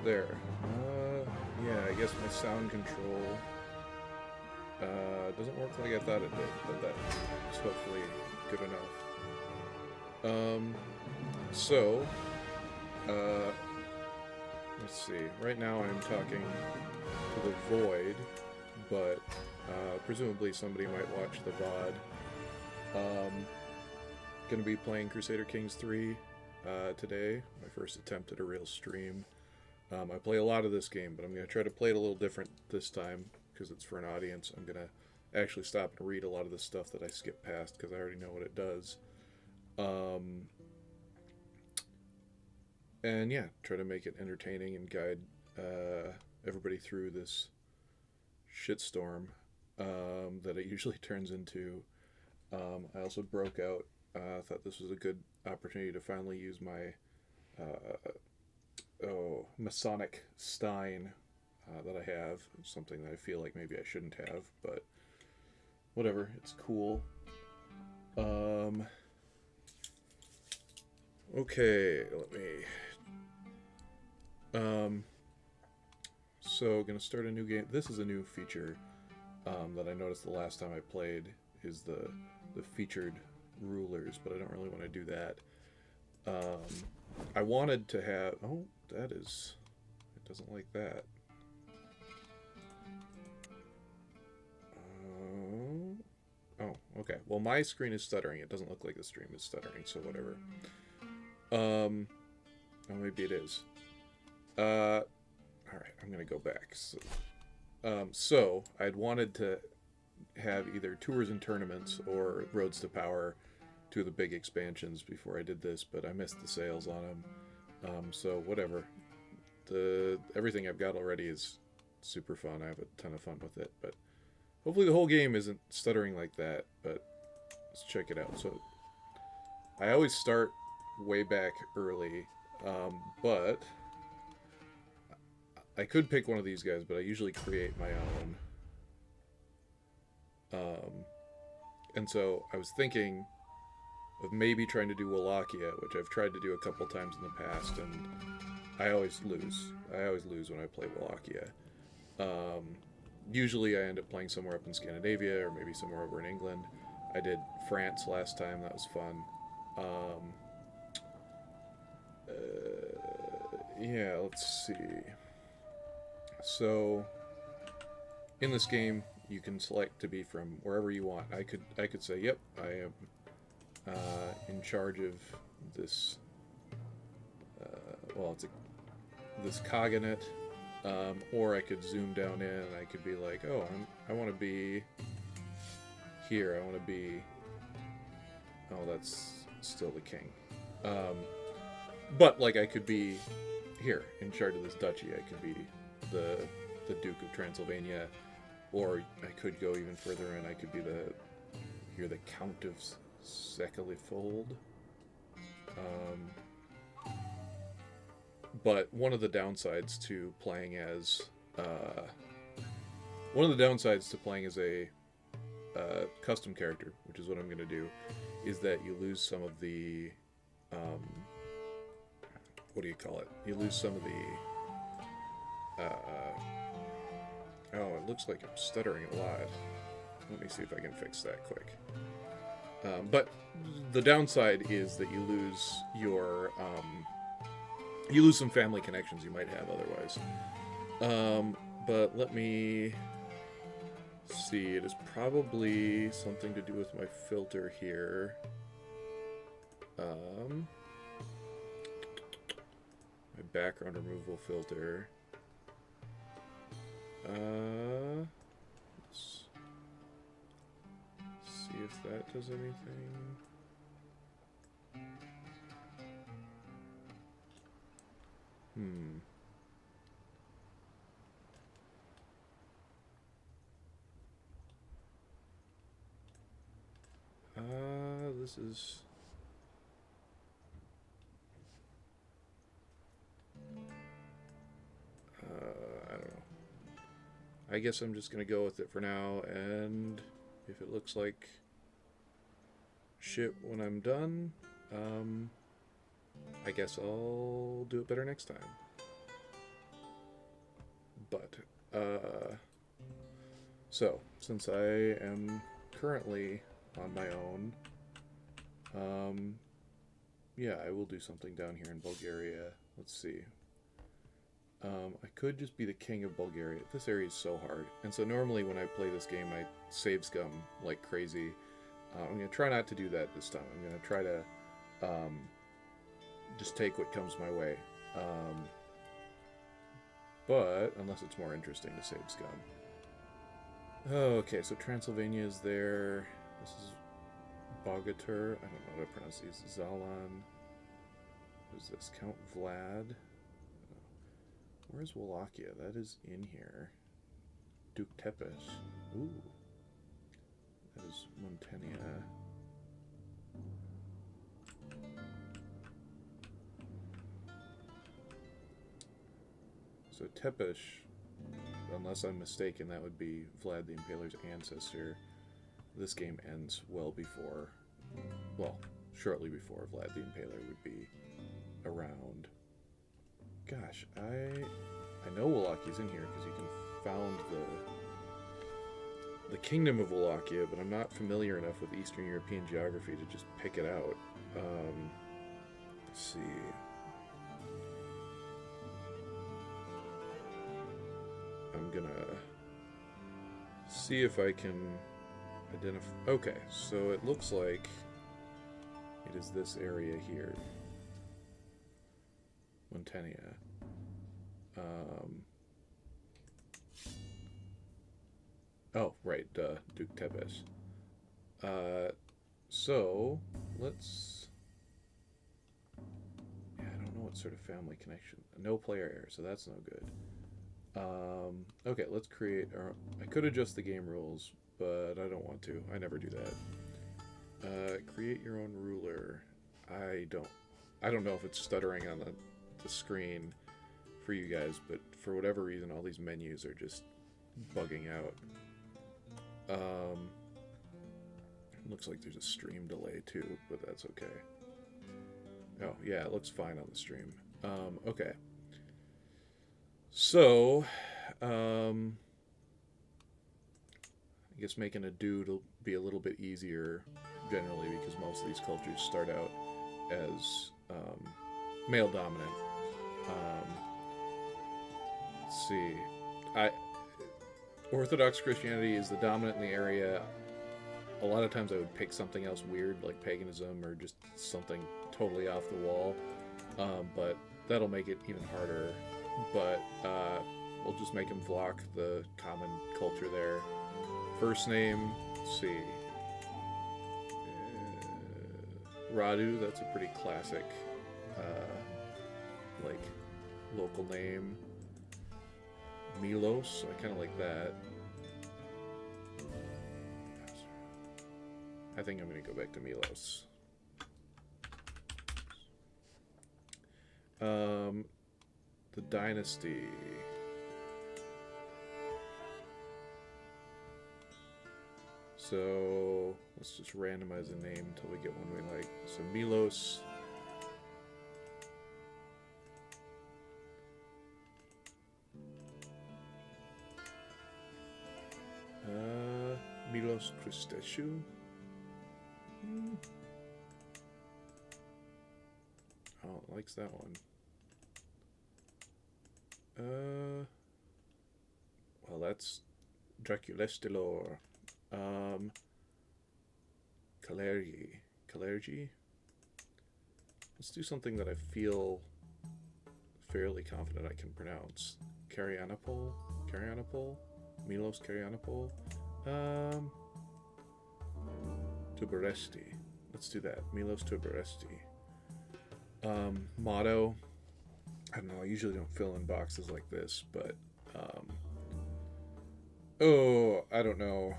There. Yeah, I guess my sound control doesn't work like I thought it did, but that is hopefully good enough. So, uh, let's see. Right now I'm talking to the void, but presumably somebody might watch the VOD. Gonna be playing Crusader Kings 3 today. My first attempt at a real stream. I play a lot of this game, but I'm going to try to play it a little different this time because it's for an audience. I'm going to actually stop and read a lot of the stuff that I skip past because I already know what it does. And yeah, try to make it entertaining and guide everybody through this shitstorm that it usually turns into. I also broke out. Thought this was a good opportunity to finally use my Masonic Stein that I have. Something that I feel like maybe I shouldn't have, but whatever. It's cool. Okay, let me. So gonna start a new game. This is a new feature that I noticed the last time I played is the featured rulers, but I don't really want to do that. I wanted to have. Oh, that is. It doesn't like that. Oh, okay. Well, my screen is stuttering. It doesn't look like the stream is stuttering, so whatever. Oh, maybe it is. All right, I'm gonna go back. So I'd wanted to have either tours and tournaments or Roads to Power, two of the big expansions before I did this, but I missed the sales on them. So whatever. Everything I've got already is super fun. I have a ton of fun with it, but hopefully the whole game isn't stuttering like that. But let's check it out. So I always start way back early, but I could pick one of these guys, but I usually create my own. And so I was thinking of maybe trying to do Wallachia, which I've tried to do a couple times in the past, and I always lose. I always lose when I play Wallachia. Usually I end up playing somewhere up in Scandinavia or maybe somewhere over in England. I did France last time. That was fun. Yeah, let's see. So in this game, you can select to be from wherever you want. I could say, yep, I am in charge of this. Well, this cognate, or I could zoom down in and I could be like, oh, I want to be here. I want to be. Oh, that's still the king. But like I could be here in charge of this duchy. I could be the Duke of Transylvania, or I could go even further and I could be the Count of Sekelifold. But one of the downsides to playing as a custom character, which is what I'm going to do, is that you lose some of the what do you call it? You lose some of the oh, it looks like I'm stuttering a lot. Let me see if I can fix that quick. But the downside is that you lose some family connections you might have otherwise. But let me see. It is probably something to do with my filter here. My background removal filter. Let's see if that does anything. This is. I don't know. I guess I'm just gonna go with it for now, and if it looks like shit when I'm done, I guess I'll do it better next time. But, so, since I am currently on my own, yeah, I will do something down here in Bulgaria. Let's see. I could just be the king of Bulgaria. This area is so hard. And so normally when I play this game, I save scum like crazy. I'm going to try not to do that this time. I'm going to try to just take what comes my way. But, unless it's more interesting to save scum. Okay, so Transylvania is there. This is Bogatur. I don't know how to pronounce these. Zalan. Who's this? Count Vlad. Where's Wallachia? That is in here. Duke Tepes. Ooh. That is Montania. So Tepes, unless I'm mistaken, that would be Vlad the Impaler's ancestor. This game ends well before, well, shortly before Vlad the Impaler would be around. Gosh, I know Wallachia's in here because you can found the Kingdom of Wallachia, but I'm not familiar enough with Eastern European geography to just pick it out. Let's see. I'm gonna see if I can identify. Okay, so it looks like it is this area here. Montania. Oh, right, Duke Tepes. So, let's... Yeah, I don't know what sort of family connection. No player error, so that's no good. Okay, let's create our... I could adjust the game rules, but I don't want to. I never do that. Create your own ruler. I don't know if it's stuttering on the screen for you guys, but for whatever reason, all these menus are just bugging out. Looks like there's a stream delay too, but that's okay. Oh, yeah, it looks fine on the stream. Okay. So, I guess making a dude will be a little bit easier generally because most of these cultures start out as male dominant. Let's see. Orthodox Christianity is the dominant in the area. A lot of times I would pick something else weird like paganism or just something totally off the wall, but that'll make it even harder. But we'll just make him Vlach, the common culture there. First name, let's see. Radu, that's a pretty classic, like, local name. Milos, I kind of like that. I think I'm going to go back to Milos. The dynasty. So let's just randomize a name until we get one we like. So Milos. Milos Christescu. Oh, likes that one. Well, that's Draculestilor. Kalergi. Let's do something that I feel fairly confident I can pronounce. Karyanopol. Milos Karyanopol. Tuberesti. Let's do that. Milos Tuberesti. Motto. I don't know. I usually don't fill in boxes like this, but I don't know.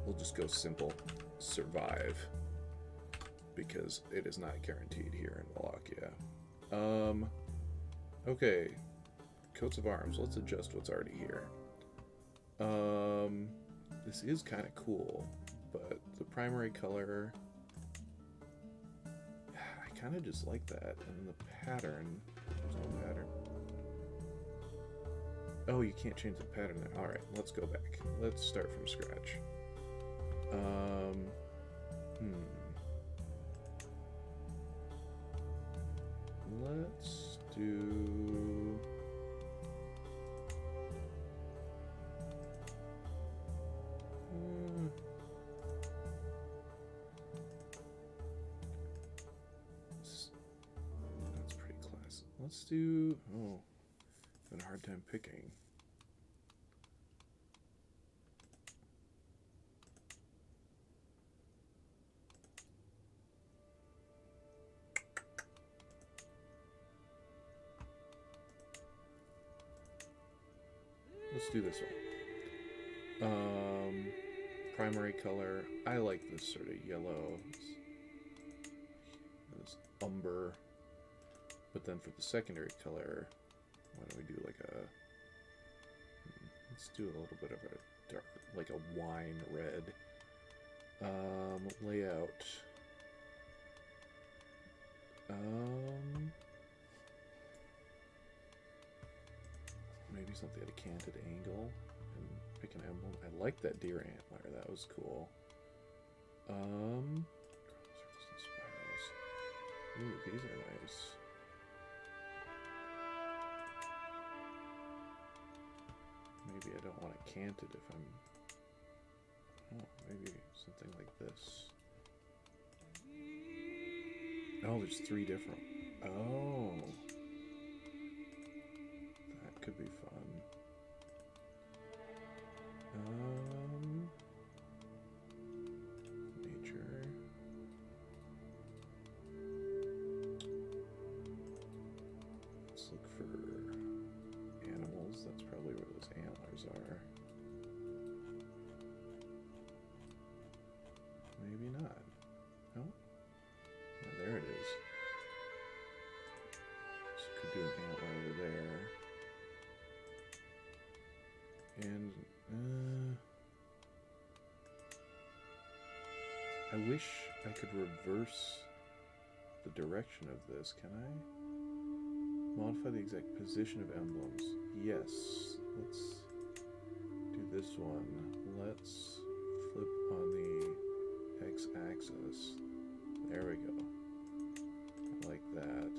We'll just go simple. Survive. Because it is not guaranteed here in Wallachia. Okay. Coats of arms. Let's adjust what's already here. This is kind of cool, but the primary color, I kind of just like that. And the pattern, there's no pattern. Oh, you can't change the pattern there. Alright, let's go back. Let's start from scratch. Let's do... That's pretty classic. Let's do... Oh, having a hard time picking. Let's do this one. Primary color. I like this sort of yellow. This umber. But then for the secondary color, why don't we do like a... Let's do a little bit of a dark, like a wine red. Layout. Maybe something at a canted angle and pick an emblem. I like that deer antler. That was cool. Circles and spirals. Ooh, these are nice. Maybe I don't want it canted if I'm... Oh, maybe something like this. Oh, there's 3 different... Oh. That could be fun. Nature. Let's look for animals. That's probably where those antlers are. Maybe not. No? Oh, there it is. So could do an antler over there. And I wish I could reverse the direction of this. Can I? Modify the exact position of emblems. Yes. Let's do this one. Let's flip on the x-axis. There we go. I like that.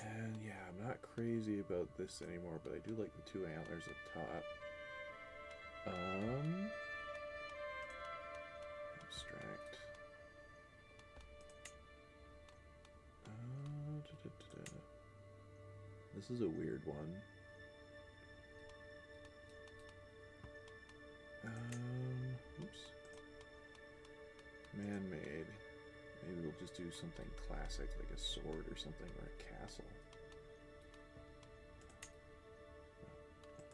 And yeah, I'm not crazy about this anymore, but I do like the 2 antlers up top. Abstract. This is a weird one. Oops. Man-made. Maybe we'll just do something classic, like a sword or something, or a castle.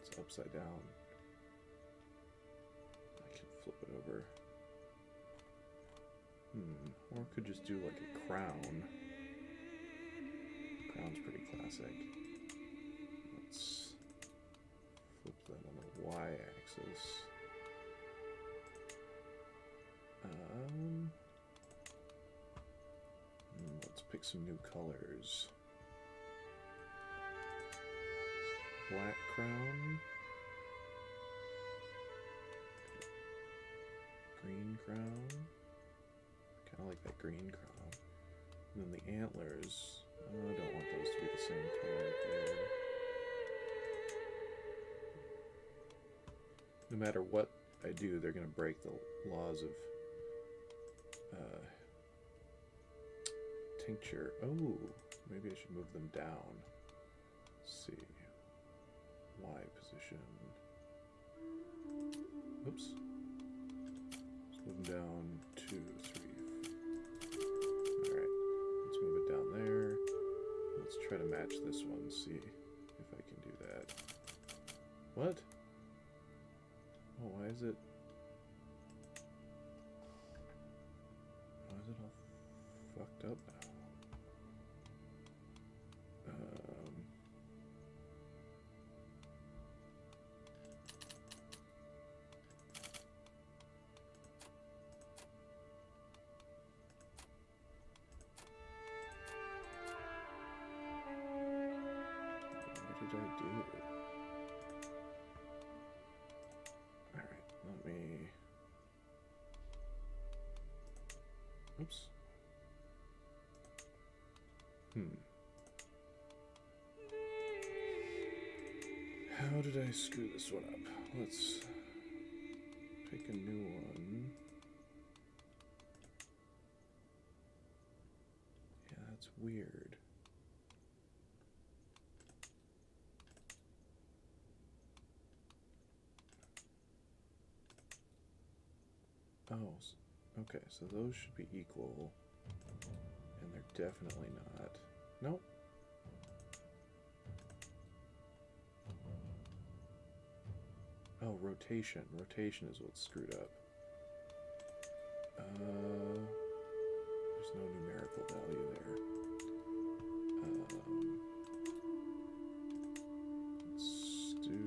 It's upside down. I can flip it over. Or could just do like a crown. Crown's pretty classic. Let's flip that on the y-axis. Let's pick some new colors. Black crown. Green crown. Kind of like that green crown. And then the antlers. Oh, I don't want those to be the same color here. No matter what I do, they're going to break the laws of tincture. Oh, maybe I should move them down. Let's see. Y position. Oops. Let's move them down 2, 3. Alright. Let's move it down there. Let's try to match this one. See if I can do that. What? Oh, why is it... Why is it all fucked up now? did I do? Alright, let me... Oops. How did I screw this one up? Let's pick a new one. Yeah, that's weird. Oh, okay, so those should be equal. And they're definitely not. Nope. Oh, rotation. Rotation is what's screwed up. There's no numerical value there. Let's do...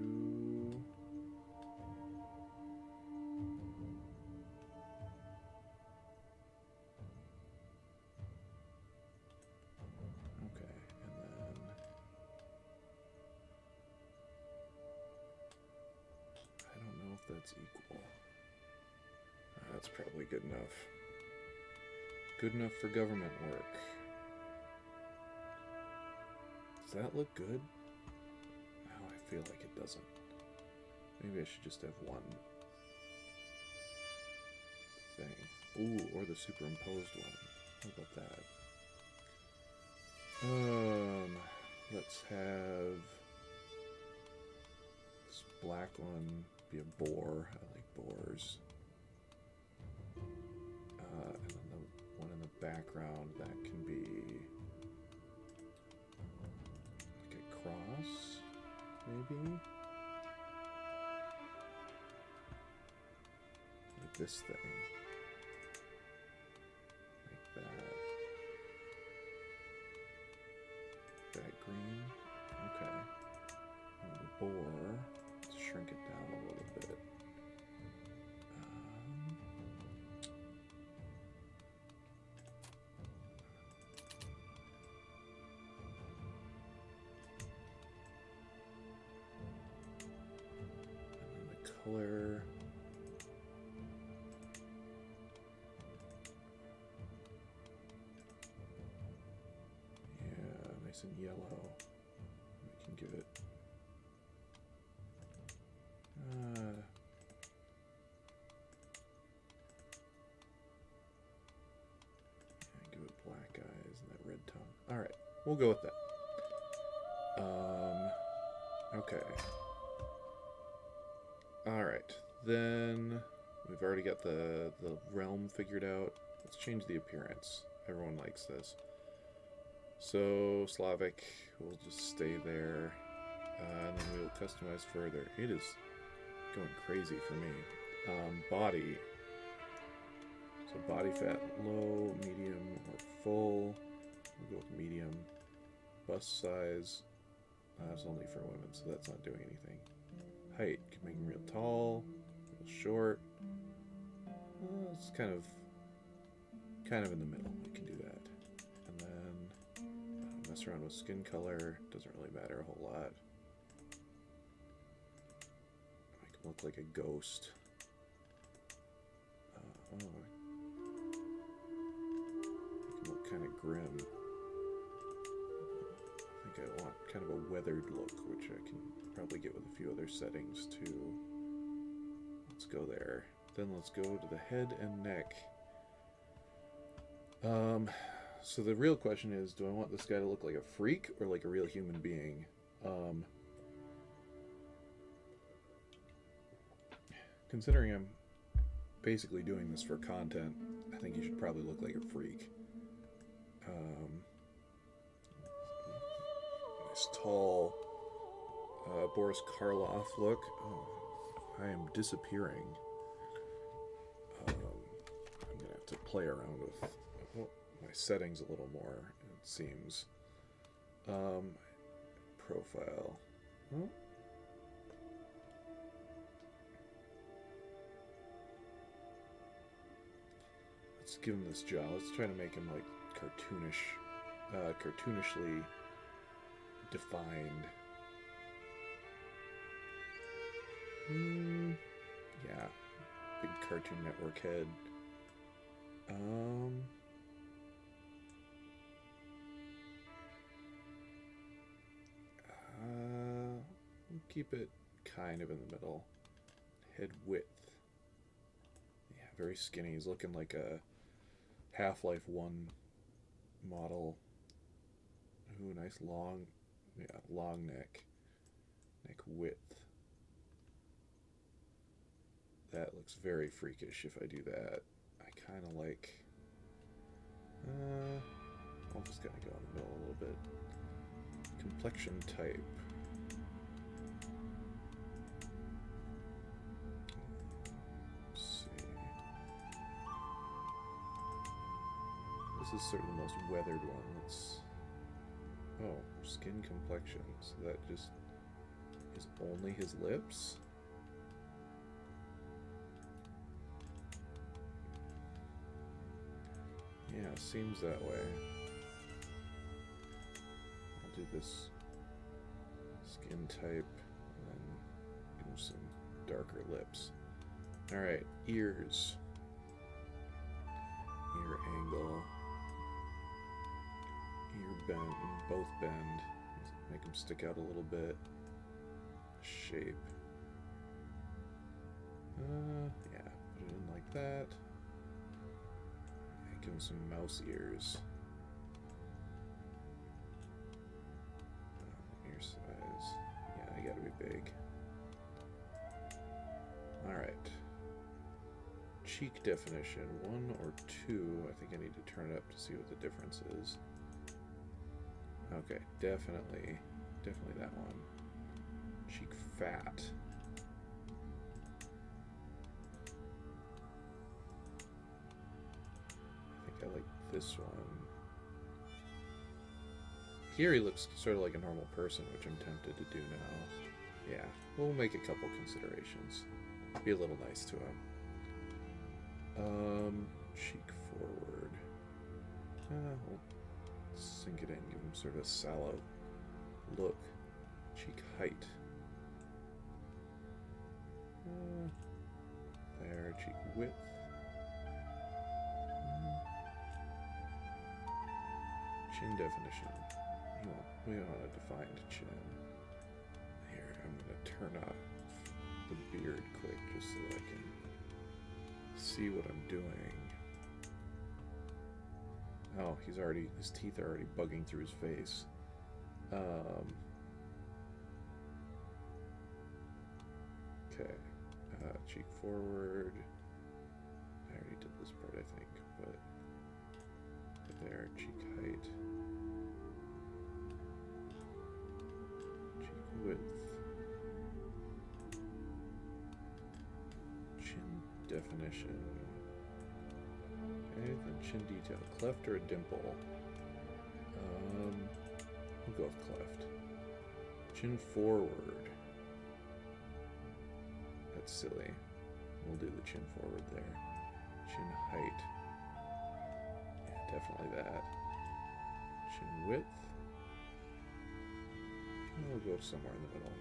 Okay, and then... I don't know if that's equal. That's probably good enough. Good enough for government work. Does that look good? Oh, I feel like it doesn't. Maybe I should just have one thing. Ooh, or the superimposed one. How about that? Let's have this black one be a boar. I like boars. And then the one in the background, that can be like a cross, maybe? Like this thing. Like that. That green. Okay. And the boar, let's shrink it down a little bit. And then the color. Nice and yellow. We can give it give it black eyes and that red tongue. Alright, we'll go with that. Okay. Alright, then we've already got the realm figured out. Let's change the appearance. Everyone likes this. So, Slavic, we'll just stay there, and then we'll customize further. It is going crazy for me. Body. So body fat, low, medium, or full. We'll go with medium. Bust size. That's only for women, so that's not doing anything. Height, can make him real tall, real short. It's kind of in the middle. We can do that. And then mess around with skin color. Doesn't really matter a whole lot. Make him look like a ghost. Make him look kind of grim. I think I want kind of a weathered look, which I can probably get with a few other settings too. Let's go there. Then let's go to the head and neck. So the real question is, do I want this guy to look like a freak or like a real human being? Considering I'm basically doing this for content, I think he should probably look like a freak. Nice tall Boris Karloff look. Oh, I am disappearing. I'm gonna have to play around with my settings a little more, it seems. Profile. Oh. Let's give him this jaw. Let's try to make him like cartoonishly defined. Yeah, big Cartoon Network head. We'll keep it kind of in the middle. Head width. Yeah, very skinny. He's looking like a Half-Life 1 model. Ooh, nice long, yeah, long neck. Neck width. That looks very freakish if I do that. I kind of like... I'm just going to go in the middle a little bit. Complexion type. Let's see. This is sort of the most weathered one. Let's... Oh, skin complexion. So that just is only his lips? Yeah, seems that way. I'll do this skin type and then give him some darker lips. Alright, ears. Ear angle. Ear bend, both bend. Make them stick out a little bit. Shape. Yeah, put it in like that. Give him some mouse ears. Ear size. Yeah, they gotta be big. Alright. Cheek definition. 1 or 2. I think I need to turn it up to see what the difference is. Okay, definitely that one. Cheek fat. I like this one. Here he looks sort of like a normal person, which I'm tempted to do now. Yeah, we'll make a couple considerations. Be a little nice to him. Cheek forward. We'll sink it in, give him sort of a sallow look. Cheek height. There, cheek width. Chin definition. We want a defined chin. Here, I'm going to turn off the beard quick just so that I can see what I'm doing. Oh, his teeth are already bugging through his face. Okay. Cheek forward. I already did this part, I think, but there, cheek height. Cheek width. Chin definition. Okay, then chin detail. Cleft or a dimple? We'll go with cleft. Chin forward. That's silly. We'll do the chin forward there. Chin height. Yeah, definitely that. Chin width. We'll go somewhere in the middle.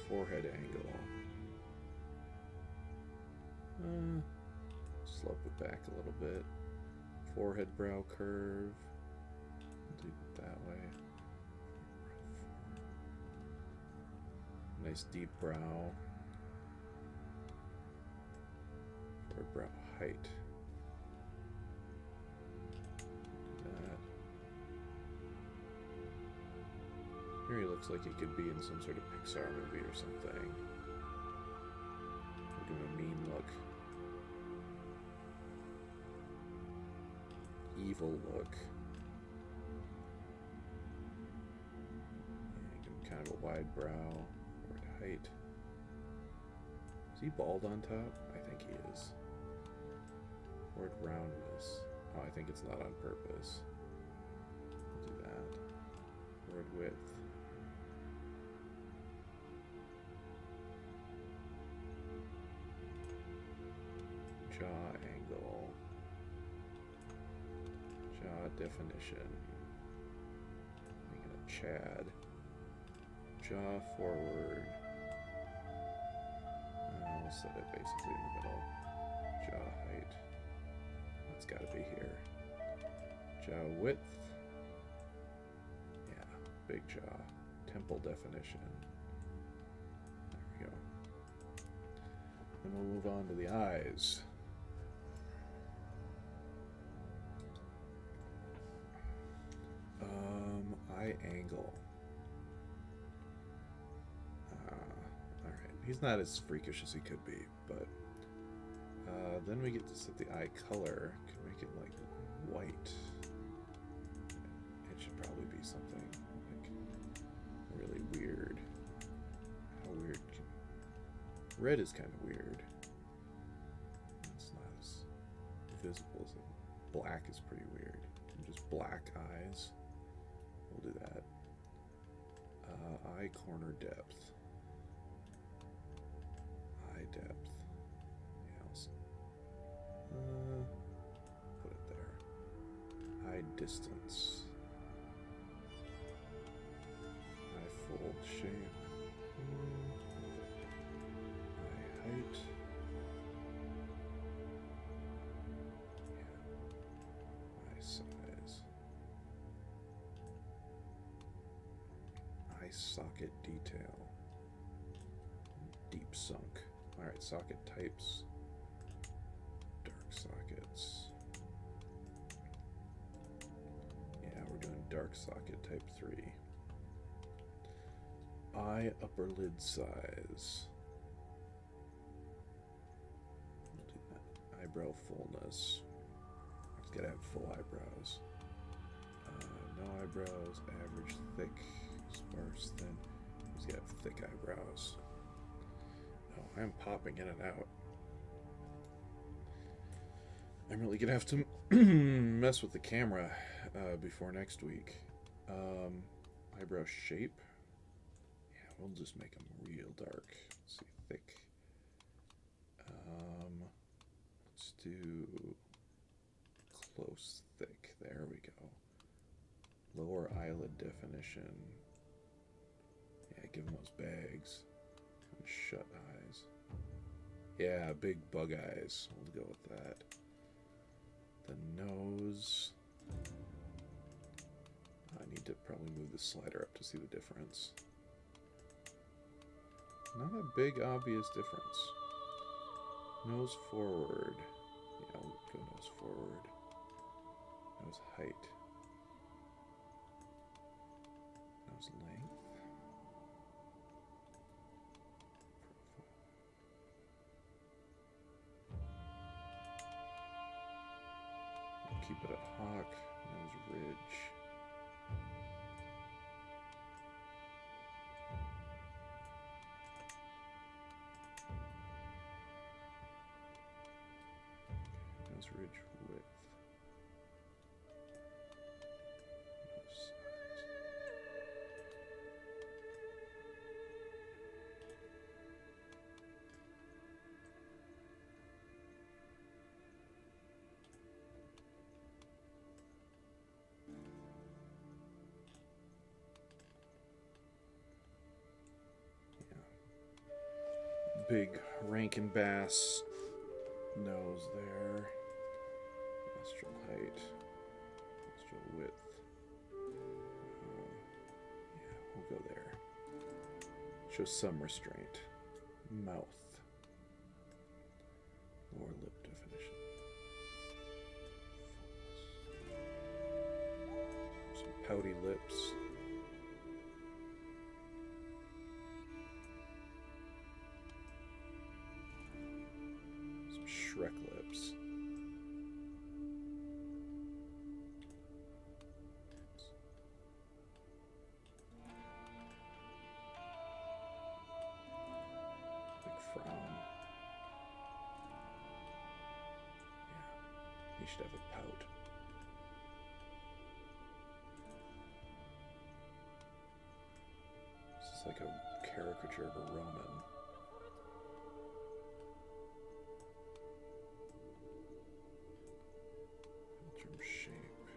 Forehead angle. Slope it back a little bit. Forehead brow curve. We'll do it that way. Nice deep brow. For brow height. Do that. Here he looks like he could be in some sort of Pixar movie or something. Give him a mean look. Evil look. Yeah, give him kind of a wide brow. Wide height. Is he bald on top? I think he is. Word roundness. Oh, I think it's not on purpose. We'll do that. Word width. Jaw angle. Jaw definition. Making a Chad. Jaw forward. set it basically in the middle. Jaw height. That's got to be here. Jaw width. Yeah, big jaw. Temple definition. There we go. Then we'll move on to the eyes. Eye angle. Alright, he's not as freakish as he could be, but then we get to set the eye color. Can make it like white. It should probably be something like really weird. How weird can... Red is kind of weird. It's not as visible as it. Black is pretty weird. And just black eyes. We'll do that. Eye corner depth. Eye depth. Yeah, put it there. Eye distance. Eye fold shape. Eye height. Yeah. Eye size. Eye socket detail. Deep sunk. Alright, socket types. Dark sockets. Yeah, we're doing dark socket type 3. Eye upper lid size. We'll do that. Eyebrow fullness. It's gotta have full eyebrows. No eyebrows, average, thick, sparse, thin. He's got thick eyebrows. Oh, I'm popping in and out. I'm really gonna have to mess with the camera before next week. Eyebrow shape. Yeah, we'll just make them real dark. Let's see, thick. Let's do close thick. There we go. Lower eyelid definition. Yeah, give them those bags. And shut eyes. Yeah, big bug eyes. We'll go with that. The nose. I need to probably move the slider up to see the difference. Not a big obvious difference. Nose forward. Yeah, I'll go nose forward. Nose height. Nose length. Profile. Keep it at hawk. Nose ridge. Nose ridge width. Nose size. Big Rankin Bass nose there. Nostril height. Nostril width. Yeah, we'll go there. Show some restraint. Mouth. Lower lip definition. Some pouty lips. Shrek lips. Big frown. Yeah, he should have a pout. This is like a caricature of a Roman. Shape.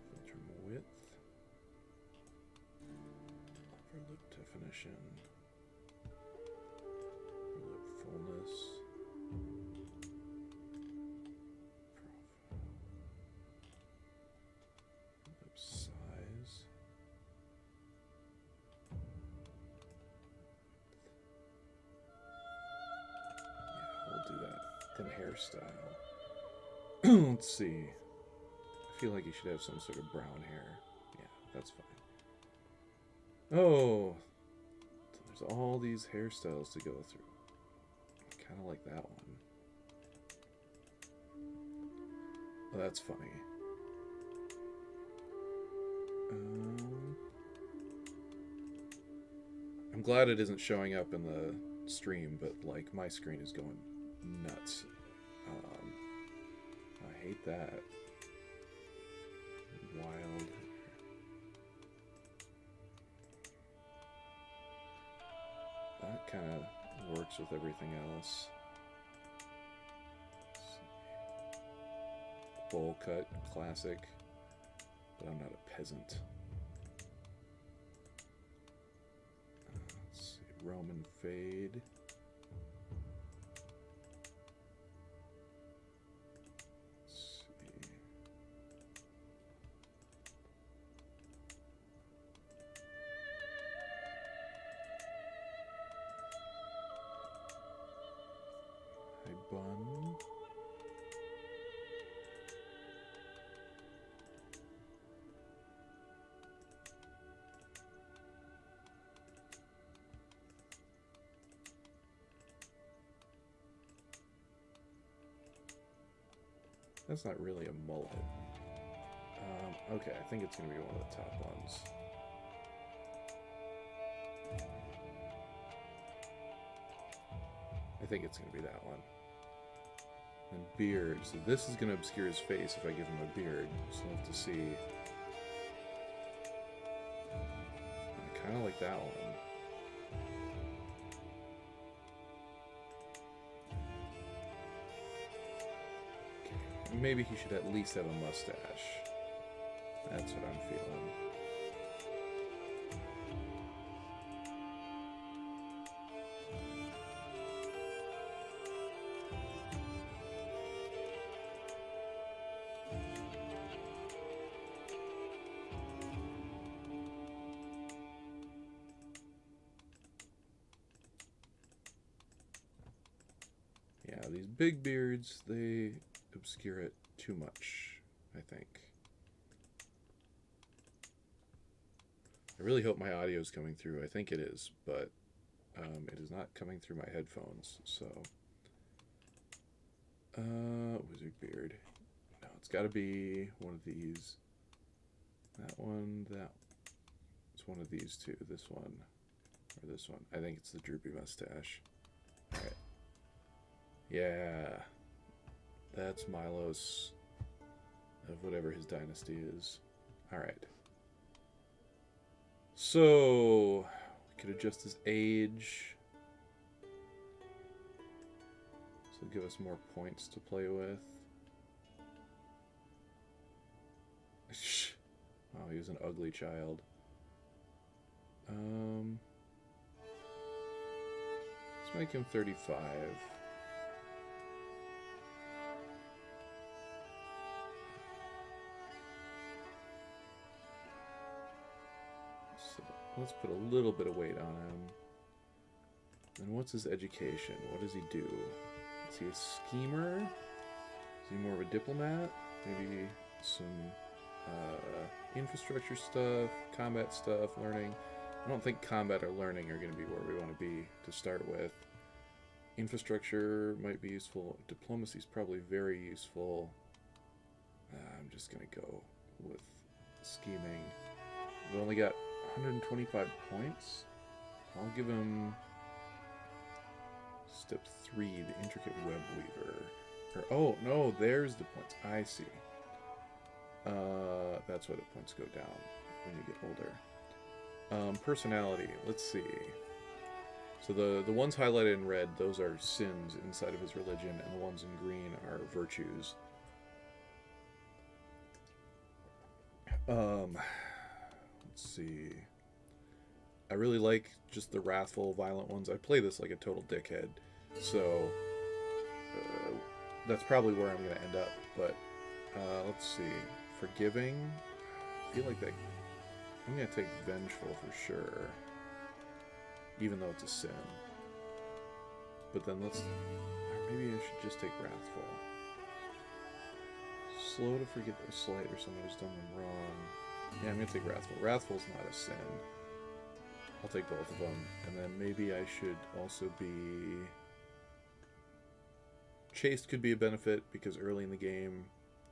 Filter width. Upper lip definition. hairstyle. Let's see. I feel like he should have some sort of brown hair. Yeah, that's fine. Oh, there's all these hairstyles to go through. Kind of like that one. Oh, that's funny. I'm glad it isn't showing up in the stream, but like my screen is going nuts. I hate that. Wild. That kind of works with everything else. Bowl cut, classic. But I'm not a peasant. Let's see, Roman fade. Bun. That's not really a mullet. Okay, I think it's going to be one of the top ones. I think it's going to be that one. And beard. So this is going to obscure his face if I give him a beard. So we'll have to see. I kind of like that one. Okay. Maybe he should at least have a mustache. That's what I'm feeling. These big beards, they obscure it too much, I think. I really hope my audio is coming through. I think it is, but it is not coming through my headphones, so... wizard beard. No, it's got to be one of these. That one, that... It's one of these two. This one, or this one. I think it's the droopy mustache. Alright. Yeah, that's Milos of whatever his dynasty is. Alright. So, we could adjust his age. So give us more points to play with. Oh, he was an ugly child. Let's make him 35. Let's put a little bit of weight on him. And what's his education? What does he do? Is he a schemer? Is he more of a diplomat? Maybe some infrastructure stuff, combat stuff, learning. I don't think combat or learning are going to be where we want to be to start with. Infrastructure might be useful. Diplomacy is probably very useful. I'm just going to go with scheming. We've only got 125 points. I'll give him step 3, the intricate web weaver. Or, oh no, there's the points. I see. That's why the points go down when you get older. Personality. Let's see. So the ones highlighted in red, those are sins inside of his religion, and the ones in green are virtues. Let's see. I really like just the wrathful, violent ones. I play this like a total dickhead, so that's probably where I'm going to end up. But let's see. Forgiving. I feel like that. I'm going to take vengeful for sure, even though it's a sin. But then let's. Maybe I should just take Wrathful. Slow to forget a slight or someone who's done them wrong. Yeah, I'm gonna take Wrathful. Wrathful's not a sin. I'll take both of them. And then maybe I should also be... Chaste could be a benefit because early in the game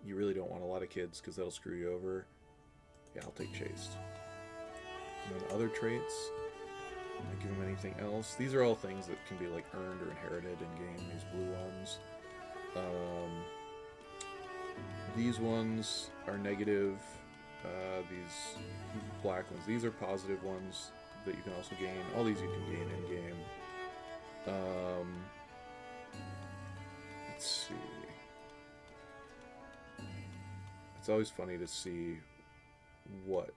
you really don't want a lot of kids because that'll screw you over. Yeah, I'll take Chaste. And then other traits. I give them anything else. These are all things that can be like earned or inherited in game. These blue ones. These ones are negative. These black ones. These are positive ones that you can also gain. All these you can gain in game. Let's see. It's always funny to see what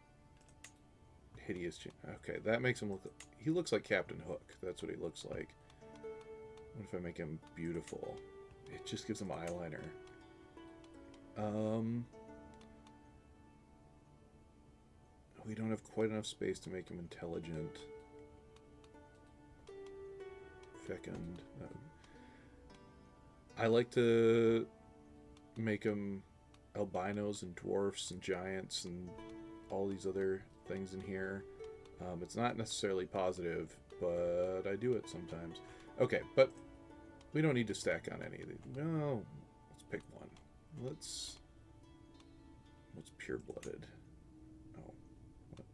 hideous... Okay, that makes him look... He looks like Captain Hook. That's what he looks like. What if I make him beautiful? It just gives him eyeliner. We don't have quite enough space to make him intelligent. Fecund. I like to make him albinos and dwarfs and giants and all these other things in here. It's not necessarily positive, but I do it sometimes. Okay, but we don't need to stack on any of these. Well, let's pick one. What's pure-blooded? Oh. What?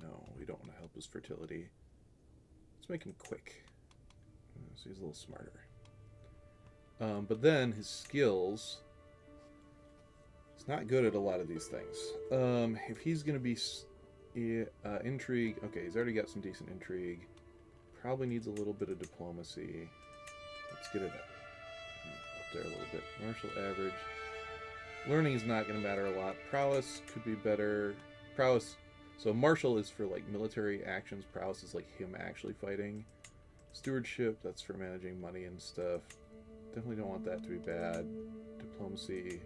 No, we don't want to help his fertility. Let's make him quick. So he's a little smarter. But then his skills... He's not good at a lot of these things. If he's going to be intrigue... Okay, he's already got some decent intrigue. Probably needs a little bit of diplomacy. Let's get it up there a little bit. Martial average. Learning is not going to matter a lot. Prowess could be better. Prowess... So martial is for like military actions. Prowess is like him actually fighting. Stewardship, that's for managing money and stuff. Definitely don't want that to be bad. Diplomacy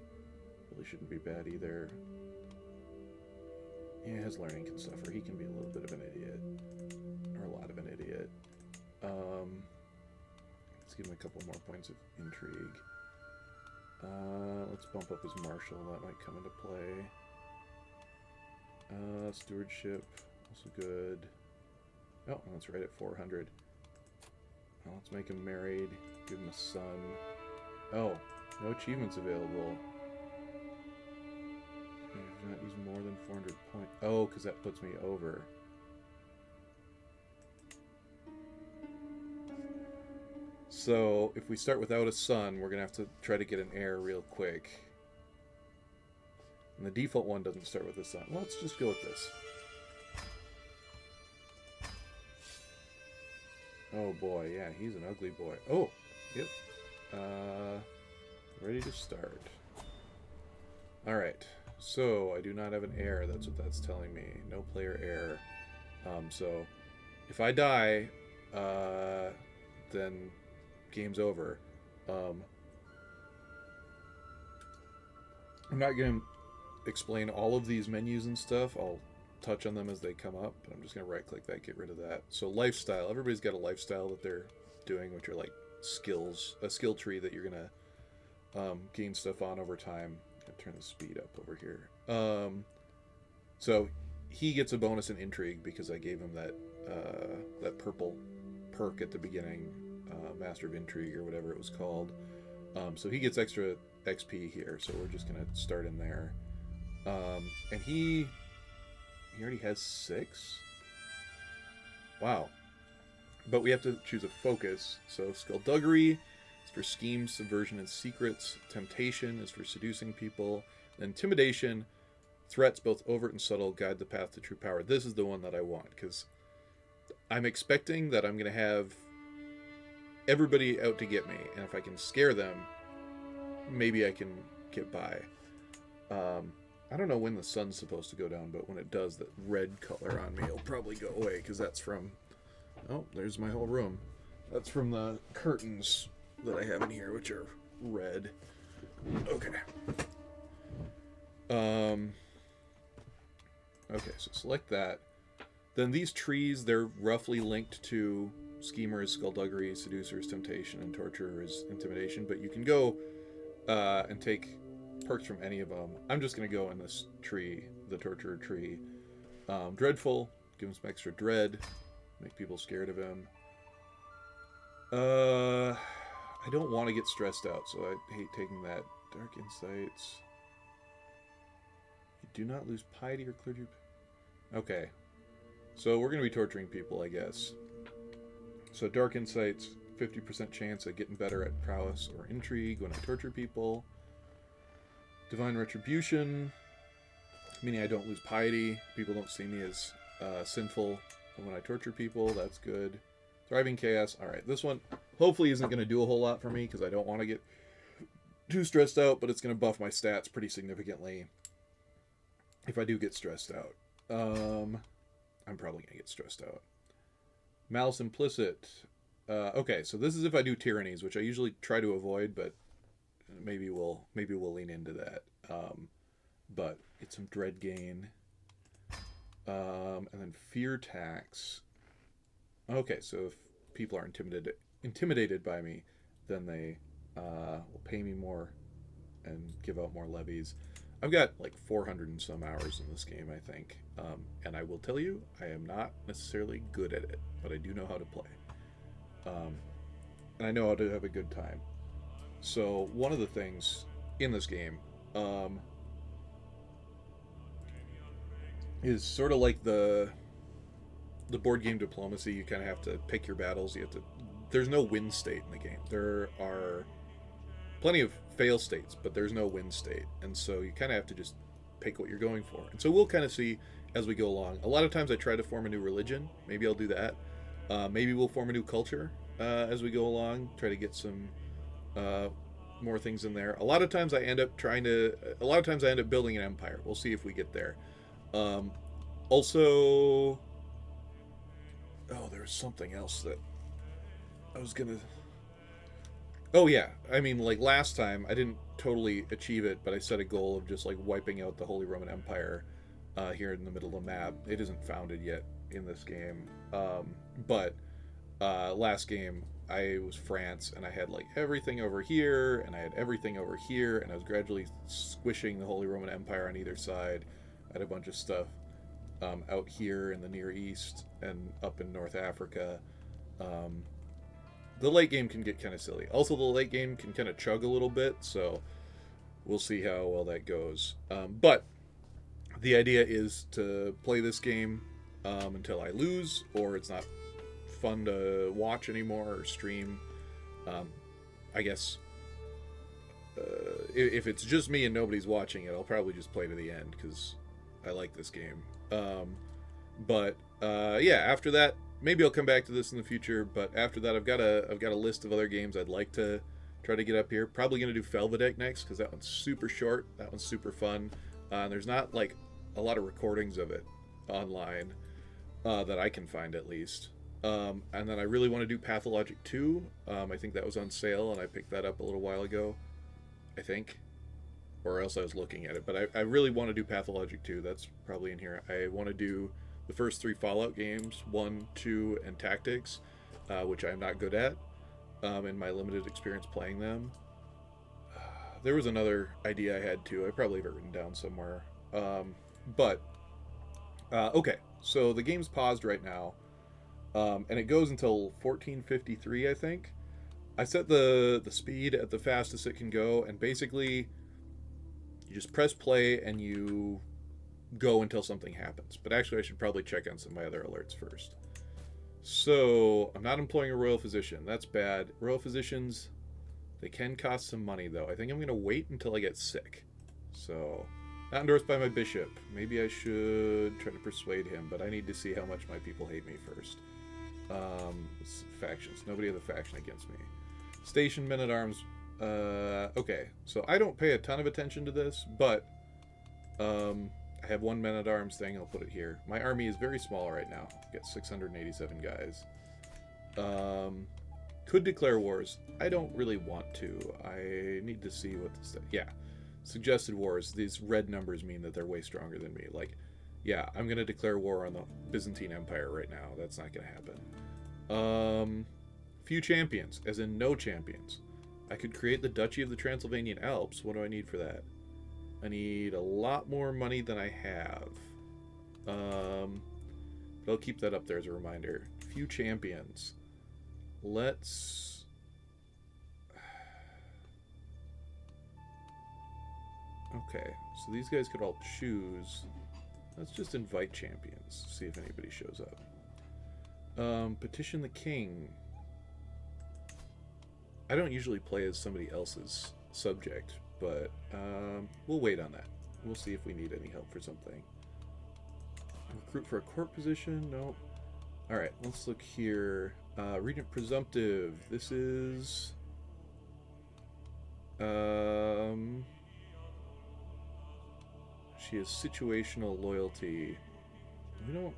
really shouldn't be bad either. Yeah, his learning can suffer. He can be a little bit of an idiot. Or a lot of an idiot. Let's give him a couple more points of intrigue. Let's bump up his martial. That might come into play. Stewardship, also good. Oh, that's right at 400. Well, let's make him married. Give him a son. Oh, no achievements available. I've not used more than 400 points. Oh, because that puts me over. So, if we start without a son, we're going to have to try to get an heir real quick. And the default one doesn't start with a son. Well, let's just go with this. Oh boy, yeah, he's an ugly boy. Oh, yep. Ready to start. Alright, so I do not have an heir. That's what that's telling me. No player heir. So if I die, then game's over. I'm not going to explain all of these menus and stuff. I'll touch on them as they come up, but I'm just going to right click that, get rid of that. So lifestyle, everybody's got a lifestyle that they're doing, which are like skills, a skill tree that you're going to gain stuff on over time. I'm going to turn the speed up over here. So he gets a bonus in intrigue because I gave him that purple perk at the beginning, Master of Intrigue or whatever it was called. So he gets extra XP here, so we're just going to start in there. And he already has 6? Wow. But we have to choose a focus. So skullduggery is for schemes, subversion, and secrets. Temptation is for seducing people. Intimidation, threats both overt and subtle, guide the path to true power. This is the one that I want, because I'm expecting that I'm going to have everybody out to get me. And if I can scare them, maybe I can get by. I don't know when the sun's supposed to go down, but when it does, that red color on me will probably go away, because that's from... Oh, there's my whole room. That's from the curtains that I have in here, which are red. Okay. Okay, so select that. Then these trees, they're roughly linked to schemers, skullduggery, seducers, temptation, and torturers, intimidation. But you can go and take perks from any of them. I'm just going to go in this tree, the torturer tree. Dreadful, give him some extra dread, make people scared of him. I don't want to get stressed out, so I hate taking that. Dark insights. You do not lose piety or clergy. Okay. So we're going to be torturing people, I guess. So dark insights, 50% chance of getting better at prowess or intrigue when I torture people. Divine retribution, meaning I don't lose piety. People don't see me as sinful when I torture people. That's good. Thriving chaos. All right, this one hopefully isn't going to do a whole lot for me because I don't want to get too stressed out, but it's going to buff my stats pretty significantly if I do get stressed out. I'm probably going to get stressed out. Malice implicit. Okay, so this is if I do tyrannies, which I usually try to avoid, but maybe we'll lean into that. But get some dread gain. And then fear tax. Okay, so if people are intimidated by me, then they will pay me more and give out more levies. I've got like 400 and some hours in this game, I think. And I will tell you, I am not necessarily good at it, but I do know how to play. And I know how to have a good time. So one of the things in this game is sort of like the board game diplomacy. You kind of have to pick your battles. There's no win state in the game. There are plenty of fail states, but there's no win state. And so you kind of have to just pick what you're going for. And so we'll kind of see as we go along. A lot of times I try to form a new religion. Maybe I'll do that. Maybe we'll form a new culture as we go along. Try to get some more things in there. A lot of times I end up building an empire. We'll see if we get there. Also, there was something else that I was gonna. Oh yeah, I mean, like last time I didn't totally achieve it, but I set a goal of just like wiping out the Holy Roman Empire here in the middle of the map. It isn't founded yet in this game, but last game I was France and I had like everything over here and I had everything over here and I was gradually squishing the Holy Roman Empire on either side. I had a bunch of stuff out here in the Near East and up in North Africa. The late game can get kind of silly. Also, the late game can kind of chug a little bit, so we'll see how well that goes. But the idea is to play this game until I lose, or it's not fun to watch anymore or stream. I guess if it's just me and nobody's watching it, I'll probably just play to the end because I like this game. But after that, maybe I'll come back to this in the future. But after that, I've got a list of other games I'd like to try to get up here. Probably gonna do Felvedek next because that one's super short. That one's super fun. And there's not like a lot of recordings of it online that I can find at least. And then I really want to do Pathologic 2. I think that was on sale and I picked that up a little while ago, I think. Or else I was looking at it. But I really want to do Pathologic 2. That's probably in here. I want to do the first 3 Fallout games, 1, 2, and Tactics, which I'm not good at in my limited experience playing them. There was another idea I had too. I probably have it written down somewhere. Okay. So the game's paused right now. And it goes until 14:53, I think. I set the speed at the fastest it can go, and basically you just press play and you go until something happens. But actually I should probably check on some of my other alerts first. So I'm not employing a royal physician. That's bad. Royal physicians, they can cost some money though. I think I'm going to wait until I get sick. So, not endorsed by my bishop. Maybe I should try to persuade him, but I need to see how much my people hate me first. Factions. Nobody of the faction against me. Station men-at-arms. Okay, so I don't pay a ton of attention to this, but I have 1 men-at-arms thing. I'll put it here. My army is very small right now. I've got 687 guys. Could declare wars. I don't really want to. I need to see what this... Yeah. Suggested wars. These red numbers mean that they're way stronger than me. Like, Yeah, I'm going to declare war on the Byzantine Empire right now. That's not going to happen. Few champions, as in no champions. I could create the Duchy of the Transylvanian Alps. What do I need for that? I need a lot more money than I have. But I'll keep that up there as a reminder. Few champions. Let's... Okay, so these guys could all choose. Let's just invite champions. See if anybody shows up. Petition the king. I don't usually play as somebody else's subject, but we'll wait on that. We'll see if we need any help for something. Recruit for a court position? Nope. Alright, let's look here. Regent Presumptive. This is... She has situational loyalty. We don't...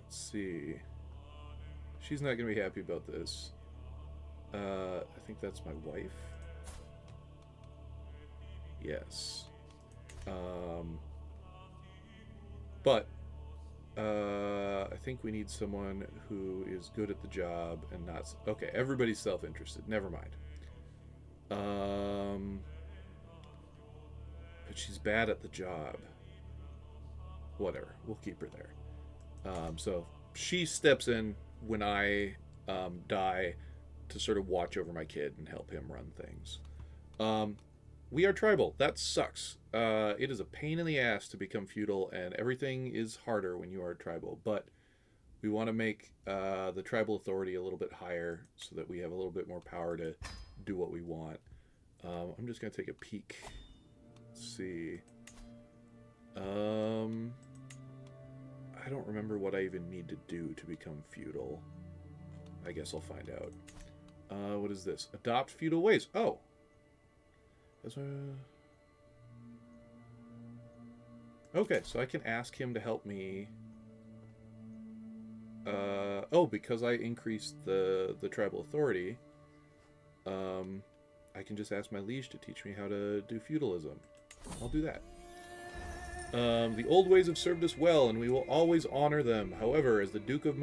Let's see. She's not going to be happy about this. I think that's my wife. Yes. But I think we need someone who is good at the job and not... Okay, everybody's self-interested. Never mind. But she's bad at the job. Whatever. We'll keep her there. So she steps in when I die to sort of watch over my kid and help him run things. We are tribal. That sucks. It is a pain in the ass to become feudal, and everything is harder when you are tribal. But we want to make the tribal authority a little bit higher so that we have a little bit more power to do what we want. I'm just going to take a peek. Let's see. I don't remember what I even need to do to become feudal. I guess I'll find out. What is this? Adopt feudal ways. Oh. That's okay, so I can ask him to help me. Oh, because I increased the tribal authority, I can just ask my liege to teach me how to do feudalism. I'll do that. The old ways have served us well, and we will always honor them. However, as the Duke of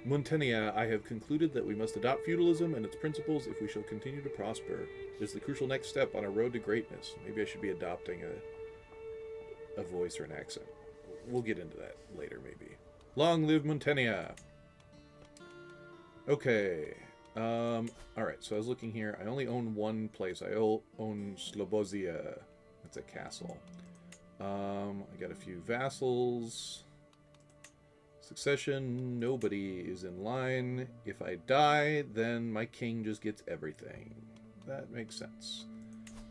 Muntenia, I have concluded that we must adopt feudalism and its principles if we shall continue to prosper. It is the crucial next step on our road to greatness. Maybe I should be adopting a voice or an accent. We'll get into that later, maybe. Long live Muntenia! Okay. Alright, so I was looking here. I only own one place. I own Slobozia. That's a castle. I got a few vassals. Succession, nobody is in line. If I die, then my king just gets everything. That makes sense.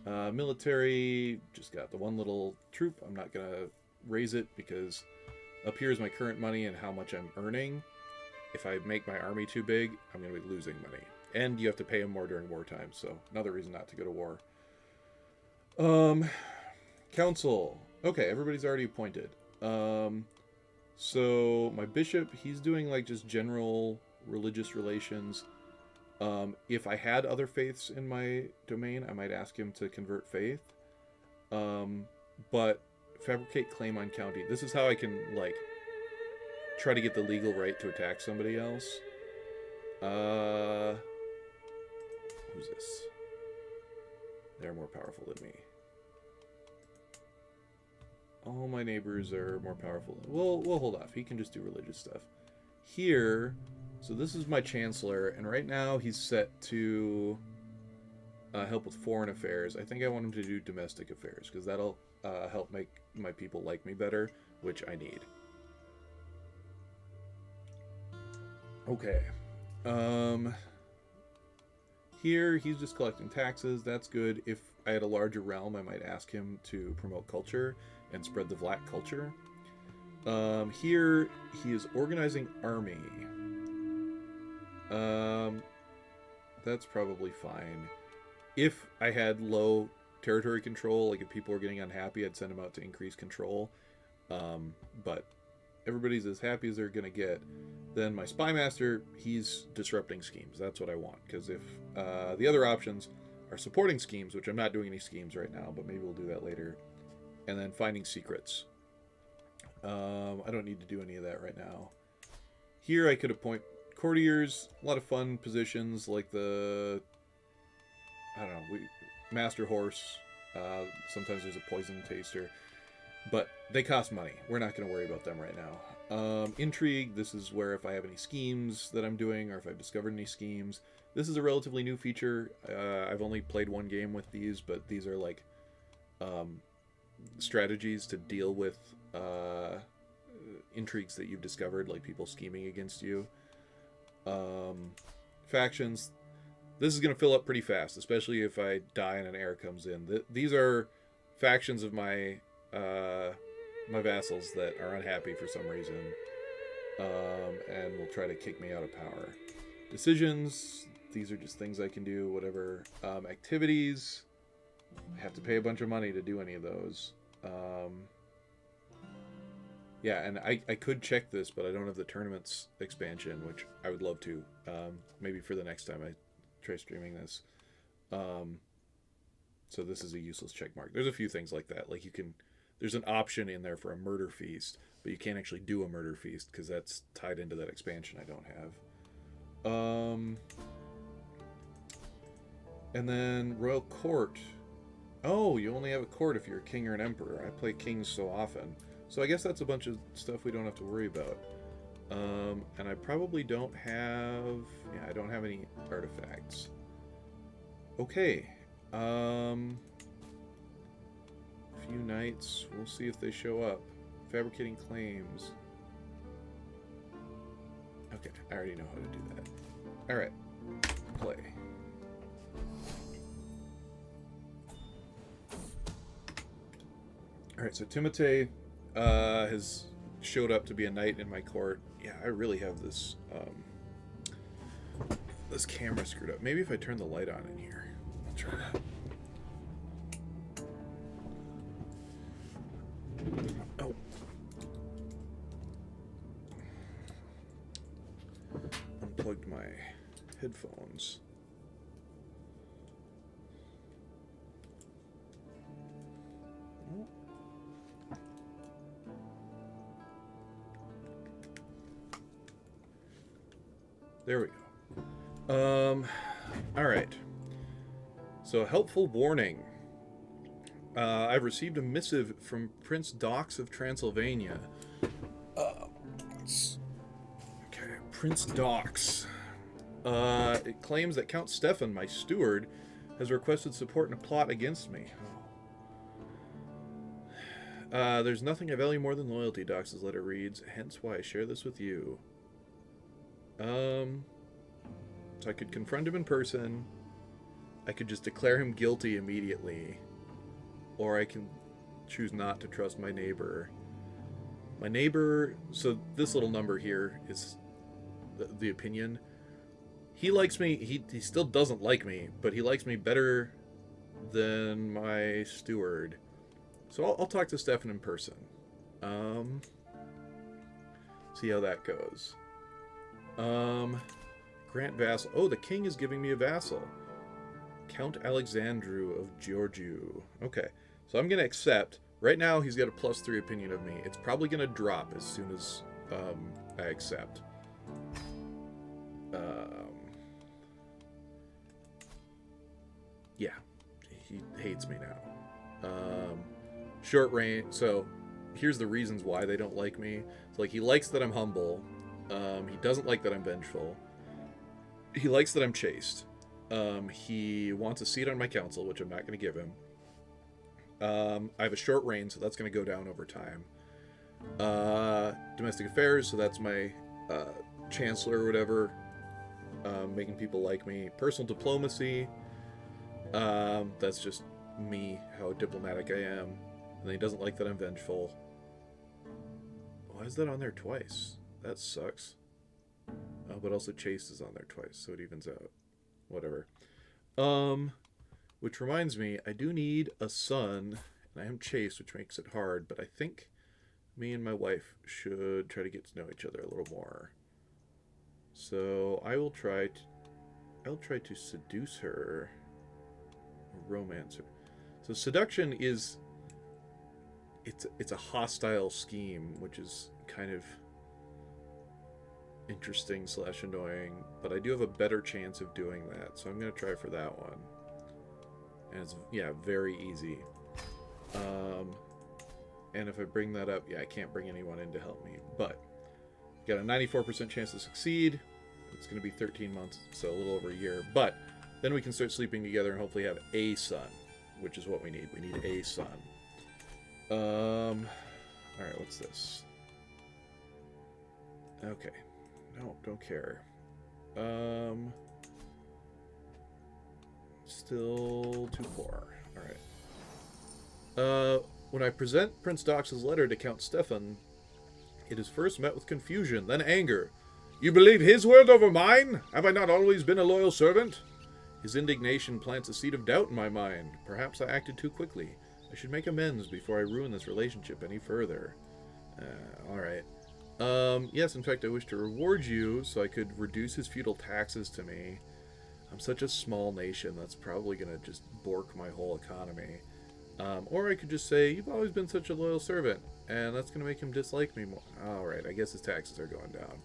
Military, just got the one little troop. I'm not going to raise it because up here is my current money and how much I'm earning. If I make my army too big, I'm going to be losing money. And you have to pay them more during wartime, so another reason not to go to war. Council. Okay, everybody's already appointed. So my bishop, he's doing like just general religious relations. If I had other faiths in my domain, I might ask him to convert faith. But fabricate claim on county. This is how I can like try to get the legal right to attack somebody else. Who's this? They're more powerful than me. All my neighbors are more powerful. We'll hold off. He can just do religious stuff. Here, so this is my chancellor, and right now he's set to help with foreign affairs. I think I want him to do domestic affairs, because that'll help make my people like me better, which I need. Okay. Here, he's just collecting taxes. That's good. If I had a larger realm, I might ask him to promote culture and spread the Vlach culture. Here, he is organizing army. That's probably fine. If I had low territory control, like if people were getting unhappy, I'd send them out to increase control. But everybody's as happy as they're going to get. Then my spy master, he's disrupting schemes. That's what I want. Because if the other options are supporting schemes, which I'm not doing any schemes right now, but maybe we'll do that later, and then finding secrets. I don't need to do any of that right now. Here I could appoint courtiers, a lot of fun positions like the, I don't know, master horse. Sometimes there's a poison taster, but they cost money. We're not going to worry about them right now. Intrigue, this is where if I have any schemes that I'm doing or if I've discovered any schemes. This is a relatively new feature. I've only played one game with these, but these are like strategies to deal with intrigues that you've discovered, like people scheming against you. Factions. This is going to fill up pretty fast, especially if I die and an heir comes in. These are factions of my my vassals that are unhappy for some reason, and will try to kick me out of power. Decisions. These are just things I can do, whatever. Activities. I have to pay a bunch of money to do any of those. Yeah, and I could check this, but I don't have the tournaments expansion, which I would love to. Maybe for the next time I try streaming this. So this is a useless check mark. There's a few things like that. Like there's an option in there for a murder feast, but you can't actually do a murder feast because that's tied into that expansion I don't have. And then Royal Court. Oh, you only have a court if you're a king or an emperor. I play kings so often. So I guess that's a bunch of stuff we don't have to worry about. And I probably don't have... Yeah, I don't have any artifacts. Okay. A few knights. We'll see if they show up. Fabricating claims. Okay, I already know how to do that. Alright. Play. Alright, so Timotei has showed up to be a knight in my court. Yeah, I really have this this camera screwed up. Maybe if I turn the light on in here. I'll try that. Oh. Unplugged my headphones. There we go. All right. So, helpful warning. I've received a missive from Prince Dox of Transylvania. Okay, Prince Dox. It claims that Count Stefan, my steward, has requested support in a plot against me. There's nothing I value more than loyalty, Dox's letter reads, hence why I share this with you. So I could confront him in person. I could just declare him guilty immediately. Or I can choose not to trust my neighbor. My neighbor, so this little number here is the opinion. He likes me, he still doesn't like me, but he likes me better than my steward. So I'll talk to Stefan in person. See how that goes. Grant vassal. Oh, the king is giving me a vassal. Count Alexandru of Georgiou. Okay, so I'm going to accept. Right now, he's got a +3 opinion of me. It's probably going to drop as soon as I accept. Yeah, he hates me now. Short range. So here's the reasons why they don't like me. It's like he likes that I'm humble. He doesn't like that I'm vengeful. He likes that I'm chaste. He wants a seat on my council, which I'm not going to give him. I have a short reign, so that's going to go down over time. Domestic affairs, so that's my chancellor or whatever, making people like me. Personal diplomacy, that's just me, how diplomatic I am. And then he doesn't like that I'm vengeful. Why is that on there twice? That sucks. But also chaste is on there twice, so it evens out. Whatever. Which reminds me, I do need a son, and I am chaste, which makes it hard, but I think me and my wife should try to get to know each other a little more. So I'll try to seduce her, or romance her. So seduction is it's a hostile scheme, which is kind of interesting slash annoying. But I do have a better chance of doing that, so I'm gonna try for that one. And it's, yeah, very easy. And if I bring that up, yeah, I can't bring anyone in to help me. But got a 94% chance to succeed. It's going to be 13 months, so a little over a year. But then we can start sleeping together and hopefully have a son, which is what we need. We need a son. All right, what's this? Okay. No, don't care. Still too poor. All right. When I present Prince Dox's letter to Count Stefan, it is first met with confusion, then anger. You believe his word over mine? Have I not always been a loyal servant? His indignation plants a seed of doubt in my mind. Perhaps I acted too quickly. I should make amends before I ruin this relationship any further. Alright. Yes, in fact, I wish to reward you so I could reduce his feudal taxes to me. I'm such a small nation, that's probably going to just bork my whole economy. Or I could just say, you've always been such a loyal servant, and that's going to make him dislike me more. Alright, I guess his taxes are going down.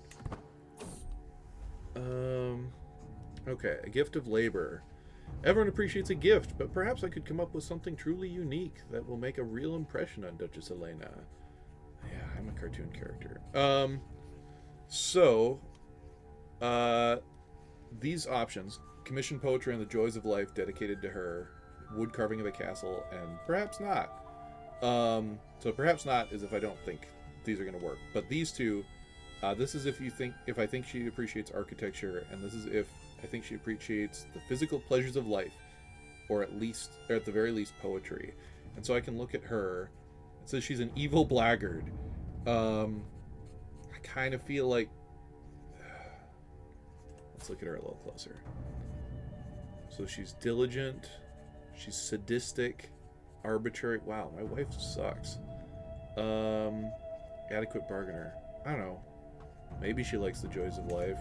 Okay, a gift of labor. Everyone appreciates a gift, but perhaps I could come up with something truly unique that will make a real impression on Duchess Elena. Yeah, I'm a cartoon character. These options: commission poetry on the joys of life dedicated to her, wood carving of a castle, and perhaps not. So perhaps not is if I don't think these are going to work. But these two, this is if I think she appreciates architecture, and this is if I think she appreciates the physical pleasures of life, or at the very least, poetry. And so I can look at her. It says she's an evil blackguard. I kind of feel like. Let's look at her a little closer. So she's diligent. She's sadistic, arbitrary. Wow, my wife sucks. Adequate bargainer. I don't know. Maybe she likes the joys of life.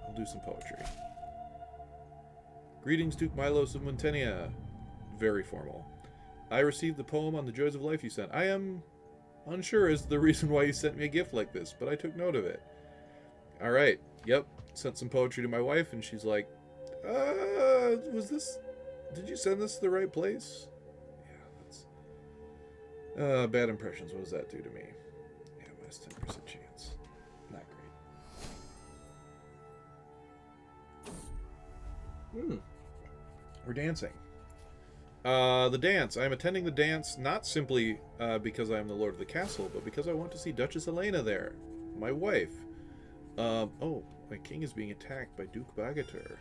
I'll do some poetry. Greetings, Duke Milos of Montenia. Very formal. I received the poem on the joys of life you sent. I am unsure as to the reason why you sent me a gift like this, but I took note of it. Alright, yep. Sent some poetry to my wife, and she's like, did you send this to the right place? Yeah, that's... bad impressions. What does that do to me? Yeah, minus 10% chance. Not great. We're dancing. The dance. I am attending the dance not simply because I am the lord of the castle, but because I want to see Duchess Elena there, my wife. Oh, my king is being attacked by Duke Bagatur.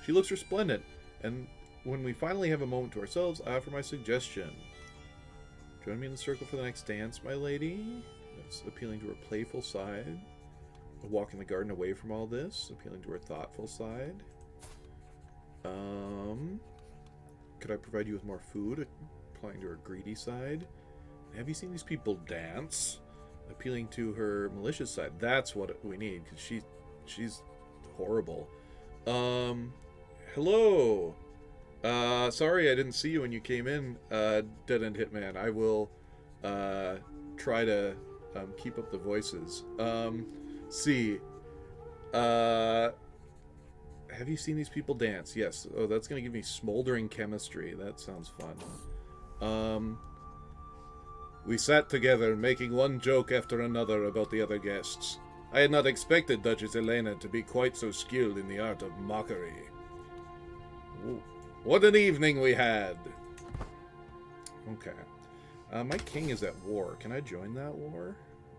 She looks resplendent, and when we finally have a moment to ourselves, I offer my suggestion. Join me in the circle for the next dance, my lady. That's appealing to her playful side. A walk in the garden away from all this, appealing to her thoughtful side. Could I provide you with more food, applying to her greedy side? Have you seen these people dance? Appealing to her malicious side. That's what we need, because she's horrible. Hello. Sorry I didn't see you when you came in, Dead End Hitman. I will try to keep up the voices. See. Have you seen these people dance? Yes. Oh, that's going to give me smoldering chemistry. That sounds fun. We sat together, making one joke after another about the other guests. I had not expected Duchess Elena to be quite so skilled in the art of mockery. Ooh, what an evening we had! Okay. My king is at war. Can I join that war?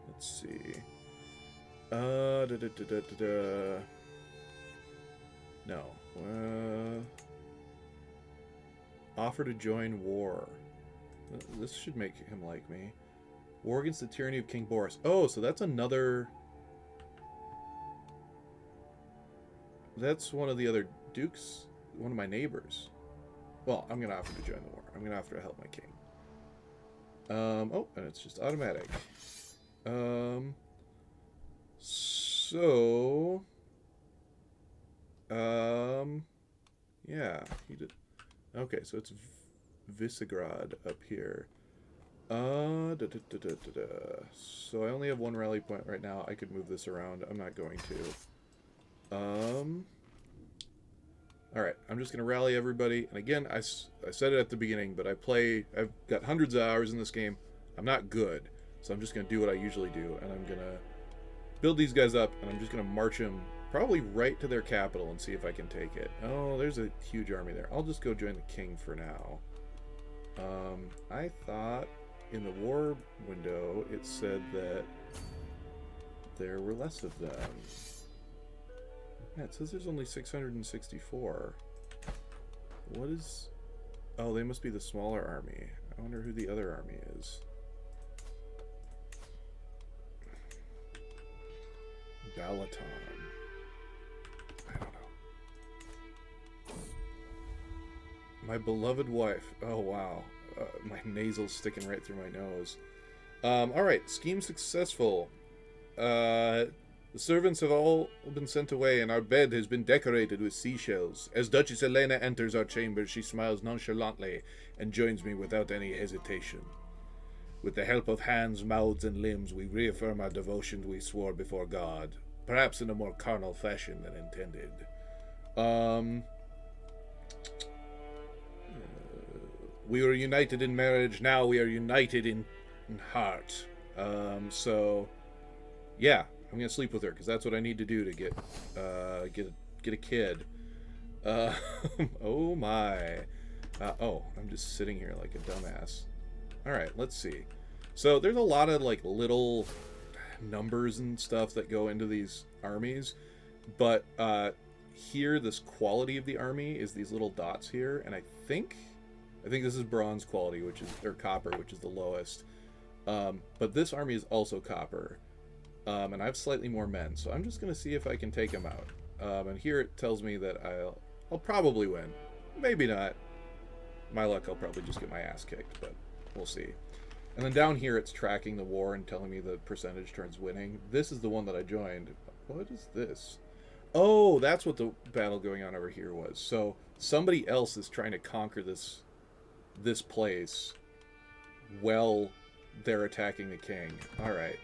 Let's see. No. Offer to join war. This should make him like me. War against the tyranny of King Boris. Oh, so that's another... That's one of the other dukes. One of my neighbors. Well, I'm going to offer to join the war. I'm going to offer to help my king. Oh, and it's just automatic. Yeah, he did. Okay, so it's Visegrad up here. So I only have one rally point right now. I could move this around. I'm not going to. Alright, I'm just going to rally everybody. And again, I said it at the beginning, but I've got hundreds of hours in this game. I'm not good. So I'm just going to do what I usually do. And I'm going to build these guys up, and I'm just going to march them probably right to their capital and see if I can take it. Oh, there's a huge army there. I'll just go join the king for now. I thought in the war window it said that there were less of them. Yeah, it says there's only 664. What is... Oh, they must be the smaller army. I wonder who the other army is. Balaton. I don't know. My beloved wife. Oh, wow. My nasal's sticking right through my nose. Alright, scheme successful. The servants have all been sent away, and our bed has been decorated with seashells. As Duchess Elena enters our chamber, she smiles nonchalantly and joins me without any hesitation. With the help of hands, mouths, and limbs, we reaffirm our devotion we swore before God, perhaps in a more carnal fashion than intended. We were united in marriage, now we are united in heart. So, yeah, I'm gonna sleep with her, because that's what I need to do to get a kid. Oh my. Oh, I'm just sitting here like a dumbass. Alright, let's see. So there's a lot of like little numbers and stuff that go into these armies, but here this quality of the army is these little dots here, and I think this is bronze quality, which is, or copper, which is the lowest. But this army is also copper, and I have slightly more men, so I'm just gonna see if I can take them out. And here it tells me that I'll probably win, maybe not. My luck, I'll probably just get my ass kicked, but we'll see. And then down here, it's tracking the war and telling me the percentage turns winning. This is the one that I joined. What is this? Oh, that's what the battle going on over here was. So somebody else is trying to conquer this place while they're attacking the king. All right.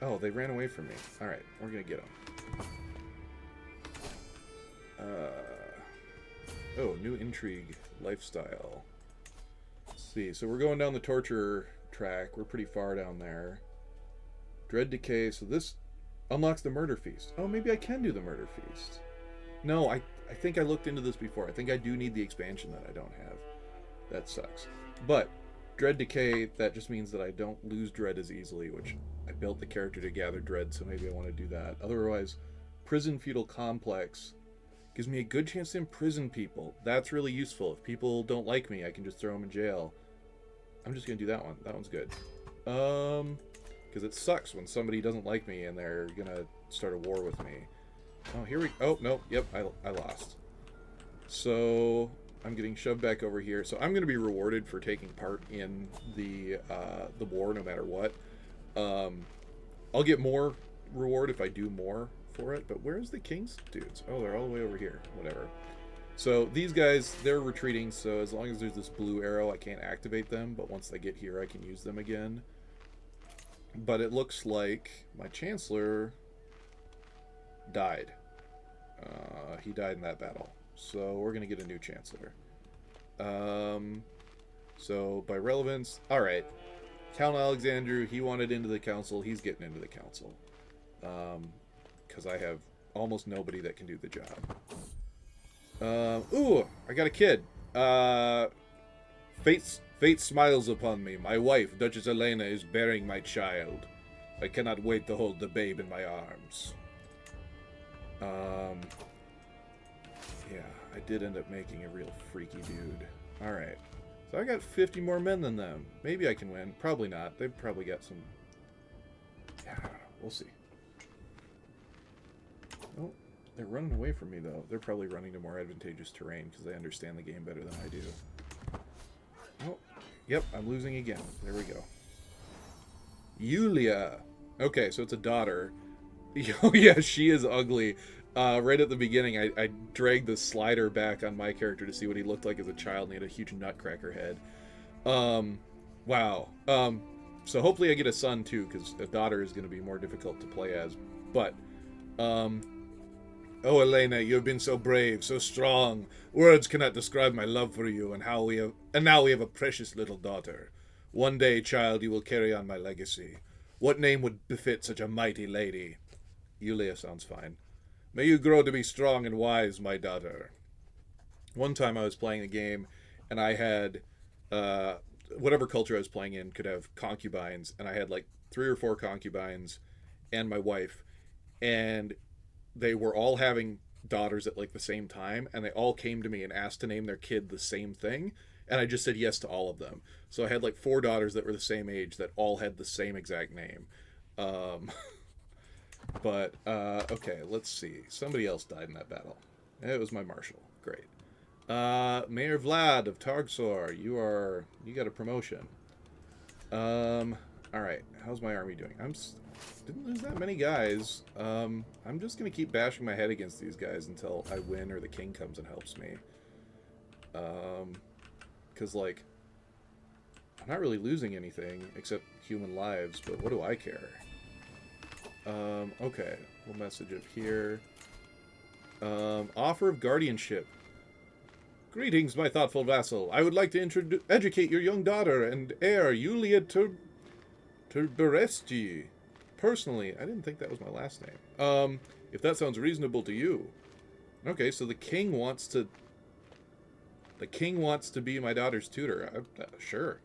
Oh, they ran away from me. All right, we're gonna get them. Oh, new intrigue lifestyle. See, so we're going down the torture track. We're pretty far down there. Dread decay. So this unlocks the murder feast. Oh, maybe I can do the murder feast. No, I think I looked into this before. I think I do need the expansion that I don't have. That sucks. But dread decay, that just means that I don't lose dread as easily, which I built the character to gather dread, so maybe I want to do that. Otherwise, prison feudal complex gives me a good chance to imprison people. That's really useful. If people don't like me, I can just throw them in jail. I'm just going to do that one. That one's good. Because it sucks when somebody doesn't like me and they're going to start a war with me. Oh, here we... Oh, no. Yep, I lost. So I'm getting shoved back over here. So I'm going to be rewarded for taking part in the war no matter what. I'll get more reward if I do more for it, but where's the king's dudes? Oh, they're all the way over here. Whatever. So these guys, they're retreating, so as long as there's this blue arrow, I can't activate them, but once they get here, I can use them again. But it looks like my chancellor died. He died in that battle. So we're going to get a new chancellor. So by relevance, alright. Count Alexandru, he wanted into the council. He's getting into the council. Because I have almost nobody that can do the job. Ooh, I got a kid. Fate smiles upon me. My wife, Duchess Elena, is bearing my child. I cannot wait to hold the babe in my arms. Yeah, I did end up making a real freaky dude. Alright. So I got 50 more men than them. Maybe I can win. Probably not. They've probably got some... Yeah, I don't know. We'll see. Oh, they're running away from me, though. They're probably running to more advantageous terrain because they understand the game better than I do. Oh, yep, I'm losing again. There we go. Yulia. Okay, so it's a daughter. Oh, yeah, she is ugly. Right at the beginning, I dragged the slider back on my character to see what he looked like as a child, and he had a huge nutcracker head. Um, wow. So hopefully I get a son too, because a daughter is going to be more difficult to play as. But, um, oh Elena, you have been so brave, so strong. Words cannot describe my love for you, and now we have a precious little daughter. One day, child, you will carry on my legacy. What name would befit such a mighty lady? Yulia sounds fine. May you grow to be strong and wise, my daughter. One time I was playing a game, and I had uh, whatever culture I was playing in could have concubines, and I had like 3 or 4 concubines and my wife, and they were all having daughters at like the same time, and they all came to me and asked to name their kid the same thing, and I just said yes to all of them. So I had like 4 daughters that were the same age that all had the same exact name. Um, but okay, let's see. Somebody else died in that battle. It was my marshal. Great. Mayor Vlad of Targsor, you got a promotion. All right. How's my army doing? Didn't lose that many guys. I'm just gonna keep bashing my head against these guys until I win or the king comes and helps me. Because like, I'm not really losing anything except human lives, but what do I care? Okay. We'll message up here. Offer of guardianship. Greetings, my thoughtful vassal. I would like to educate your young daughter and heir, Yulia Turberesti. Personally, I didn't think that was my last name. If that sounds reasonable to you. Okay, so the king wants to be my daughter's tutor. Sure.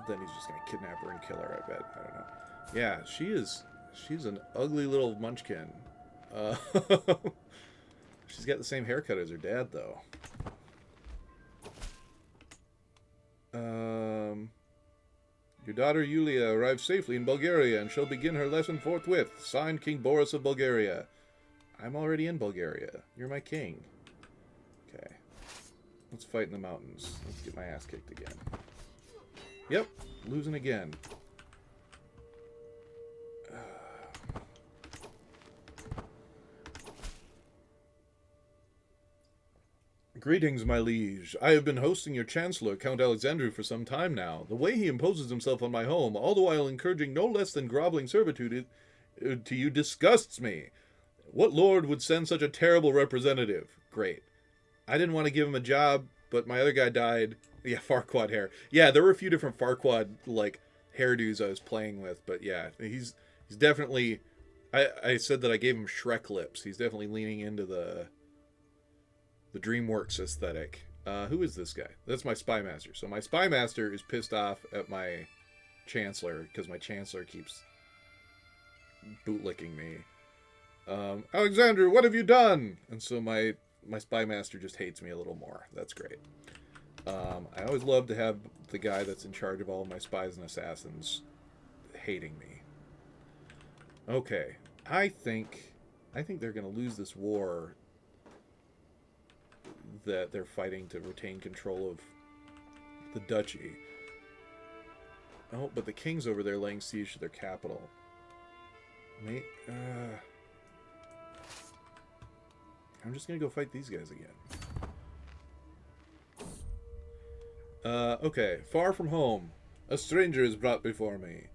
Then he's just gonna kidnap her and kill her, I bet. I don't know. Yeah, she's an ugly little munchkin. She's got the same haircut as her dad, though. Your daughter Yulia arrived safely in Bulgaria and shall begin her lesson forthwith. Signed, King Boris of Bulgaria. I'm already in Bulgaria. You're my king. Okay. Let's fight in the mountains. Let's get my ass kicked again. Yep, losing again. Greetings, my liege. I have been hosting your Chancellor, Count Alexandru, for some time now. The way he imposes himself on my home, all the while encouraging no less than groveling servitude to you, disgusts me. What lord would send such a terrible representative? Great. I didn't want to give him a job, but my other guy died. Yeah, Farquaad hair. Yeah, there were a few different Farquaad, like, hairdos I was playing with, but yeah, he's definitely... I said that I gave him Shrek lips. He's definitely leaning into the DreamWorks aesthetic. Who is this guy? That's my spy master. So my spy master is pissed off at my chancellor because my chancellor keeps bootlicking me. Alexander, what have you done? And so my spy master just hates me a little more. That's great. I always love to have the guy that's in charge of all of my spies and assassins hating me. Okay, I think they're gonna lose this war that they're fighting to retain control of the duchy. Oh, but the king's over there laying siege to their capital. I'm just gonna go fight these guys again. Okay. Far from home, a stranger is brought before me.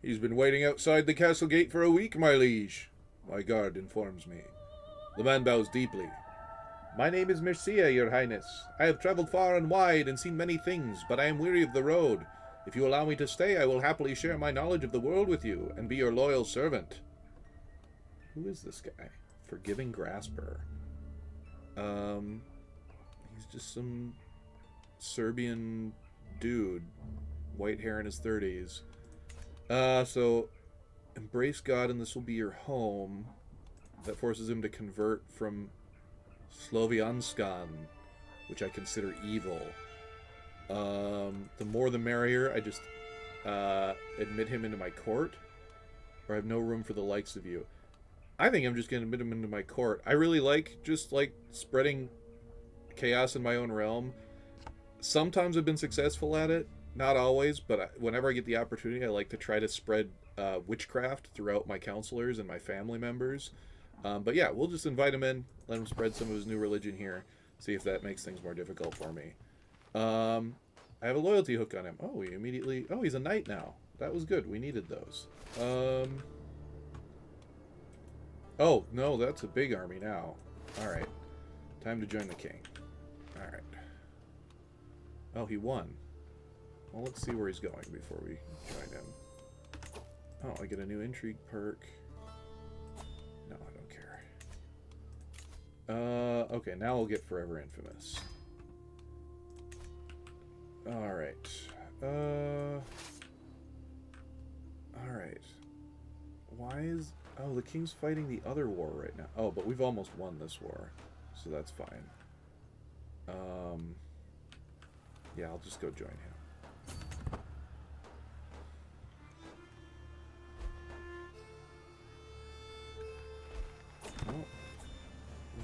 He's been waiting outside the castle gate for a week, my liege. My guard informs me. The man bows deeply. My name is Mercia, your highness. I have traveled far and wide and seen many things, but I am weary of the road. If you allow me to stay, I will happily share my knowledge of the world with you and be your loyal servant. Who is this guy? Forgiving Grasper. He's just some Serbian dude. White hair in his 30s. So, embrace God and this will be your home. That forces him to convert from Slovianskan, which I consider evil. The more the merrier. I just admit him into my court, or I have no room for the likes of you. I think I'm just going to admit him into my court. I really like just like spreading chaos in my own realm. Sometimes I've been successful at it, not always, but whenever I get the opportunity, I like to try to spread witchcraft throughout my counselors and my family members. But yeah, we'll just invite him in, let him spread some of his new religion here, see if that makes things more difficult for me. I have a loyalty hook on him. Oh, we immediately... Oh, he's a knight now. That was good. We needed those. Oh, no, that's a big army now. Alright. Time to join the king. Alright. Oh, he won. Well, let's see where he's going before we join him. Oh, I get a new intrigue perk. No, I don't care. Okay, now we'll get Forever Infamous. Alright. Alright. Why is... Oh, the king's fighting the other war right now. Oh, but we've almost won this war. So that's fine. Yeah, I'll just go join him. Oh.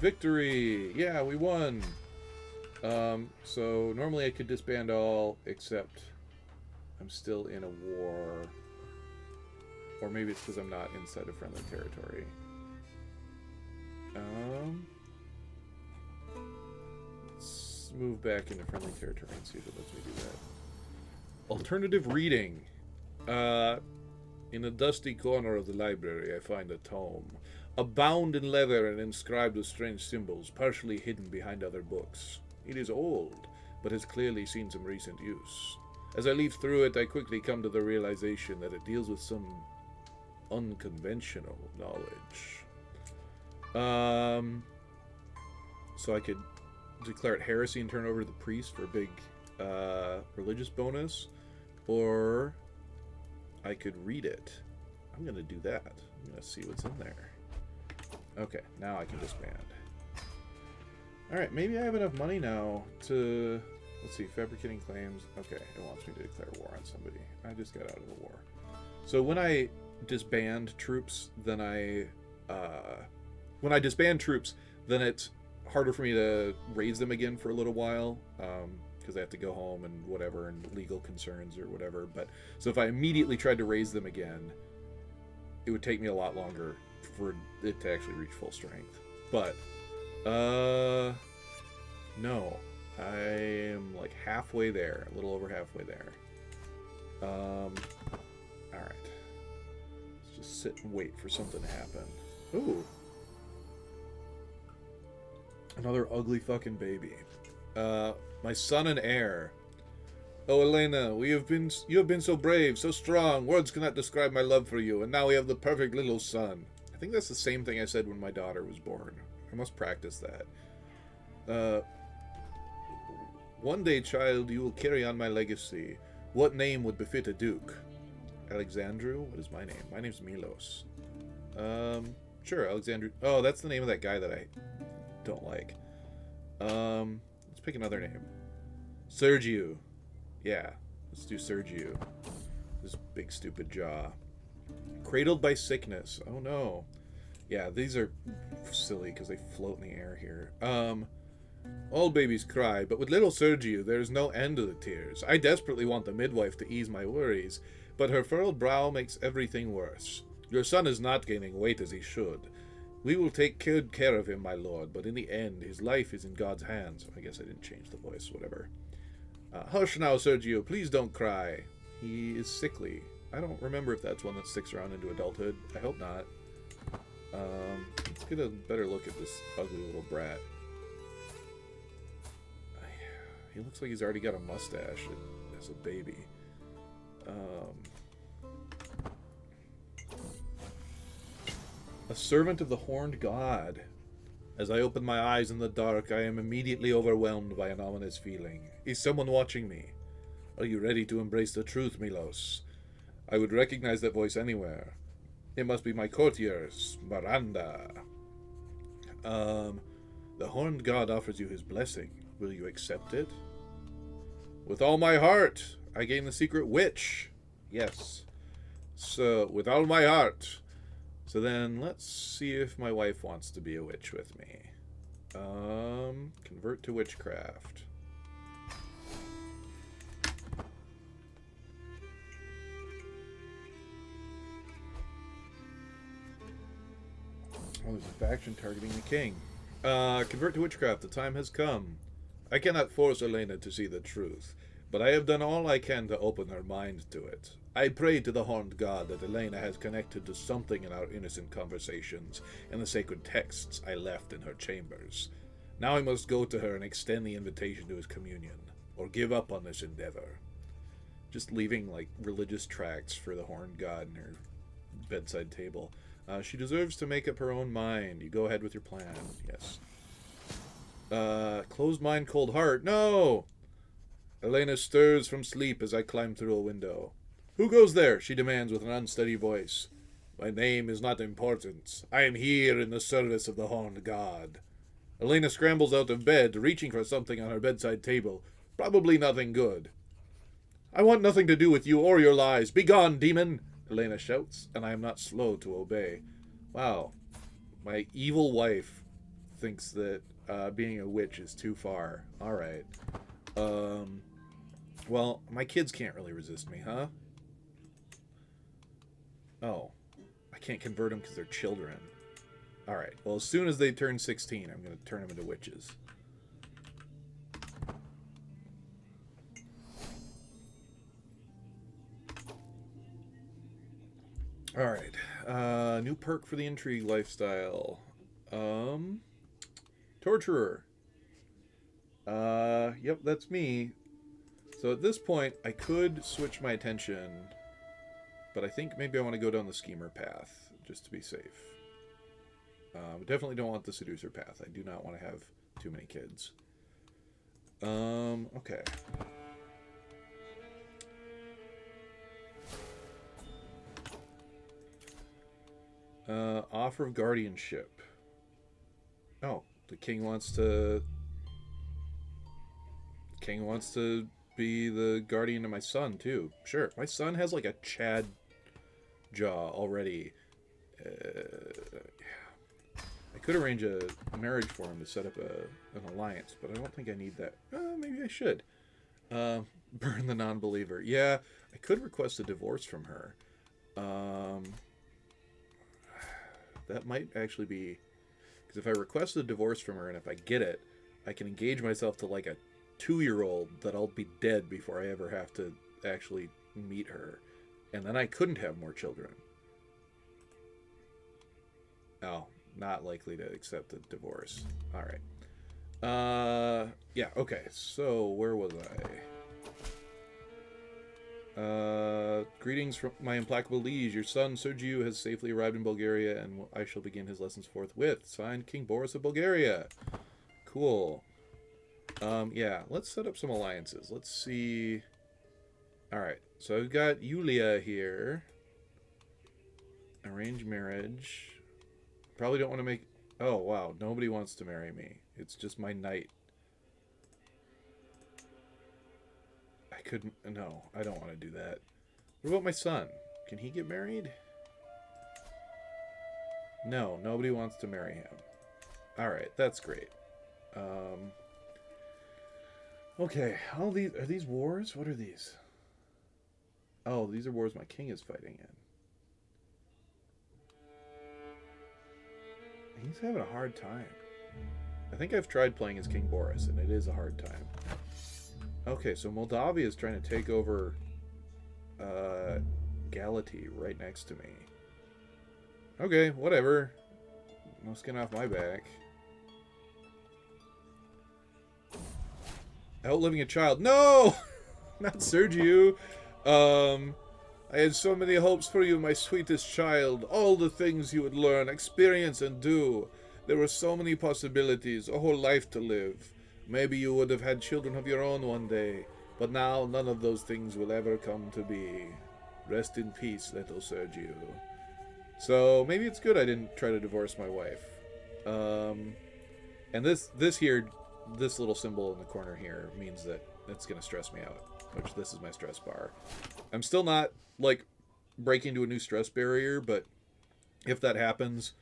Victory! Yeah, we won! So normally I could disband all, except I'm still in a war. Or maybe it's because I'm not inside of friendly territory. Let's move back into friendly territory and see if it lets me do that. Alternative reading. In a dusty corner of the library, I find a tome. Bound in leather and inscribed with strange symbols, partially hidden behind other books. It is old, but has clearly seen some recent use. As I leaf through it, I quickly come to the realization that it deals with some unconventional knowledge. So I could declare it heresy and turn over to the priest for a big religious bonus, or I could read it. I'm gonna do that. I'm gonna see what's in there. Okay, now I can disband. Alright, maybe I have enough money now to... Let's see, fabricating claims. Okay, it wants me to declare war on somebody. I just got out of the war. So when I disband troops, then when I disband troops, then it's harder for me to raise them again for a little while, because I have to go home and whatever, and legal concerns or whatever. But so if I immediately tried to raise them again, it would take me a lot longer for it to actually reach full strength. But no, I am like halfway there, a little over halfway there. All right. Just sit and wait for something to happen. Ooh. Another ugly fucking baby. My son and heir. Oh, Elena, you have been so brave, so strong. Words cannot describe my love for you, and now we have the perfect little son. I think that's the same thing I said when my daughter was born. I must practice that. One day, child, you will carry on my legacy. What name would befit a duke? Alexandru? What is my name? My name's Milos. Sure, Alexandru. Oh, that's the name of that guy that I don't like. Let's pick another name. Sergiu. Yeah, let's do Sergiu. This big stupid jaw. Cradled by sickness. Oh no. Yeah, these are silly because they float in the air here. All babies cry, but with little Sergiu, there is no end to the tears. I desperately want the midwife to ease my worries, but her furrowed brow makes everything worse. Your son is not gaining weight as he should. We will take good care of him, my lord, but in the end, his life is in God's hands. I guess I didn't change the voice, whatever. Hush now, Sergio, please don't cry. He is sickly. I don't remember if that's one that sticks around into adulthood. I hope not. Let's get a better look at this ugly little brat. He looks like he's already got a mustache as a baby. A servant of the horned god. As I open my eyes in the dark, I am immediately overwhelmed by an ominous feeling. Is someone watching me? Are you ready to embrace the truth, Milos? I would recognize that voice anywhere. It must be my courtier, Miranda. The horned god offers you his blessing. Will you accept it? With all my heart. I gain the secret witch. Yes. So, with all my heart. So then, let's see if my wife wants to be a witch with me. Convert to witchcraft. Oh, there's a faction targeting the king. Convert to witchcraft. The time has come. I cannot force Elena to see the truth, but I have done all I can to open her mind to it. I pray to the horned god that Elena has connected to something in our innocent conversations and the sacred texts I left in her chambers. Now I must go to her and extend the invitation to his communion, or give up on this endeavor. Just leaving, like, religious tracts for the horned god in her bedside table. She deserves to make up her own mind. You go ahead with your plan. Yes. Closed mind, cold heart. No! Elena stirs from sleep as I climb through a window. Who goes there? She demands with an unsteady voice. My name is not important. I am here in the service of the horned god. Elena scrambles out of bed, reaching for something on her bedside table. Probably nothing good. I want nothing to do with you or your lies. Begone, demon! Elena shouts, and I am not slow to obey. Wow. My evil wife thinks that being a witch is too far. Alright. Well, my kids can't really resist me, huh? Oh. I can't convert them because they're children. Alright. Well, as soon as they turn 16, I'm going to turn them into witches. Alright. New perk for the intrigue lifestyle. Torturer. Yep, that's me. So at this point, I could switch my attention, but I think maybe I want to go down the schemer path, just to be safe. Definitely don't want the seducer path. I do not want to have too many kids. Okay. Offer of guardianship. Oh, the king wants to... King wants to be the guardian of my son, too. Sure. My son has, like, a Chad jaw already. I could arrange a marriage for him to set up an alliance, but I don't think I need that. Maybe I should. Burn the non-believer. Yeah, I could request a divorce from her. That might actually be... Because if I request a divorce from her and if I get it, I can engage myself to like a 2-year-old that I'll be dead before I ever have to actually meet her. And then I couldn't have more children. Oh, not likely to accept a divorce. Alright. Yeah, okay. So, where was I? Greetings from my implacable liege. Your son, Sergiu, has safely arrived in Bulgaria, and I shall begin his lessons forthwith. Signed, King Boris of Bulgaria. Cool. Yeah, let's set up some alliances. Let's see... Alright, so I've got Yulia here. Arrange marriage. Probably don't want to make... Oh, wow. Nobody wants to marry me. It's just my knight. I couldn't... No, I don't want to do that. What about my son? Can he get married? No, nobody wants to marry him. Alright, that's great. Okay, all these... Are these wars? What are these? Oh, these are wars my king is fighting in. He's having a hard time. I think I've tried playing as King Boris, and it is a hard time. Okay, so Moldavia is trying to take over Galati right next to me. Okay, whatever. No skin off my back. Outliving a child. No! Not Sergiu. I had so many hopes for you, my sweetest child. All the things you would learn, experience, and do. There were so many possibilities, a whole life to live. Maybe you would have had children of your own one day, but now none of those things will ever come to be. Rest in peace, little Sergiu. So maybe it's good I didn't try to divorce my wife. And this little symbol in the corner here means that it's going to stress me out. Which, this is my stress bar. I'm still not, like, breaking into a new stress barrier, but if that happens,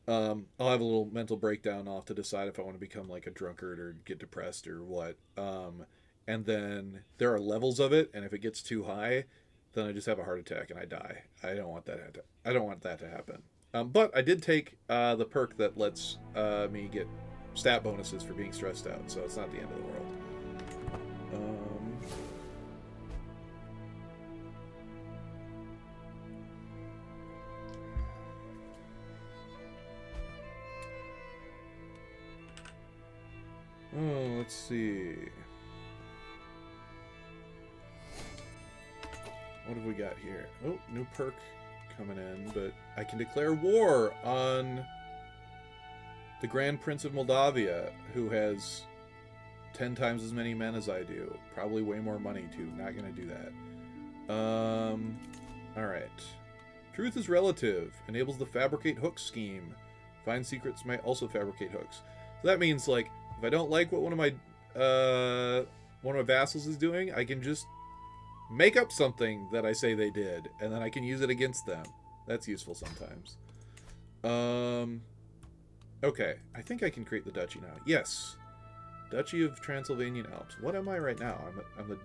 I'll have a little mental breakdown. I'll have to decide if I want to become, like, a drunkard or get depressed or what. And then there are levels of it, and if it gets too high, then I just have a heart attack and I die. I don't want that to happen. But I did take the perk that lets me get stat bonuses for being stressed out, so it's not the end of the world. Um, oh, let's see. What have we got here? Oh, new perk coming in, but I can declare war on the Grand Prince of Moldavia, who has 10 times as many men as I do. Probably way more money, too. Not going to do that. Alright. Truth is relative. Enables the fabricate hooks scheme. Find secrets might also fabricate hooks. So that means, like, if I don't like what one of my vassals is doing, I can just make up something that I say they did, and then I can use it against them. That's useful sometimes. Okay, I think I can create the duchy now. Yes. Duchy of Transylvanian Alps. What am I right now? I'm the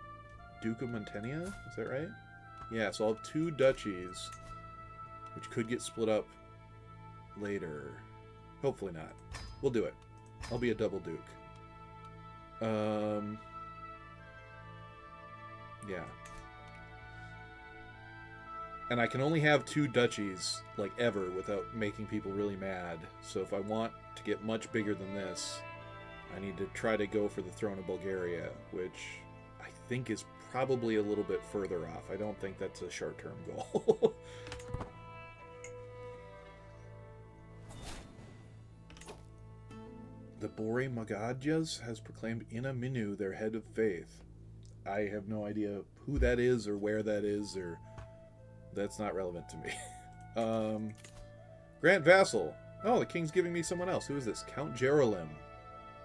Duke of Montenia? Is that right? Yeah, so I'll have 2 duchies, which could get split up later. Hopefully not. We'll do it. I'll be a double duke. Yeah. And I can only have 2 duchies, like, ever, without making people really mad. So if I want to get much bigger than this, I need to try to go for the throne of Bulgaria, which I think is probably a little bit further off. I don't think that's a short-term goal. The Bore Magadjas has proclaimed Ina Minu their head of faith. I have no idea who that is or where that is, or that's not relevant to me. Grant Vassal. Oh, the king's giving me someone else. Who is this? Count Jerolim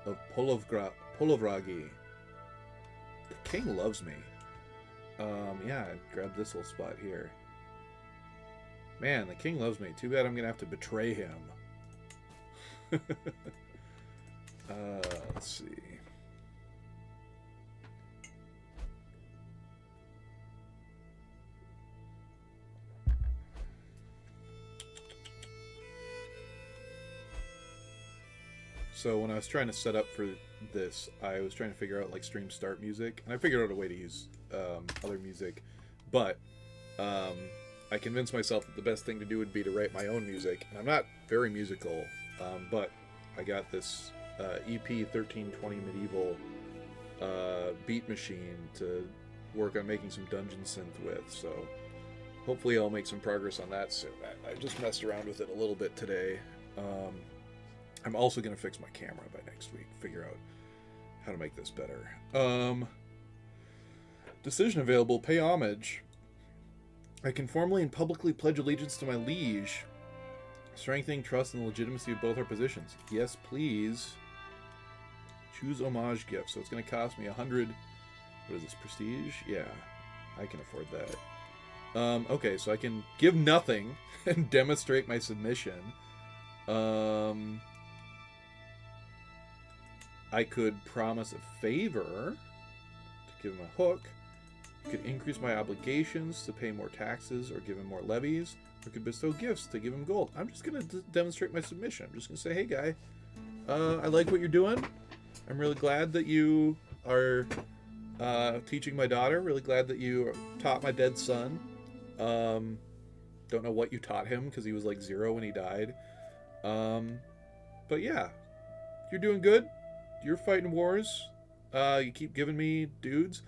of Polovragi. The king loves me. Yeah, grab this little spot here. Man, the king loves me. Too bad I'm gonna have to betray him. Let's see. So when I was trying to set up for this, I was trying to figure out like stream start music, and I figured out a way to use other music, but I convinced myself that the best thing to do would be to write my own music. And I'm not very musical, but I got this EP 1320 Medieval beat machine to work on making some dungeon synth with, so hopefully I'll make some progress on that soon. I just messed around with it a little bit today. I'm also going to fix my camera by next week, figure out how to make this better. Decision available, pay homage. I can formally and publicly pledge allegiance to my liege, strengthening trust and the legitimacy of both our positions. Yes, please. Choose homage gift. So it's going to cost me 100. What is this, prestige? Yeah, I can afford that. Okay, so I can give nothing and demonstrate my submission. I could promise a favor to give him a hook. I could increase my obligations to pay more taxes or give him more levies. I could bestow gifts to give him gold. I'm just going to demonstrate my submission. I'm just going to say, hey, guy, I like what you're doing. I'm really glad that you are teaching my daughter. Really glad that you taught my dead son. Don't know what you taught him because he was like 0 when he died. But yeah, you're doing good. You're fighting wars. You keep giving me dudes.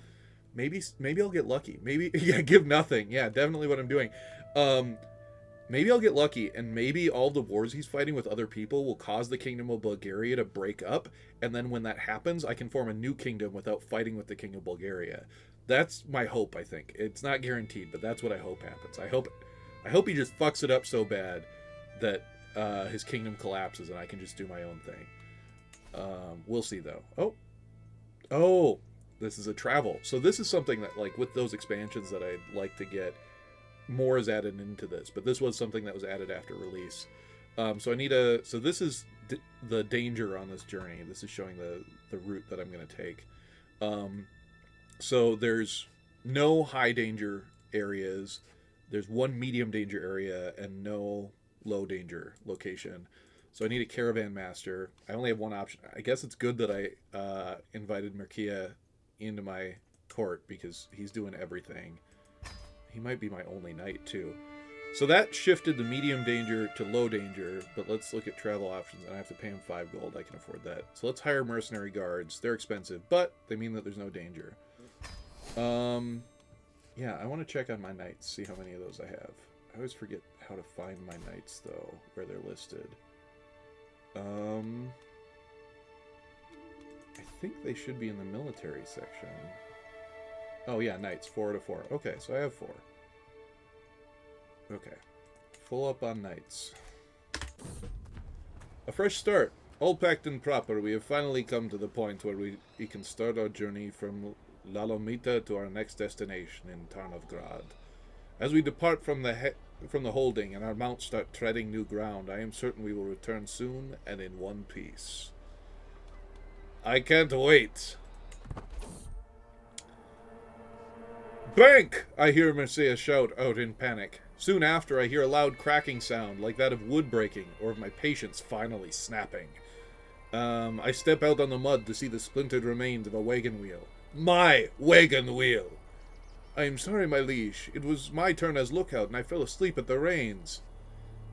Maybe I'll get lucky. Maybe, yeah, give nothing. Yeah, definitely what I'm doing. Maybe I'll get lucky, and maybe all the wars he's fighting with other people will cause the Kingdom of Bulgaria to break up, and then when that happens, I can form a new kingdom without fighting with the King of Bulgaria. That's my hope, I think. It's not guaranteed, but that's what I hope happens. I hope he just fucks it up so bad that his kingdom collapses and I can just do my own thing. We'll see, though. Oh, this is a travel. So this is something that, like, with those expansions that I'd like to get, more is added into this. But this was something that was added after release. So this is the danger on this journey. This is showing the route that I'm going to take. So there's no high danger areas. There's one medium danger area and no low danger location. So I need a caravan master. I only have one option. I guess it's good that I invited Merkia into my court because he's doing everything. He might be my only knight too. So that shifted the medium danger to low danger, but let's look at travel options. And I have to pay him 5 gold. I can afford that. So let's hire mercenary guards. They're expensive, but they mean that there's no danger. Yeah, I want to check on my knights, see how many of those I have. I always forget how to find my knights, though, where they're listed. I think they should be in the military section. Oh, yeah, knights, 4 out of 4. Okay, so I have 4. Okay. Full up on knights. A fresh start. All packed and proper, we have finally come to the point where we can start our journey from Lalomita to our next destination in Tarnovgrad. As we depart from the holding and our mounts start treading new ground, I am certain we will return soon and in one piece. I can't wait. Bank! I hear Mercia shout out in panic. Soon after, I hear a loud cracking sound, like that of wood breaking, or of my patience finally snapping. I step out on the mud to see the splintered remains of a wagon wheel. My wagon wheel! I am sorry, my liege. It was my turn as lookout, and I fell asleep at the reins.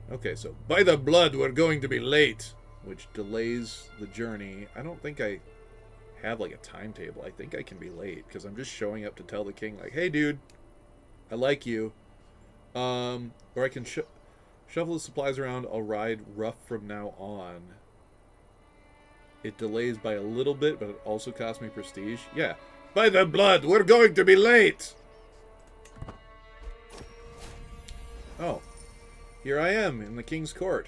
Okay, so, by the blood, we're going to be late, which delays the journey. I don't think I have, like, a timetable. I think I can be late, because I'm just showing up to tell the king, like, hey, dude, I like you. Or I can shuffle the supplies around. I'll ride rough from now on. It delays by a little bit, but it also costs me prestige. Yeah. By the blood, we're going to be late! Oh. Here I am, in the king's court.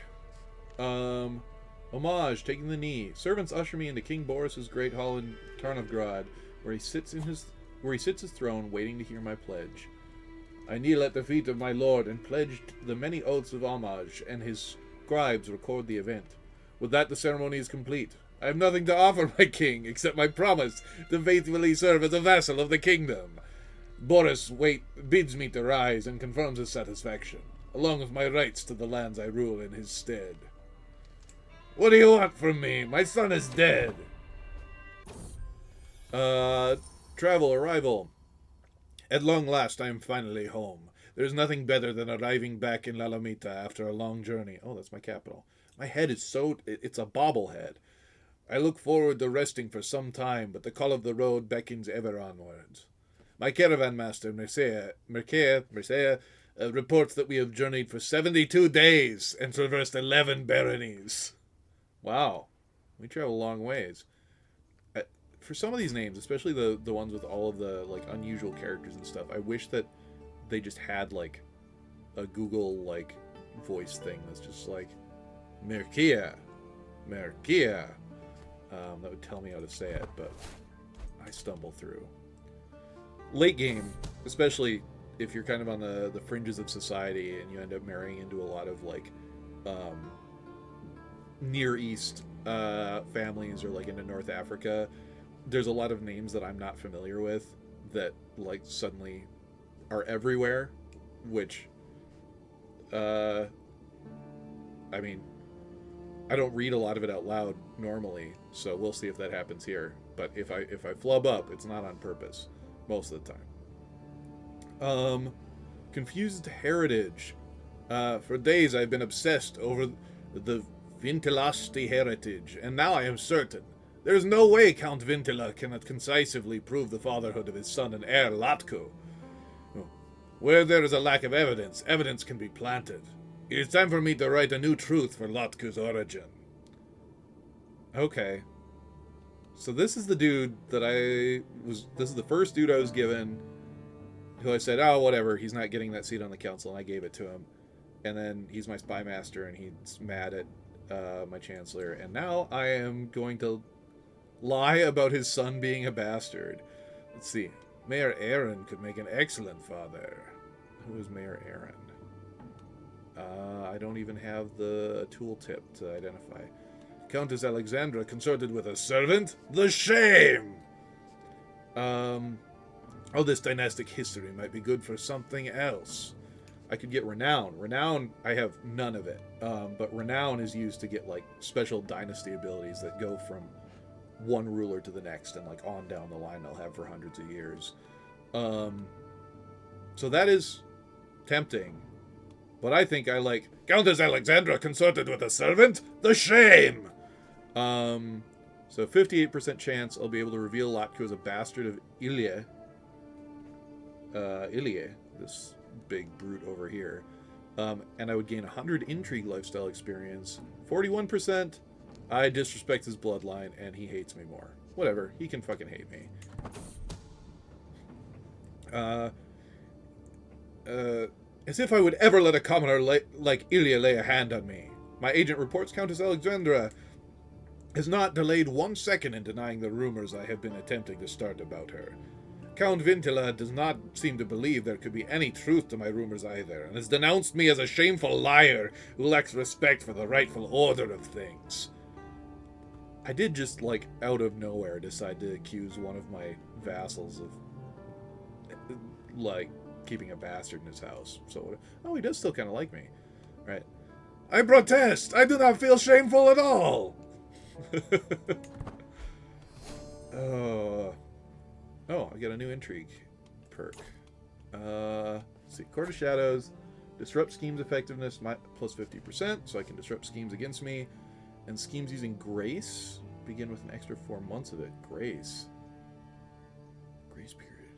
Homage, taking the knee. Servants usher me into King Boris's great hall in Tarnovgrad, where he sits his throne, waiting to hear my pledge. I kneel at the feet of my lord and pledged the many oaths of homage, and his scribes record the event. With that, the ceremony is complete. I have nothing to offer my king, except my promise to faithfully serve as a vassal of the kingdom. Boris bids me to rise and confirms his satisfaction, along with my rights to the lands I rule in his stead. What do you want from me? My son is dead. Travel, arrival. At long last, I am finally home. There's nothing better than arriving back in Lalomita after a long journey. Oh, that's my capital. My head is it's a bobblehead. I look forward to resting for some time, but the call of the road beckons ever onwards. My caravan master, Mercia, reports that we have journeyed for 72 days and traversed 11 baronies. Wow. We travel long ways. For some of these names, especially the ones with all of the like unusual characters and stuff, I wish that they just had like a Google like voice thing that's just like Merkia. That would tell me how to say it, but I stumble through. Late game, especially if you're kind of on the fringes of society and you end up marrying into a lot of like Near East families or like into North Africa, there's a lot of names that I'm not familiar with that like suddenly are everywhere, which I mean, I don't read a lot of it out loud normally, so we'll see if that happens here. But if I flub up, it's not on purpose most of the time. Confused heritage. For days I've been obsessed over the Vintilasti heritage, and now I am certain. There is no way Count Vintila cannot concisively prove the fatherhood of his son and heir, Latko. Where there is a lack of evidence, evidence can be planted. It is time for me to write a new truth for Latko's origin. Okay. So this is the dude that this is the first dude I was given, who I said, oh, whatever, he's not getting that seat on the council, and I gave it to him. And then he's my spy master, and he's mad at my chancellor, and now I am going to lie about his son being a bastard. Let's see. Mayor Aaron could make an excellent father. Who is Mayor Aaron? I don't even have the tooltip to identify. Countess Alexandra consorted with a servant? The shame! All this dynastic history might be good for something else. I could get renown. Renown, I have none of it. But renown is used to get like special dynasty abilities that go from one ruler to the next and like on down the line. I'll have for hundreds of years. So that is tempting. But I think I like Countess Alexandra consorted with a servant. The shame. So 58% chance I'll be able to reveal Latko as a bastard of Ilya. This big brute over here. And I would gain 100 intrigue lifestyle experience. 41%, I disrespect his bloodline and he hates me more. Whatever, he can fucking hate me. As if I would ever let a commoner like Ilya lay a hand on me. My agent reports Countess Alexandra has not delayed 1 second in denying the rumors I have been attempting to start about her. Count Vintila does not seem to believe there could be any truth to my rumors either, and has denounced me as a shameful liar who lacks respect for the rightful order of things. I did just, like, out of nowhere decide to accuse one of my vassals of, like, keeping a bastard in his house. So, oh, he does still kind of like me. Right. I protest! I do not feel shameful at all! Oh, I got a new intrigue perk. Let's see. Court of Shadows. Disrupt schemes effectiveness plus 50%, so I can disrupt schemes against me. And schemes using Grace begin with an extra 4 months of it. Grace. Grace period.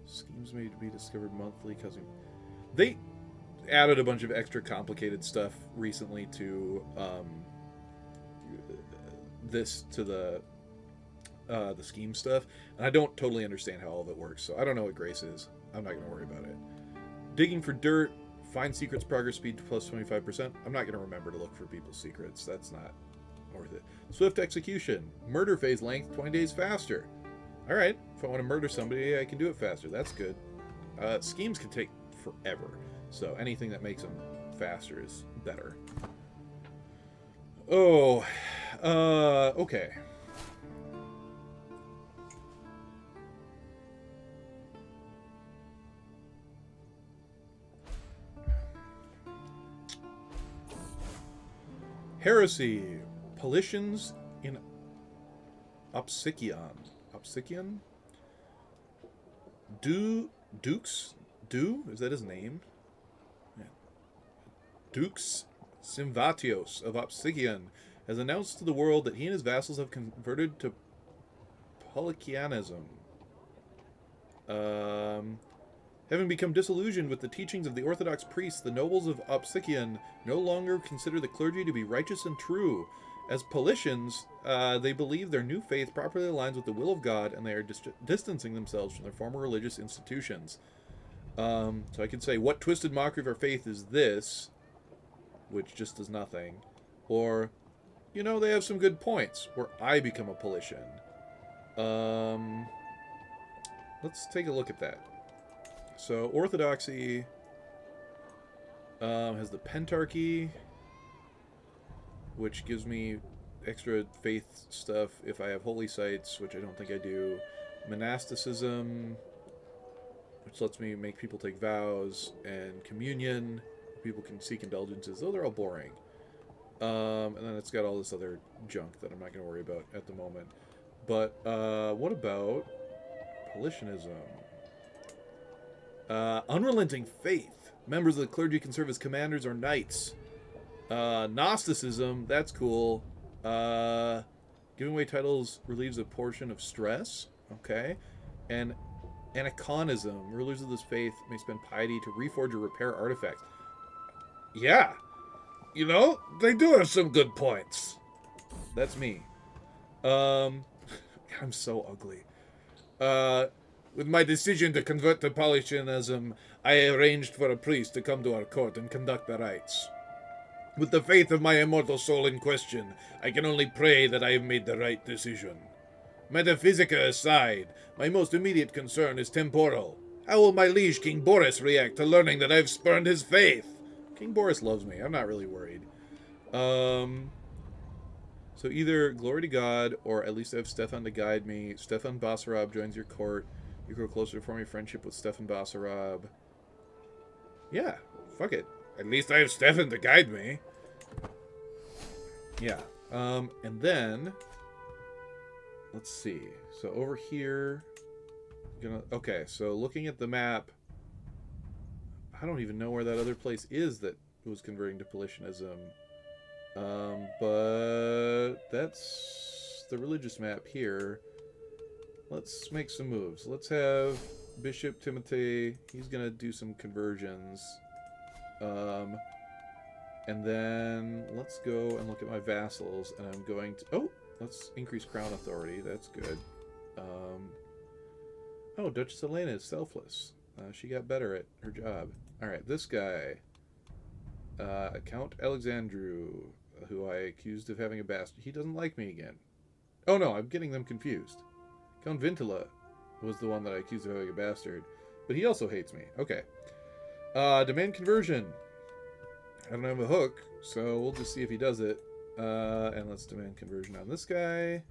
Schemes may be discovered monthly, causing... They added a bunch of extra complicated stuff recently to the scheme stuff, and I don't totally understand how all of it works, so I don't know what Grace is. I'm not going to worry about it. Digging for dirt, find secrets, progress speed plus 25%. I'm not going to remember to look for people's secrets. That's not worth it. Swift execution, murder phase length 20 days faster. All right, if I want to murder somebody, I can do it faster. That's good. Schemes can take forever, so anything that makes them faster is better. Oh, okay. Heresy. Politians in Opsikion. Opsikion? Dukes? Is that his name? Yeah. Dukes Simvatios of Opsikion has announced to the world that he and his vassals have converted to Polychianism. Having become disillusioned with the teachings of the Orthodox priests, the nobles of Opsikion no longer consider the clergy to be righteous and true. As Paulicians, they believe their new faith properly aligns with the will of God, and they are distancing themselves from their former religious institutions. So I could say, what twisted mockery of our faith is this? Which just does nothing. Or, you know, they have some good points, where I become a Paulician. Let's take a look at that. So, Orthodoxy has the Pentarchy, which gives me extra faith stuff if I have holy sites, which I don't think I do. Monasticism, which lets me make people take vows, and communion, people can seek indulgences. Those are all boring. And then it's got all this other junk that I'm not going to worry about at the moment. But what about Paulicianism? Unrelenting faith. Members of the clergy can serve as commanders or knights. Gnosticism, that's cool. Giving away titles relieves a portion of stress. Okay. And aniconism. Rulers of this faith may spend piety to reforge or repair artifacts. Yeah. You know, they do have some good points. That's me. I'm so ugly. With my decision to convert to Polychianism, I arranged for a priest to come to our court and conduct the rites. With the faith of my immortal soul in question, I can only pray that I have made the right decision. Metaphysica aside, my most immediate concern is temporal. How will my liege King Boris react to learning that I've spurned his faith? King Boris loves me. I'm not really worried. So either glory to God, or at least I have Stefan to guide me. Stefan Basarab joins your court. You grow closer to forming a friendship with Stefan Basarab. Yeah, fuck it. At least I have Stefan to guide me. Yeah. And then let's see. So over here, okay, so looking at the map, I don't even know where that other place is that was converting to Polynesianism. But that's the religious map here. Let's make some moves. Let's have Bishop Timothy. He's gonna do some conversions. And then let's go and look at my vassals, and I'm going to... Oh! Let's increase crown authority. That's good. Oh, Duchess Elena is selfless. She got better at her job. Alright, this guy. Count Alexandru, who I accused of having a bastard. He doesn't like me again. Oh no, I'm getting them confused. Count Vintila was the one that I accused of having a bastard. But he also hates me. Okay. Demand conversion. I don't have a hook, so we'll just see if he does it. And let's demand conversion on this guy.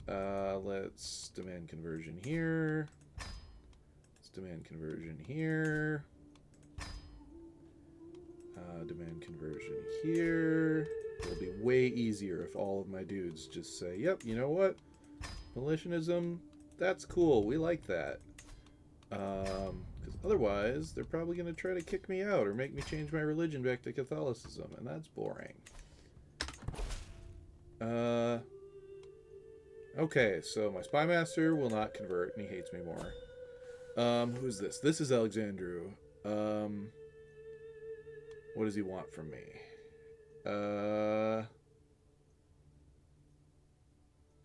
Let's demand conversion here. Let's demand conversion here. Demand conversion here. It'll be way easier if all of my dudes just say, yep, you know what? Militianism, that's cool. We like that. Because otherwise, they're probably going to try to kick me out or make me change my religion back to Catholicism, and that's boring. Okay, so my spy master will not convert, and he hates me more. Who's this? This is Alexandru. What does he want from me?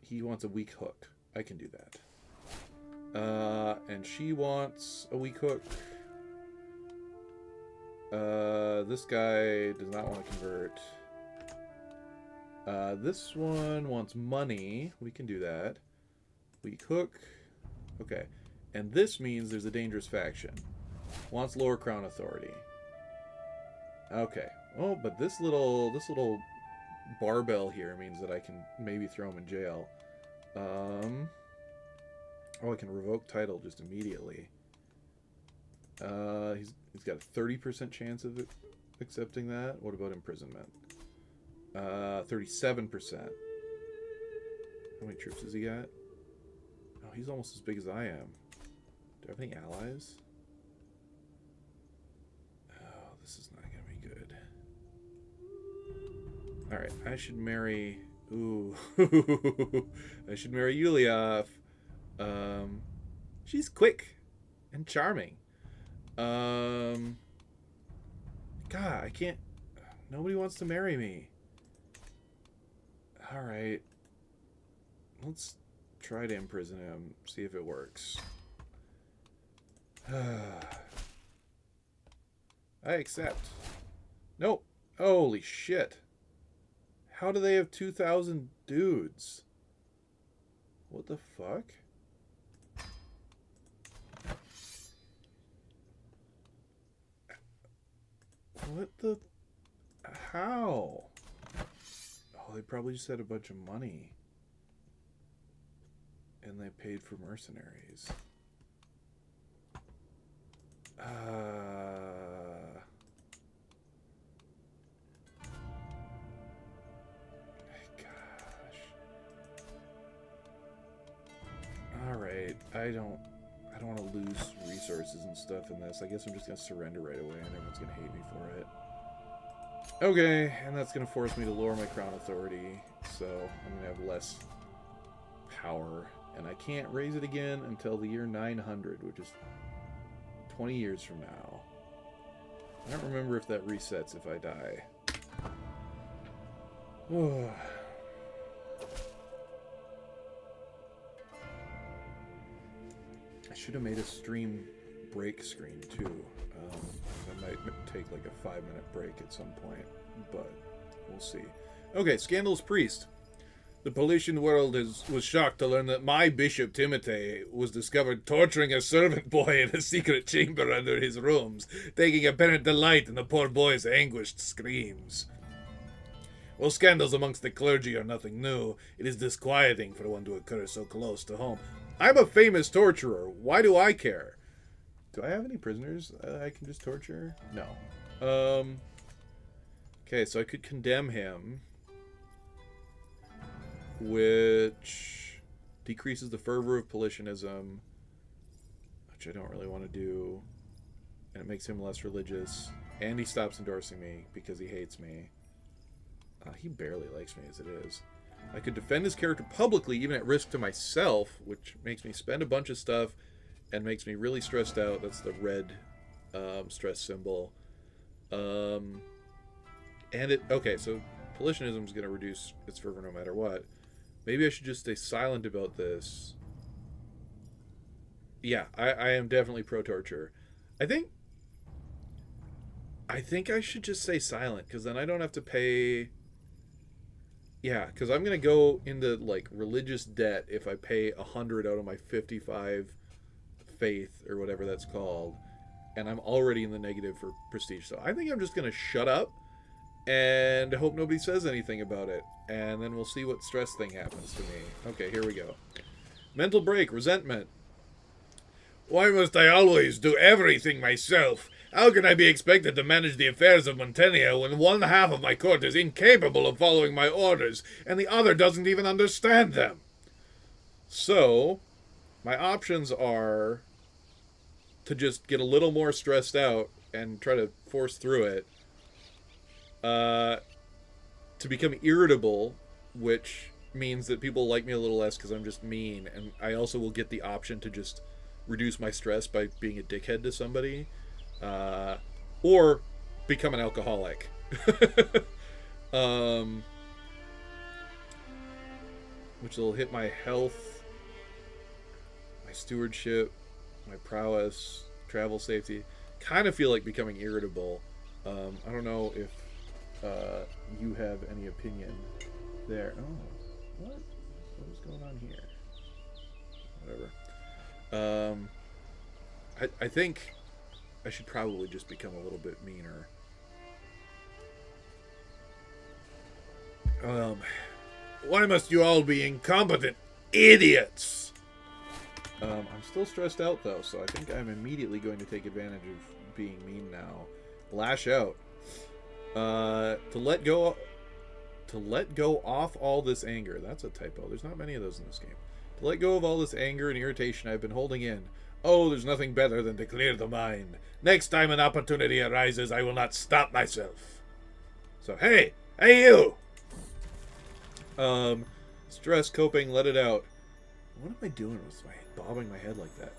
He wants a weak hook. I can do that. And she wants a weak hook. This guy does not want to convert. This one wants money. We can do that. Weak hook. Okay. And this means there's a dangerous faction. Wants lower crown authority. Okay. Oh, but this little barbell here means that I can maybe throw him in jail. Oh, I can revoke title just immediately. He's got a 30% chance of accepting that. What about imprisonment? 37%. How many troops has he got? Oh, he's almost as big as I am. Do I have any allies? Oh, this is not gonna be good. Alright, I should marry... Ooh. I should marry Yuliov. She's quick and charming. God, I can't... Nobody wants to marry me. Alright. Let's try to imprison him. See if it works. I accept. Nope. Holy shit. How do they have 2,000 dudes? What the fuck? What the... How? Oh, they probably just had a bunch of money. And they paid for mercenaries. Alright, I don't want to lose resources and stuff in this. I guess I'm just going to surrender right away and everyone's going to hate me for it. Okay, and that's going to force me to lower my crown authority, so I'm going to have less power. And I can't raise it again until the year 900, which is 20 years from now. I don't remember if that resets if I die. I should have made a stream break screen too. I might take like a 5-minute break at some point, but we'll see. Okay, Scandalous Priest. The Polynesian world was shocked to learn that my Bishop Timothy was discovered torturing a servant boy in a secret chamber under his rooms, taking apparent delight in the poor boy's anguished screams. While scandals amongst the clergy are nothing new, it is disquieting for one to occur so close to home. I'm a famous torturer. Why do I care? Do I have any prisoners I can just torture? No. Okay, so I could condemn him, which decreases the fervor of Polynesianism, which I don't really want to do, and it makes him less religious, and he stops endorsing me because he hates me. He barely likes me as it is. I could defend his character publicly, even at risk to myself, which makes me spend a bunch of stuff and makes me really stressed out. That's the red stress symbol. And it... Okay, so Polynesianism is going to reduce its fervor no matter what. Maybe I should just stay silent about this. Yeah, I am definitely pro-torture. I think I should just stay silent, because then I don't have to pay... Yeah, because I'm going to go into, like, religious debt if I pay 100 out of my 55 faith, or whatever that's called, and I'm already in the negative for prestige. So I think I'm just going to shut up and hope nobody says anything about it, and then we'll see what stress thing happens to me. Okay, here we go. Mental break, resentment. Why must I always do everything myself? How can I be expected to manage the affairs of Montenia when one half of my court is incapable of following my orders, and the other doesn't even understand them? So, my options are to just get a little more stressed out and try to force through it, to become irritable, which means that people like me a little less because I'm just mean, and I also will get the option to just reduce my stress by being a dickhead to somebody, or become an alcoholic. Which will hit my health, my stewardship, my prowess, travel safety. Kind of feel like becoming irritable. I don't know if you have any opinion there. Oh, what is going on here? Whatever. I think I should probably just become a little bit meaner. Why must you all be incompetent idiots? I'm still stressed out though, so I think I'm immediately going to take advantage of being mean now. Lash out. To let go off all this anger. That's a typo. There's not many of those in this game. To let go of all this anger and irritation I've been holding in. Oh, there's nothing better than to clear the mind. Next time an opportunity arises, I will not stop myself. So, hey you! Stress, coping, let it out. What am I doing with bobbing my head like that?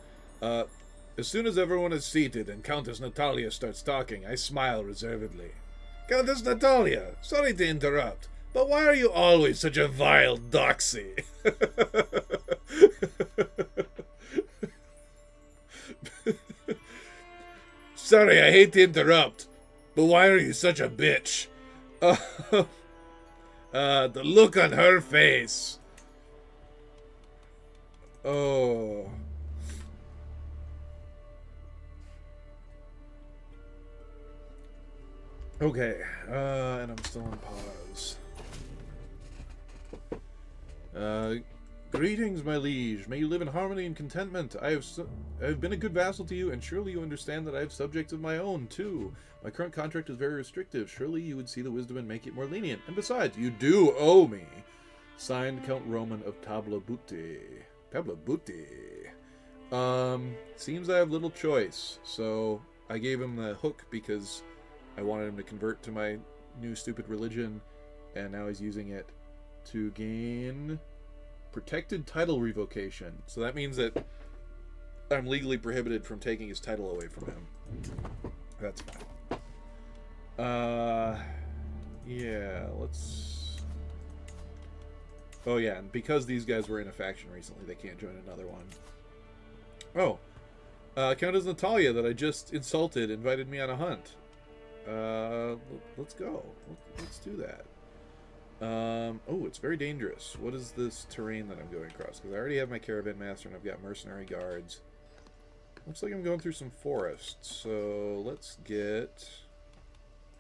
As soon as everyone is seated and Countess Natalia starts talking, I smile reservedly. Countess Natalia, sorry to interrupt, but why are you always such a vile doxy? Sorry, I hate to interrupt, but why are you such a bitch? The look on her face. Oh. Okay, and I'm still on pause. Greetings, my liege. May you live in harmony and contentment. I have been a good vassal to you, and surely you understand that I have subjects of my own, too. My current contract is very restrictive. Surely you would see the wisdom and make it more lenient. And besides, you do owe me. Signed, Count Roman of Tablabuti. Tablabuti. Seems I have little choice. So I gave him the hook because I wanted him to convert to my new stupid religion, and now he's using it to gain protected title revocation. So that means that I'm legally prohibited from taking his title away from him. That's fine. Yeah, let's... Oh yeah, and because these guys were in a faction recently, they can't join another one. Oh, Countess Natalia that I just insulted invited me on a hunt. Let's go. Let's do that. Oh, it's very dangerous. What is this terrain that I'm going across? Because I already have my caravan master and I've got mercenary guards. Looks like I'm going through some forests. So let's get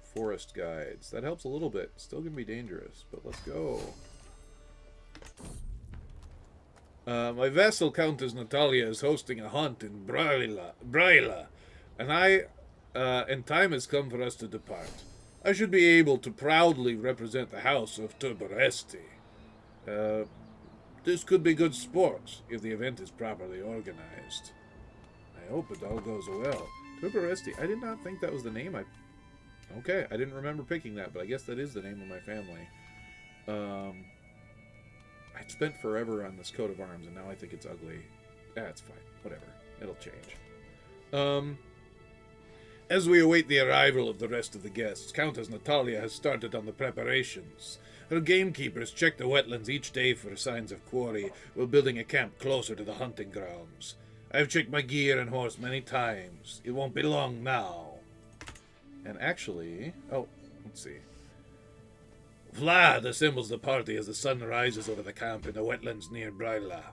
forest guides. That helps a little bit. Still going to be dangerous, but let's go. My vassal Countess Natalia is hosting a hunt in Braila, and time has come for us to depart. I should be able to proudly represent the house of Turbaresti. Uh, this could be good sport if the event is properly organized. I hope it all goes well. Turbaresti, I did not think that was the name. Okay, I didn't remember picking that, but I guess that is the name of my family. I spent forever on this coat of arms, and now I think it's ugly. It's fine. Whatever. It'll change. As we await the arrival of the rest of the guests, Countess Natalia has started on the preparations. Her gamekeepers check the wetlands each day for signs of quarry, while building a camp closer to the hunting grounds. I've checked my gear and horse many times. It won't be long now. And actually... Oh, let's see. Vlad assembles the party as the sun rises over the camp in the wetlands near Braila.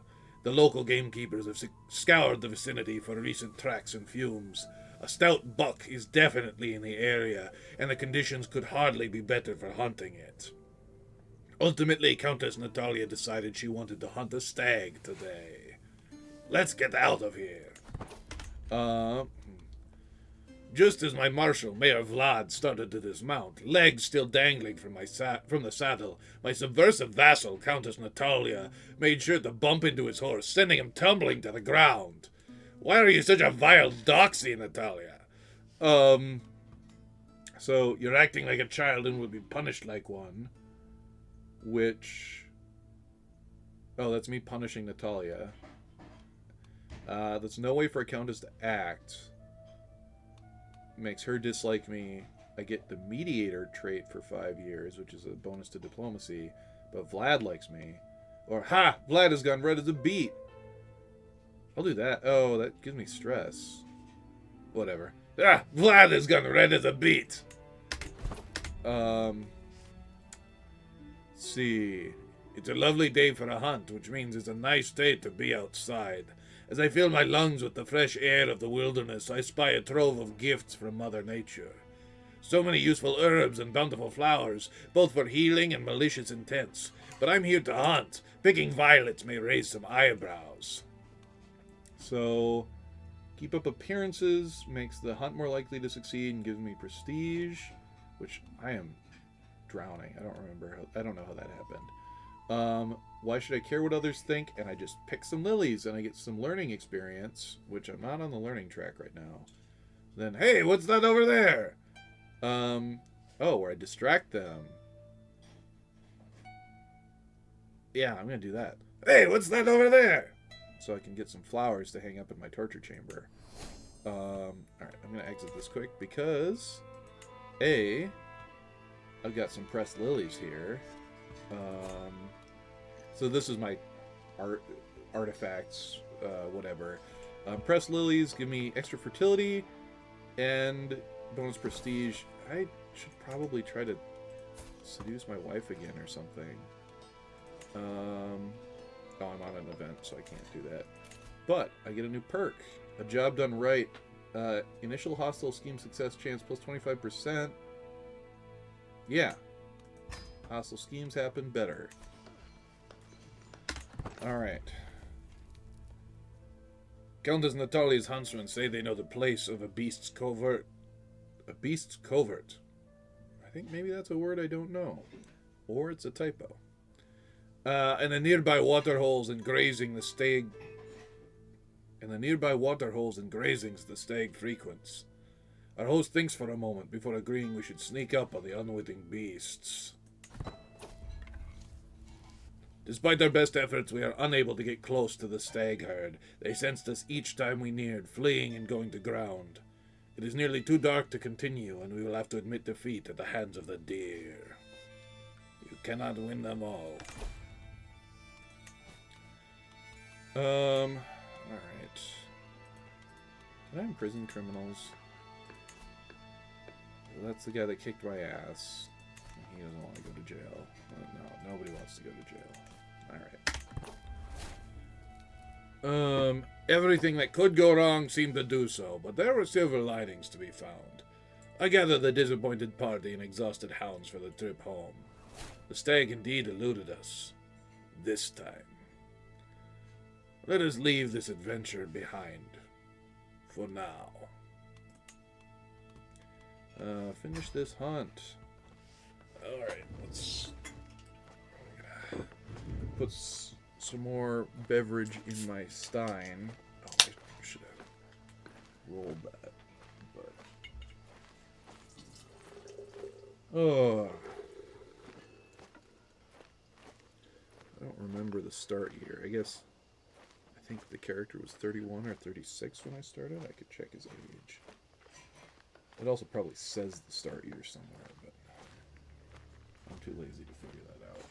The local gamekeepers have scoured the vicinity for recent tracks and fumes. A stout buck is definitely in the area, and the conditions could hardly be better for hunting it. Ultimately, Countess Natalia decided she wanted to hunt a stag today. Let's get out of here. Just as my marshal, Mayor Vlad, started to dismount, legs still dangling from the saddle, my subversive vassal, Countess Natalia, made sure to bump into his horse, sending him tumbling to the ground. Why are you such a vile doxy, Natalia? So you're acting like a child and would be punished like one. Which... Oh, that's me punishing Natalia. That's no way for a countess to act. Makes her dislike me. I get the mediator trait for 5 years, which is a bonus to diplomacy. But Vlad likes me. Or, ha! Vlad has gone red as a beet. I'll do that. Oh, that gives me stress. Whatever. Ah! Vlad has gone red as a beet! Let's see. It's a lovely day for a hunt, which means it's a nice day to be outside. As I fill my lungs with the fresh air of the wilderness, I spy a trove of gifts from Mother Nature. So many useful herbs and bountiful flowers, both for healing and malicious intents. But I'm here to hunt. Picking violets may raise some eyebrows. So, keep up appearances, makes the hunt more likely to succeed, and gives me prestige, which I am drowning. I don't know how that happened. Why should I care what others think? And I just pick some lilies and I get some learning experience, which I'm not on the learning track right now. Then, hey, what's that over there? Where I distract them. Yeah, I'm going to do that. Hey, what's that over there? So I can get some flowers to hang up in my torture chamber. Alright, I'm going to exit this quick because I've got some pressed lilies here. So this is my artifacts, whatever. Pressed lilies give me extra fertility and bonus prestige. I should probably try to seduce my wife again or something. I'm on an event, so I can't do that. But I get a new perk. A job done right. Initial hostile scheme success chance plus 25%. Yeah. Hostile schemes happen better. Alright. Countess Natalia's huntsmen say they know the place of a beast's covert. A beast's covert. I think maybe that's a word I don't know. Or it's a typo. And the nearby waterholes and grazing the stag... And the nearby waterholes and grazings the stag frequents. Our host thinks for a moment before agreeing we should sneak up on the unwitting beasts. Despite our best efforts, we are unable to get close to the stag herd. They sensed us each time we neared, fleeing and going to ground. It is nearly too dark to continue, and we will have to admit defeat at the hands of the deer. You cannot win them all. Alright. Can I imprison criminals? That's the guy that kicked my ass. He doesn't want to go to jail. No, nobody wants to go to jail. Alright. Everything that could go wrong seemed to do so, but there were silver linings to be found. I gather the disappointed party and exhausted hounds for the trip home. The stag indeed eluded us. This time. Let us leave this adventure behind. For now. Finish this hunt. Alright, let's put some more beverage in my stein. Oh, I should have rolled that. But oh, I don't remember the start year. I guess I think the character was 31 or 36 when I started. I could check his age. It also probably says the start year somewhere, but I'm too lazy to figure that out.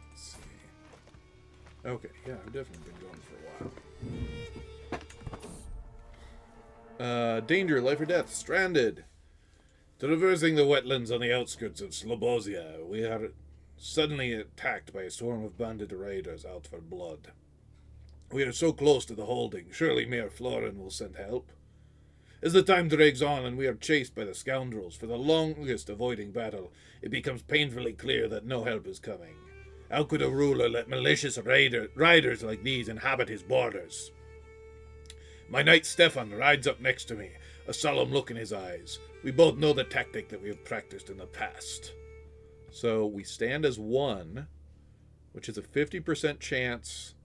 Let's see. Okay, yeah, I've definitely been going for a while. Danger, life or death, stranded. Traversing the wetlands on the outskirts of Slobozia, we are suddenly attacked by a swarm of bandit raiders out for blood. We are so close to the holding, surely Mayor Florin will send help. As the time drags on and we are chased by the scoundrels for the longest avoiding battle, it becomes painfully clear that no help is coming. How could a ruler let malicious riders like these inhabit his borders? My knight Stefan rides up next to me, a solemn look in his eyes. We both know the tactic that we have practiced in the past. So we stand as one, which is a 50% chance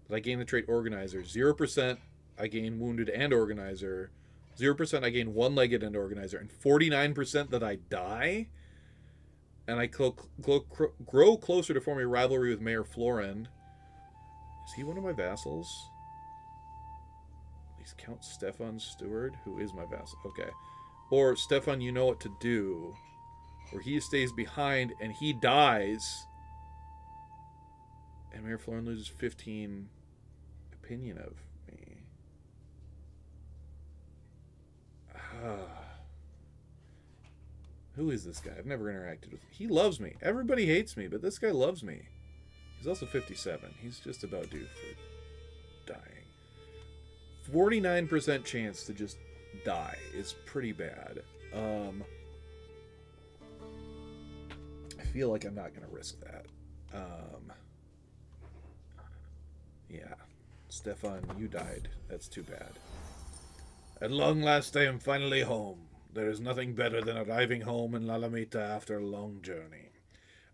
that I gain the trait Organizer. 0% I gain Wounded and Organizer. 0% I gain One-Legged and Organizer. And 49% that I die. And I grow closer to forming a rivalry with Mayor Florin. Is he one of my vassals? He's Count Stefan Steward, who is my vassal. Okay. Or, Stefan, you know what to do. Or he stays behind and he dies. And Mayor Florin loses 15 opinion of me. Who is this guy? I've never interacted with him. He loves me. Everybody hates me, but this guy loves me. He's also 57. He's just about due for dying. 49% chance to just die is pretty bad. I feel like I'm not going to risk that. Yeah. Stefan, you died. That's too bad. At long last, I am finally home. There is nothing better than arriving home in Lalamita after a long journey.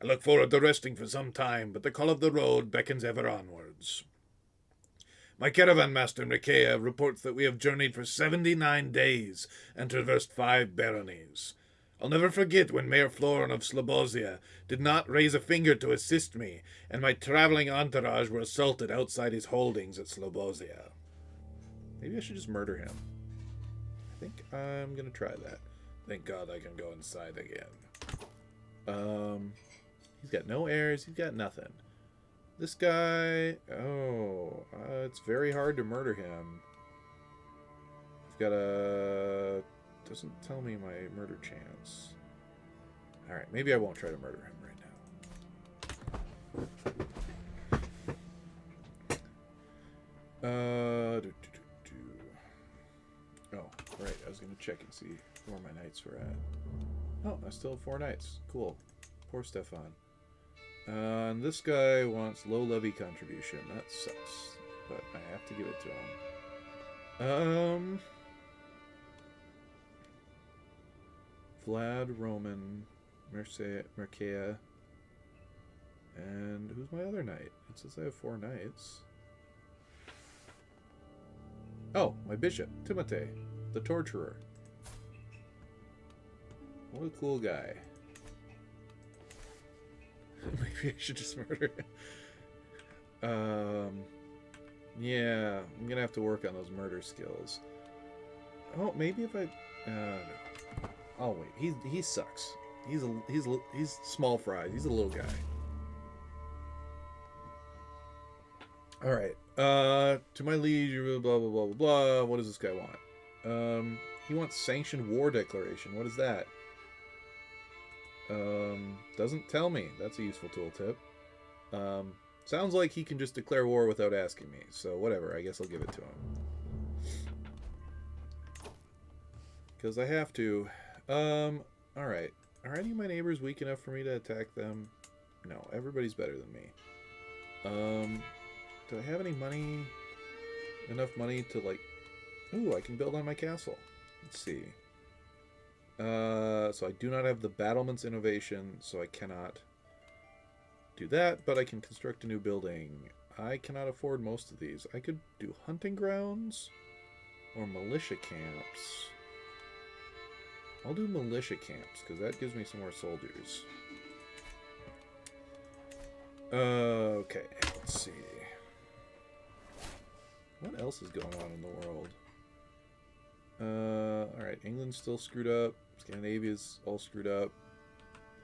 I look forward to resting for some time, but the call of the road beckons ever onwards. My caravan master, Nikea, reports that we have journeyed for 79 days and traversed 5 baronies. I'll never forget when Mayor Florin of Slobozia did not raise a finger to assist me, and my traveling entourage were assaulted outside his holdings at Slobozia. Maybe I should just murder him. I think I'm going to try that. Thank God I can go inside again. He's got no heirs. He's got nothing. This guy... Oh, it's very hard to murder him. I've got a... Doesn't tell me my murder chance. Alright, maybe I won't try to murder him right now. Oh, right. I was going to check and see where my knights were at. Oh, I still have 4 knights. Cool. Poor Stefan. And this guy wants low levy contribution. That sucks. But I have to give it to him. Vlad, Roman, Merkea, and who's my other knight? It says I have 4 knights. Oh, my bishop, Timotei, the torturer. What a cool guy. Maybe I should just murder him. Yeah, I'm gonna have to work on those murder skills. Oh, maybe if I... no. Oh wait, he sucks. He's small fries. He's a little guy. All right. To my liege, blah blah blah blah blah. What does this guy want? He wants sanctioned war declaration. What is that? Doesn't tell me. That's a useful tooltip. Sounds like he can just declare war without asking me. So whatever. I guess I'll give it to him. Because I have to. Alright. Are any of my neighbors weak enough for me to attack them? No, everybody's better than me. Do I have any money? Enough money to, like... Ooh, I can build on my castle. Let's see. So I do not have the battlements innovation, so I cannot do that, but I can construct a new building. I cannot afford most of these. I could do hunting grounds or militia camps. I'll do militia camps, because that gives me some more soldiers. Okay, let's see. What else is going on in the world? Alright, England's still screwed up. Scandinavia's all screwed up.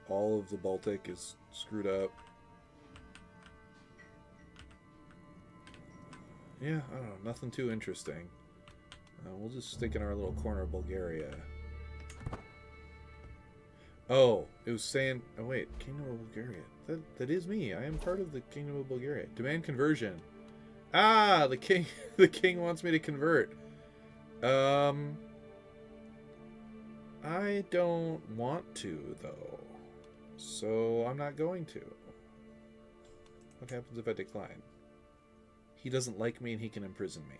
All of the Baltic is screwed up. Yeah, I don't know. Nothing too interesting. We'll just stick in our little corner of Bulgaria. Oh, it was saying... Oh, wait. Kingdom of Bulgaria. That is me. I am part of the Kingdom of Bulgaria. Demand conversion. Ah! The king... The king wants me to convert. I don't want to, though. So I'm not going to. What happens if I decline? He doesn't like me and he can imprison me.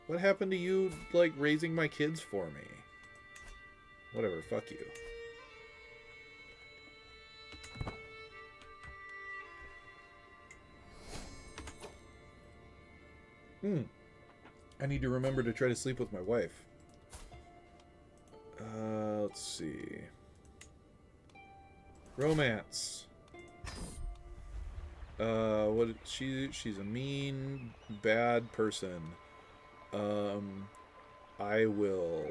What happened to you, like, raising my kids for me? Whatever, fuck you. I need to remember to try to sleep with my wife. Let's see. Romance. She's a mean, bad person. I will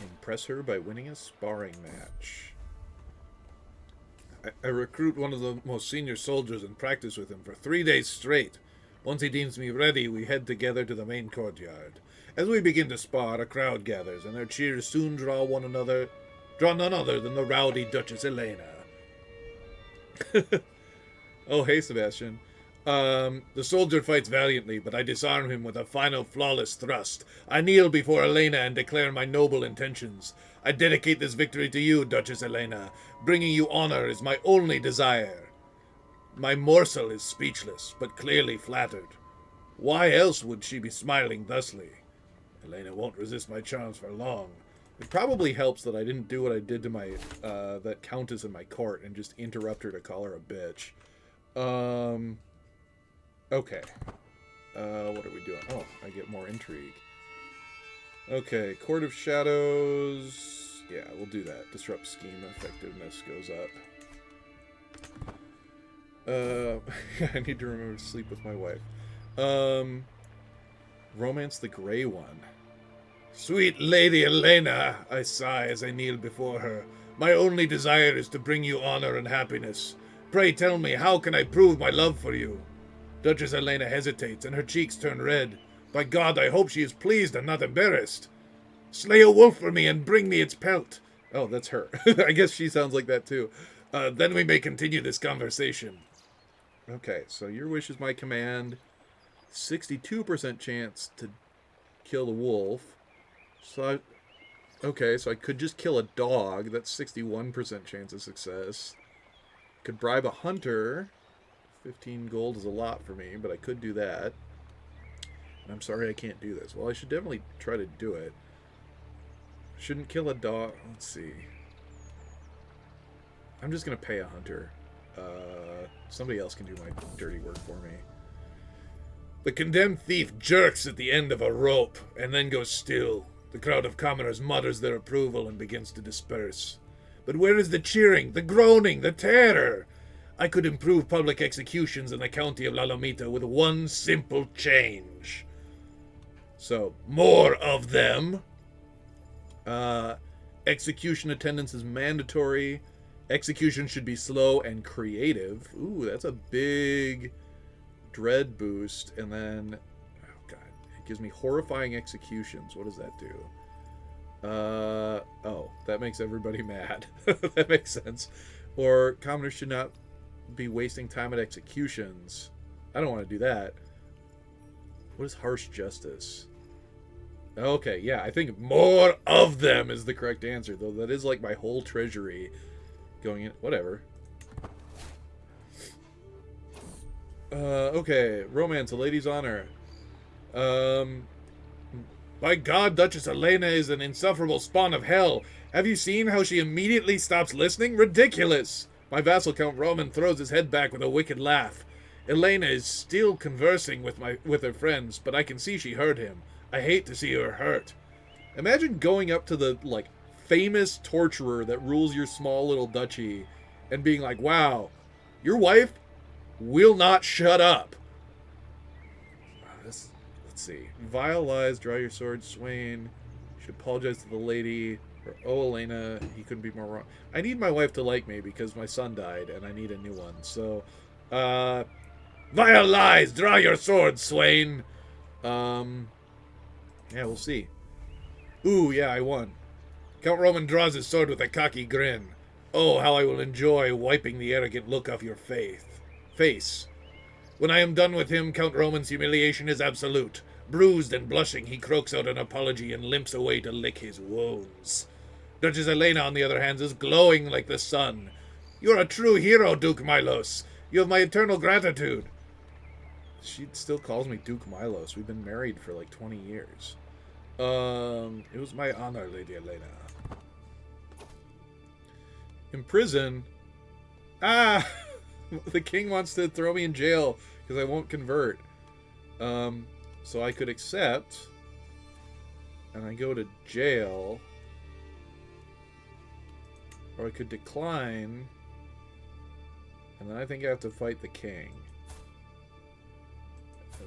impress her by winning a sparring match. I recruit one of the most senior soldiers and practice with him for 3 days straight. Once he deems me ready, we head together to the main courtyard. As we begin to spar, a crowd gathers, and their cheers soon draw none other than the rowdy Duchess Elena. Oh, hey, Sebastian. The soldier fights valiantly, but I disarm him with a final flawless thrust. I kneel before Elena and declare my noble intentions. I dedicate this victory to you, Duchess Elena. Bringing you honor is my only desire. My morsel is speechless, but clearly flattered. Why else would she be smiling thusly? Elena won't resist my charms for long. It probably helps that I didn't do what I did to my, that countess in my court and just interrupt her to call her a bitch. Okay. What are we doing? Oh, I get more intrigue. Okay, Court of Shadows. Yeah, we'll do that. Disrupt scheme effectiveness goes up. I need to remember to sleep with my wife. Romance the Grey One. Sweet Lady Elena, I sigh as I kneel before her. My only desire is to bring you honor and happiness. Pray tell me, how can I prove my love for you? Duchess Elena hesitates, and her cheeks turn red. By God, I hope she is pleased and not embarrassed. Slay a wolf for me and bring me its pelt. Oh, that's her. I guess she sounds like that too. Then we may continue this conversation. Okay, so your wish is my command. 62% chance to kill the wolf. So so I could just kill a dog. That's 61% chance of success. Could bribe a hunter. 15 gold is a lot for me, but I could do that. And I'm sorry I can't do this. Well, I should definitely try to do it. Shouldn't kill a dog. Let's see. I'm just going to pay a hunter. Somebody else can do my dirty work for me. The condemned thief jerks at the end of a rope and then goes still. The crowd of commoners mutters their approval and begins to disperse. But where is the cheering, the groaning, the terror? I could improve public executions in the county of La Lomita with one simple change. So, more of them. Execution attendance is mandatory. Execution should be slow and creative. Ooh, that's a big dread boost. And then, oh god, it gives me horrifying executions. What does that do? Oh, that makes everybody mad. That makes sense. Or commoners should not be wasting time at executions. I don't want to do that. What is harsh justice? Okay, yeah, I think more of them is the correct answer, though that is like my whole treasury going in. Whatever. Okay, romance, a lady's honor. Um, by God, Duchess Elena is an insufferable spawn of hell. Have you seen how she immediately stops listening? Ridiculous! My vassal Count Roman throws his head back with a wicked laugh. Elena is still conversing with her friends, but I can see she heard him. I hate to see her hurt. Imagine going up to the, like, famous torturer that rules your small little duchy and being like, wow, your wife will not shut up. Let's see. Vile lies, draw your sword, Swain. You should apologize to the lady. Or, oh, Elena, he couldn't be more wrong. I need my wife to like me because my son died and I need a new one. So, vile lies, draw your sword, Swain. Yeah, we'll see. Ooh, yeah, I won. Count Roman draws his sword with a cocky grin. Oh, how I will enjoy wiping the arrogant look off your face. When I am done with him, Count Roman's humiliation is absolute. Bruised and blushing, he croaks out an apology and limps away to lick his wounds. Duchess Elena, on the other hand, is glowing like the sun. You're a true hero, Duke Milos. You have my eternal gratitude. She still calls me Duke Milos. We've been married for like 20 years. It was my honor, Lady Elena. In prison? Ah! The king wants to throw me in jail because I won't convert. So I could accept, and I go to jail, or I could decline, and then I think I have to fight the king.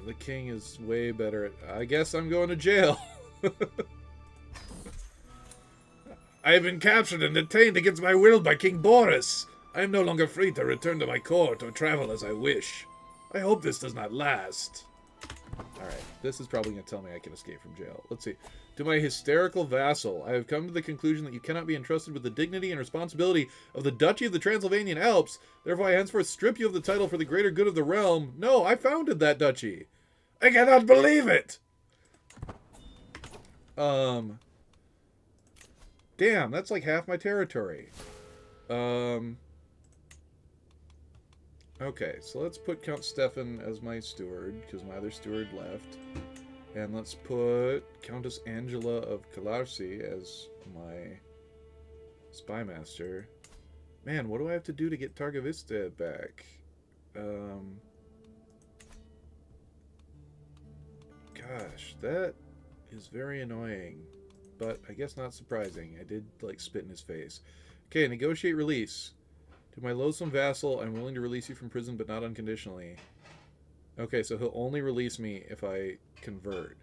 The king is way better at... I guess I'm going to jail. I have been captured and detained against my will by King Boris. I am no longer free to return to my court or travel as I wish. I hope this does not last. Alright, this is probably going to tell me I can escape from jail. Let's see. To my hysterical vassal, I have come to the conclusion that you cannot be entrusted with the dignity and responsibility of the Duchy of the Transylvanian Alps. Therefore, I henceforth strip you of the title for the greater good of the realm. No, I founded that duchy. I cannot believe it! Damn, that's like half my territory. Okay, so let's put Count Stefan as my steward, because my other steward left. And let's put Countess Angela of Kalarsi as my spymaster. Man, what do I have to do to get Targovista back? Gosh, that is very annoying. But I guess not surprising. I did, like, spit in his face. Okay, negotiate release. To my loathsome vassal, I'm willing to release you from prison, but not unconditionally. Okay, so he'll only release me if I convert.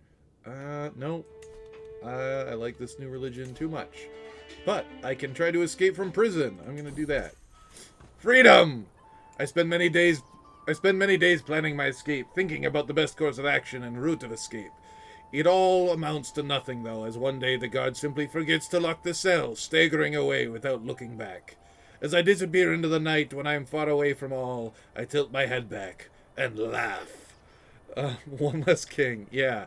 No. I like this new religion too much. But I can try to escape from prison. I'm gonna do that. Freedom! I spend many days planning my escape, thinking about the best course of action and route of escape. It all amounts to nothing, though, as one day the guard simply forgets to lock the cell, staggering away without looking back. As I disappear into the night when I am far away from all, I tilt my head back and laugh. One less king. Yeah.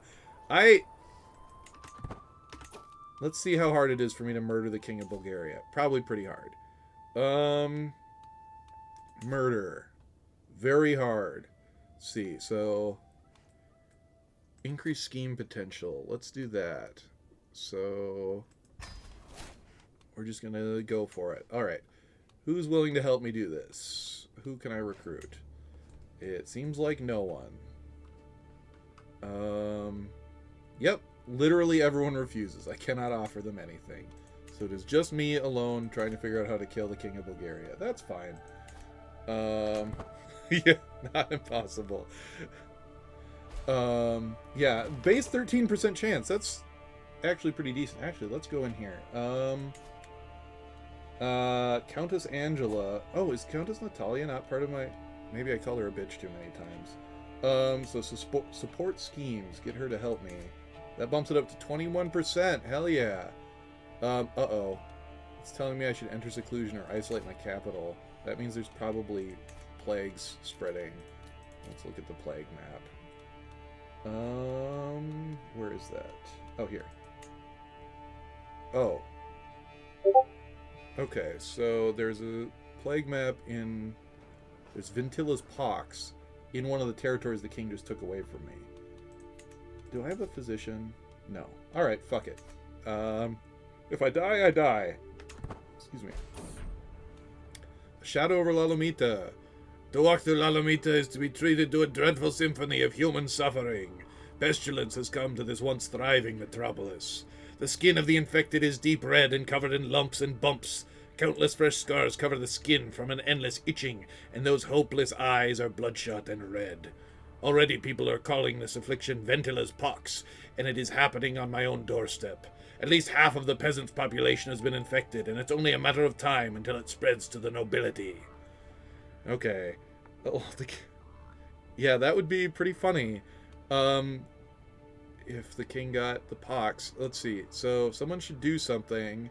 Let's see how hard it is for me to murder the king of Bulgaria. Probably pretty hard. Murder. Very hard. Let's see, so... Increase scheme potential. Let's do that. So... We're just gonna go for it. Alright. Who's willing to help me do this? Who can I recruit? It seems like no one. Yep. Literally everyone refuses. I cannot offer them anything. So it is just me alone trying to figure out how to kill the King of Bulgaria. That's fine. Yeah, not impossible. Yeah, base 13% chance. That's actually pretty decent. Actually, let's go in here. Countess Angela. Oh, is Countess Natalia not part of my... Maybe I called her a bitch too many times. So support schemes. Get her to help me. That bumps it up to 21%. Hell yeah. Uh-oh. It's telling me I should enter seclusion or isolate my capital. That means there's probably plagues spreading. Let's look at the plague map. Where is that? Oh, here. Oh. Okay, so there's a plague map in... There's Ventilla's pox in one of the territories the king just took away from me. Do I have a physician? No. Alright, fuck it. If I die, I die. Excuse me. A shadow over Lalomita. To walk through Lalomita is to be treated to a dreadful symphony of human suffering. Pestilence has come to this once thriving metropolis. The skin of the infected is deep red and covered in lumps and bumps. Countless fresh scars cover the skin from an endless itching, and those hopeless eyes are bloodshot and red. Already people are calling this affliction Ventilla's pox, and it is happening on my own doorstep. At least half of the peasants' population has been infected, and it's only a matter of time until it spreads to the nobility. Okay. Oh, yeah, that would be pretty funny. If the king got the pox. Let's see. So, someone should do something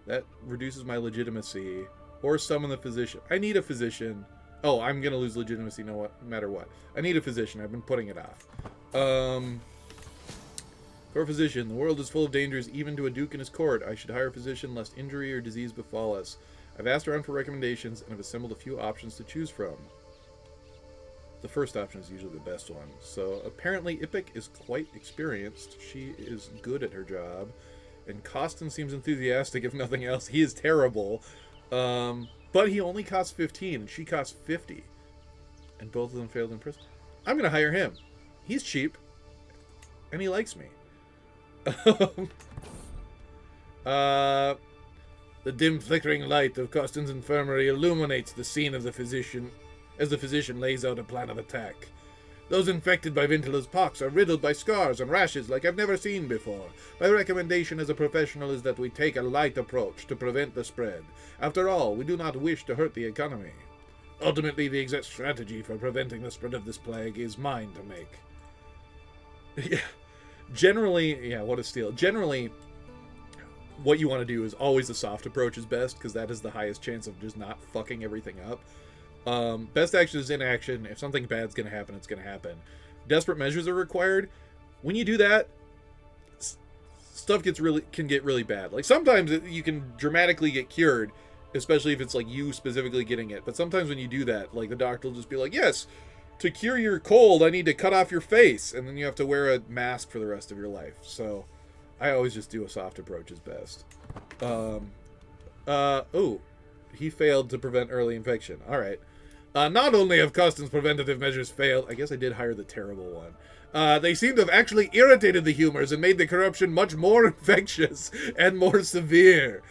that reduces my legitimacy. Or summon the physician. I need a physician. Oh, I'm gonna lose legitimacy no matter what. I need a physician. I've been putting it off. For a physician, the world is full of dangers even to a duke and his court. I should hire a physician lest injury or disease befall us. I've asked around for recommendations and have assembled a few options to choose from. The first option is usually the best one. So apparently Ipic is quite experienced. She is good at her job. And Costin seems enthusiastic if nothing else. He is terrible. But he only costs 15 and she costs 50. And both of them failed in prison. I'm going to hire him. He's cheap. And he likes me. The dim flickering light of Costin's infirmary illuminates the scene of the physician as the physician lays out a plan of attack. Those infected by Ventilla's pox are riddled by scars and rashes like I've never seen before. My recommendation as a professional is that we take a light approach to prevent the spread. After all, we do not wish to hurt the economy. Ultimately, the exact strategy for preventing the spread of this plague is mine to make. Yeah. Generally, yeah, what a steal. Generally, what you want to do is always the soft approach is best, because that is the highest chance of just not fucking everything up. Best action is inaction. If something bad's going to happen, it's going to happen. Desperate measures are required. When you do that, stuff can get really bad. Like, sometimes you can dramatically get cured, especially if it's, like, you specifically getting it. But sometimes when you do that, like, the doctor will just be like, yes, to cure your cold, I need to cut off your face. And then you have to wear a mask for the rest of your life. So I always just do a soft approach is best. Oh, he failed to prevent early infection. All right. Not only have Costin's preventative measures failed, I guess I did hire the terrible one. They seem to have actually irritated the humors and made the corruption much more infectious and more severe.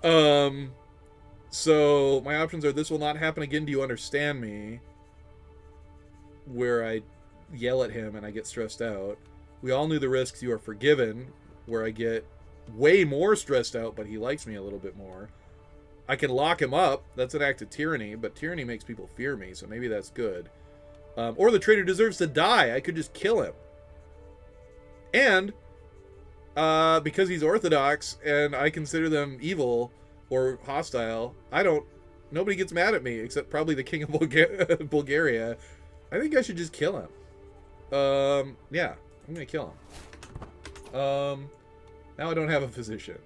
So my options are: this will not happen again. Do you understand me? Where I yell at him and I get stressed out. We all knew the risks. You are forgiven. Where I get way more stressed out, but he likes me a little bit more. I can lock him up. That's an act of tyranny, but tyranny makes people fear me, so maybe that's good. Or the traitor deserves to die. I could just kill him. And because he's Orthodox and I consider them evil or hostile, nobody gets mad at me except probably the king of Bulgaria. I think I should just kill him. Yeah, I'm gonna kill him. Now I don't have a physician.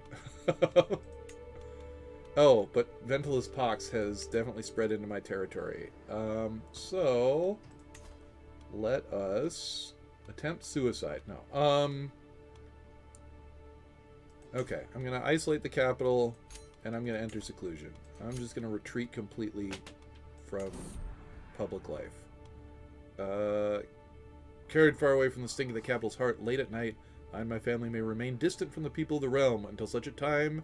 Oh, but Ventilla's pox has definitely spread into my territory. So let us attempt suicide. No. Okay, I'm gonna isolate the capital, and I'm gonna enter seclusion. I'm just gonna retreat completely from public life. Carried far away from the sting of the capital's heart, late at night, I and my family may remain distant from the people of the realm until such a time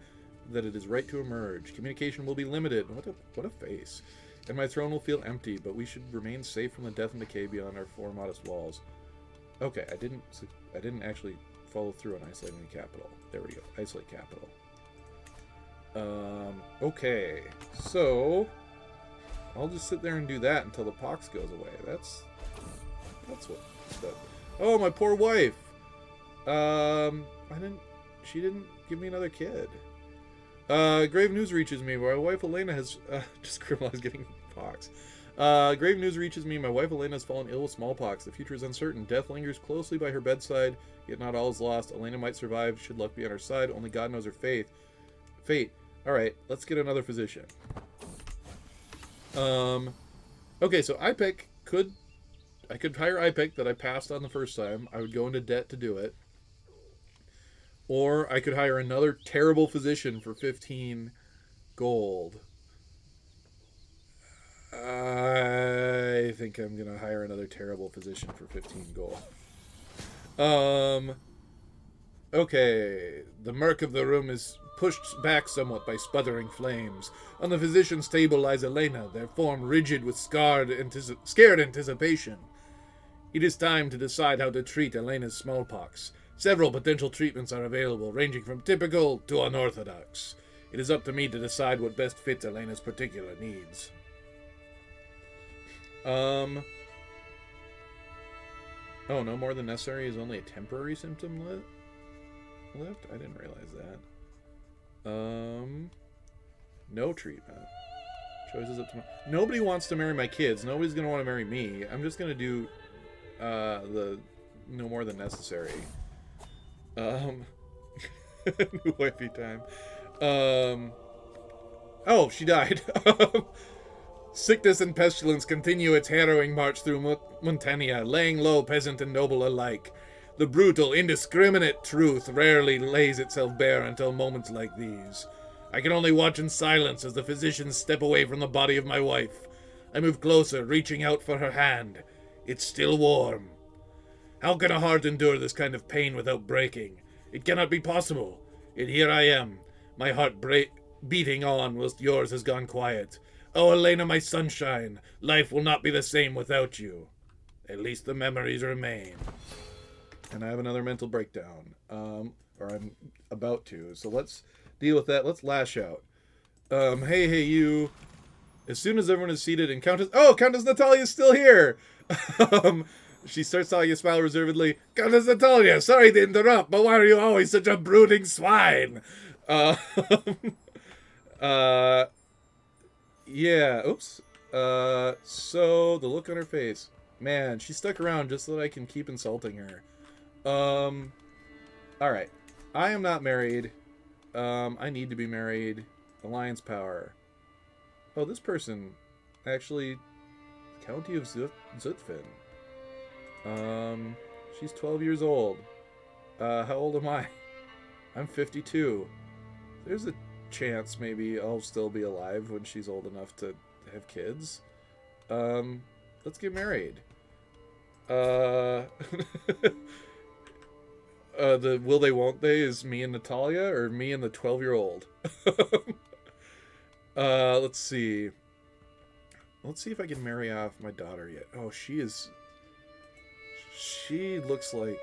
that it is right to emerge. Communication will be limited. What a face. And my throne will feel empty, but we should remain safe from the death and decay beyond our four modest walls. Okay, I didn't actually follow through on isolating the capital. There we go. Isolate capital. Okay. So I'll just sit there and do that until the pox goes away. That's what. Oh, my poor wife. She didn't give me another kid. Grave news reaches me. My wife Elena has just criminalized getting pox. Grave news reaches me. My wife Elena has fallen ill with smallpox. The future is uncertain. Death lingers closely by her bedside, yet not all is lost. Elena might survive should luck be on her side. Only God knows her fate. Alright, let's get another physician. Okay, so I could hire IPIC that I passed on the first time. I would go into debt to do it. Or I could hire another terrible physician for 15 gold. I think I'm going to hire another terrible physician for 15 gold. Okay. The murk of the room is pushed back somewhat by sputtering flames. On the physician's table lies Elena, their form rigid with scared anticipation. It is time to decide how to treat Elena's smallpox. Several potential treatments are available, ranging from typical to unorthodox. It is up to me to decide what best fits Elena's particular needs. Oh, no more than necessary is only a temporary symptom left? I didn't realize that. No treatment. Choices up to my... Nobody wants to marry my kids. Nobody's going to want to marry me. I'm just going to do, the no more than necessary. New wifey time. Oh, she died. Sickness and pestilence continue its harrowing march through Montania, laying low peasant and noble alike. The brutal, indiscriminate truth rarely lays itself bare until moments like these. I can only watch in silence as the physicians step away from the body of my wife. I move closer, reaching out for her hand. It's still warm. How can a heart endure this kind of pain without breaking? It cannot be possible. Yet here I am, my heart beating on whilst yours has gone quiet. Oh, Elena, my sunshine, life will not be the same without you. At least the memories remain. And I have another mental breakdown. Or I'm about to. So let's deal with that. Let's lash out. Hey, you. As soon as everyone is seated and Countess Natalia is still here! She starts talking, a smile reservedly. Countess Natalia, sorry to interrupt, but why are you always such a brooding swine? Yeah, oops. So, the look on her face. Man, she stuck around just so that I can keep insulting her. Alright. I am not married. I need to be married. Alliance power. Oh, this person, actually, County of Zutphen. She's 12 years old. How old am I? I'm 52. There's a chance maybe I'll still be alive when she's old enough to have kids. Let's get married. The will they won't they is me and Natalia, or me and the 12-year-old? Let's see. Let's see if I can marry off my daughter yet. Oh, she looks like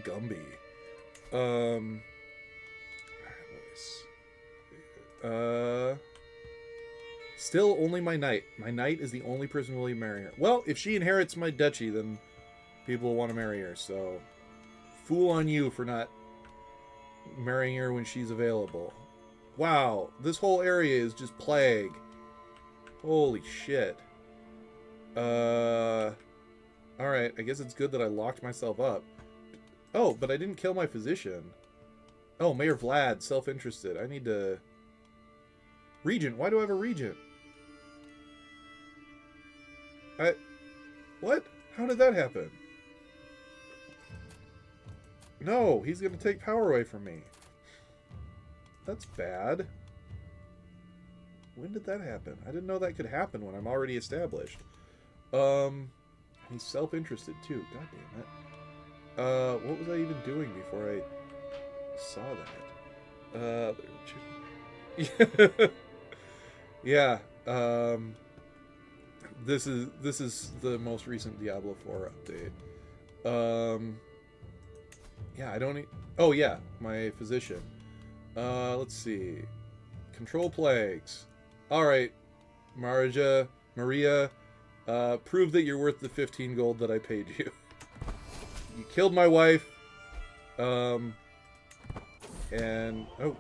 Gumby. Still only my knight. My knight is the only person who will marry her. Well, if she inherits my duchy, then people will want to marry her, so fool on you for not marrying her when she's available. Wow, this whole area is just plague. Holy shit. Alright, I guess it's good that I locked myself up. Oh, but I didn't kill my physician. Oh, Mayor Vlad, self-interested. I need to... Regent, why do I have a regent? What? How did that happen? No, he's gonna take power away from me. That's bad. When did that happen? I didn't know that could happen when I'm already established. He's self-interested too. God damn it. What was I even doing before I saw that? Yeah. This is the most recent Diablo 4 update. Yeah, I don't... Oh, yeah, my physician. Let's see. Control plagues. Alright, Maria, prove that you're worth the 15 gold that I paid you. You killed my wife. And... Oh,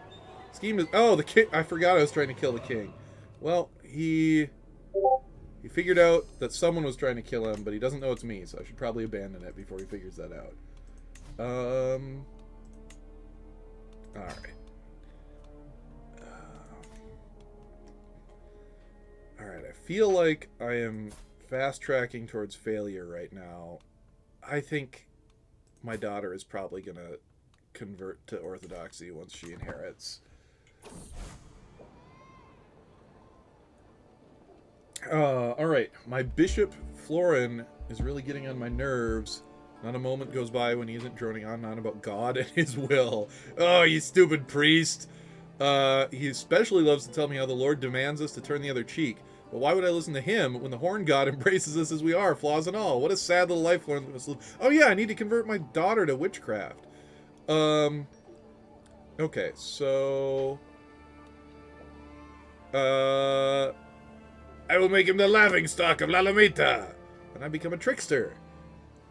scheme is... Oh, the king... I forgot I was trying to kill the king. Well, he... He figured out that someone was trying to kill him, but he doesn't know it's me, so I should probably abandon it before he figures that out. Alright. Alright, I feel like I am fast-tracking towards failure right now. I think my daughter is probably going to convert to Orthodoxy once she inherits. Alright, my Bishop Florin is really getting on my nerves. Not a moment goes by when he isn't droning on and on about God and his will. Oh, you stupid priest! He especially loves to tell me how the Lord demands us to turn the other cheek. But why would I listen to him when the Horn God embraces us as we are, flaws and all? What a sad little life Florin must live. Oh yeah, I need to convert my daughter to witchcraft. Okay, so... I will make him the laughingstock of Lalamita, and I become a trickster.